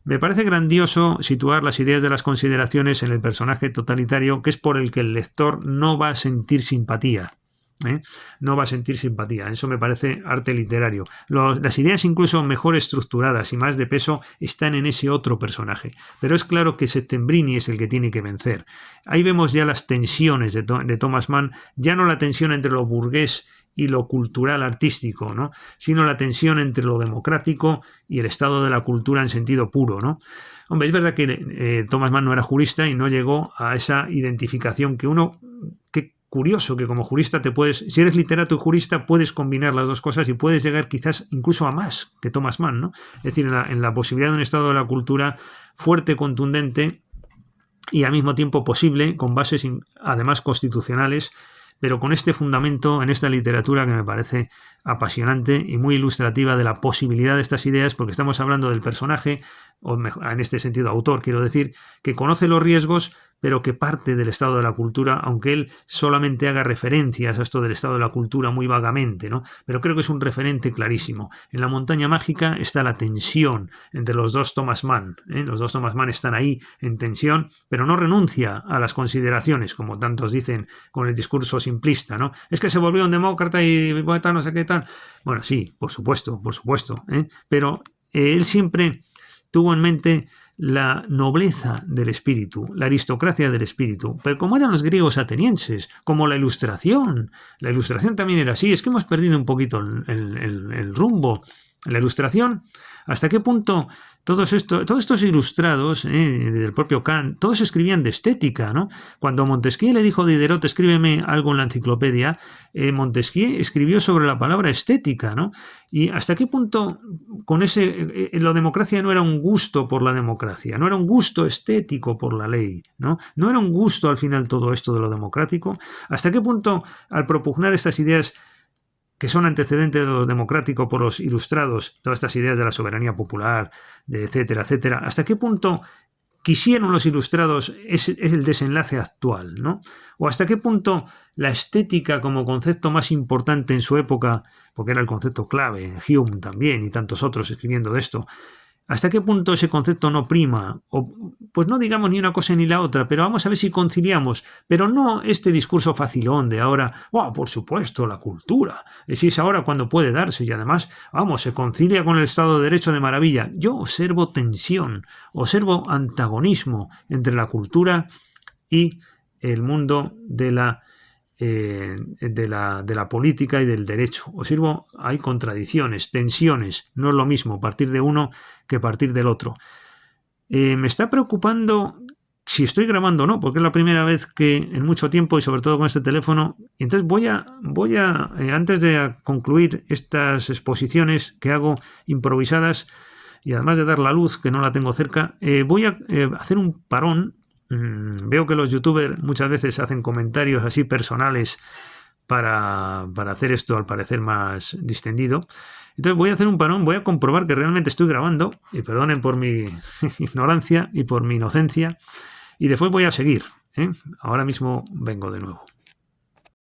Me parece grandioso situar las ideas de las consideraciones en el personaje totalitario, que es por el que el lector no va a sentir simpatía. No va a sentir simpatía. Eso me parece arte literario. Las ideas incluso mejor estructuradas y más de peso están en ese otro personaje. Pero es claro que Settembrini es el que tiene que vencer. Ahí vemos ya las tensiones de Thomas Mann, ya no la tensión entre lo burgués y lo cultural artístico, ¿no? Sino la tensión entre lo democrático y el estado de la cultura en sentido puro, ¿no? Hombre, es verdad que Thomas Mann no era jurista y no llegó a esa identificación qué curioso que como jurista si eres literato y jurista, puedes combinar las dos cosas y puedes llegar quizás incluso a más que Thomas Mann, ¿no? Es decir, en la posibilidad de un estado de la cultura fuerte, contundente y al mismo tiempo posible, con bases además constitucionales, pero con este fundamento en esta literatura que me parece apasionante y muy ilustrativa de la posibilidad de estas ideas, porque estamos hablando del personaje, o mejor, en este sentido autor, quiero decir, que conoce los riesgos, pero que parte del estado de la cultura, aunque él solamente haga referencias a esto del estado de la cultura muy vagamente, ¿no? Pero creo que es un referente clarísimo. En La montaña mágica está la tensión entre los dos Thomas Mann, ¿eh? Los dos Thomas Mann están ahí en tensión, pero no renuncia a las consideraciones, como tantos dicen con el discurso simplista, ¿no? Es que se volvió un demócrata y tal, no sé qué tal. Bueno, sí, por supuesto, ¿eh? Pero él siempre tuvo en mente la nobleza del espíritu, la aristocracia del espíritu, pero como eran los griegos atenienses, como la Ilustración también era así. Es que hemos perdido un poquito el rumbo. La Ilustración, ¿hasta qué punto todos estos ilustrados, del propio Kant, todos escribían de estética, ¿no? Cuando Montesquieu le dijo a Diderot, escríbeme algo en la enciclopedia, Montesquieu escribió sobre la palabra estética, ¿no? Y hasta qué punto con la democracia no era un gusto por la democracia, no era un gusto estético por la ley, ¿no? No era un gusto al final todo esto de lo democrático. ¿Hasta qué punto al propugnar estas ideas que son antecedentes de lo democrático por los ilustrados, todas estas ideas de la soberanía popular, de etcétera, etcétera, hasta qué punto quisieron los ilustrados es el desenlace actual, ¿no? O hasta qué punto la estética como concepto más importante en su época, porque era el concepto clave, Hume también y tantos otros escribiendo de esto, ¿hasta qué punto ese concepto no prima? O, pues no digamos ni una cosa ni la otra, pero vamos a ver si conciliamos. Pero no este discurso facilón de ahora, oh, por supuesto, la cultura. Si es ahora cuando puede darse y además, vamos, se concilia con el Estado de Derecho de maravilla. Yo observo tensión, observo antagonismo entre la cultura y el mundo de la política y del derecho. Observo, hay contradicciones, tensiones, no es lo mismo partir de uno que partir del otro. Me está preocupando si estoy grabando o no, porque es la primera vez que en mucho tiempo y sobre todo con este teléfono. Y entonces voy a antes de concluir estas exposiciones que hago improvisadas y además de dar la luz, que no la tengo cerca, voy a hacer un parón. Veo que los youtubers muchas veces hacen comentarios así personales para hacer esto al parecer más distendido. Entonces voy a hacer un parón, voy a comprobar que realmente estoy grabando, y perdonen por mi ignorancia y por mi inocencia, y después voy a seguir, ¿eh? Ahora mismo vengo de nuevo.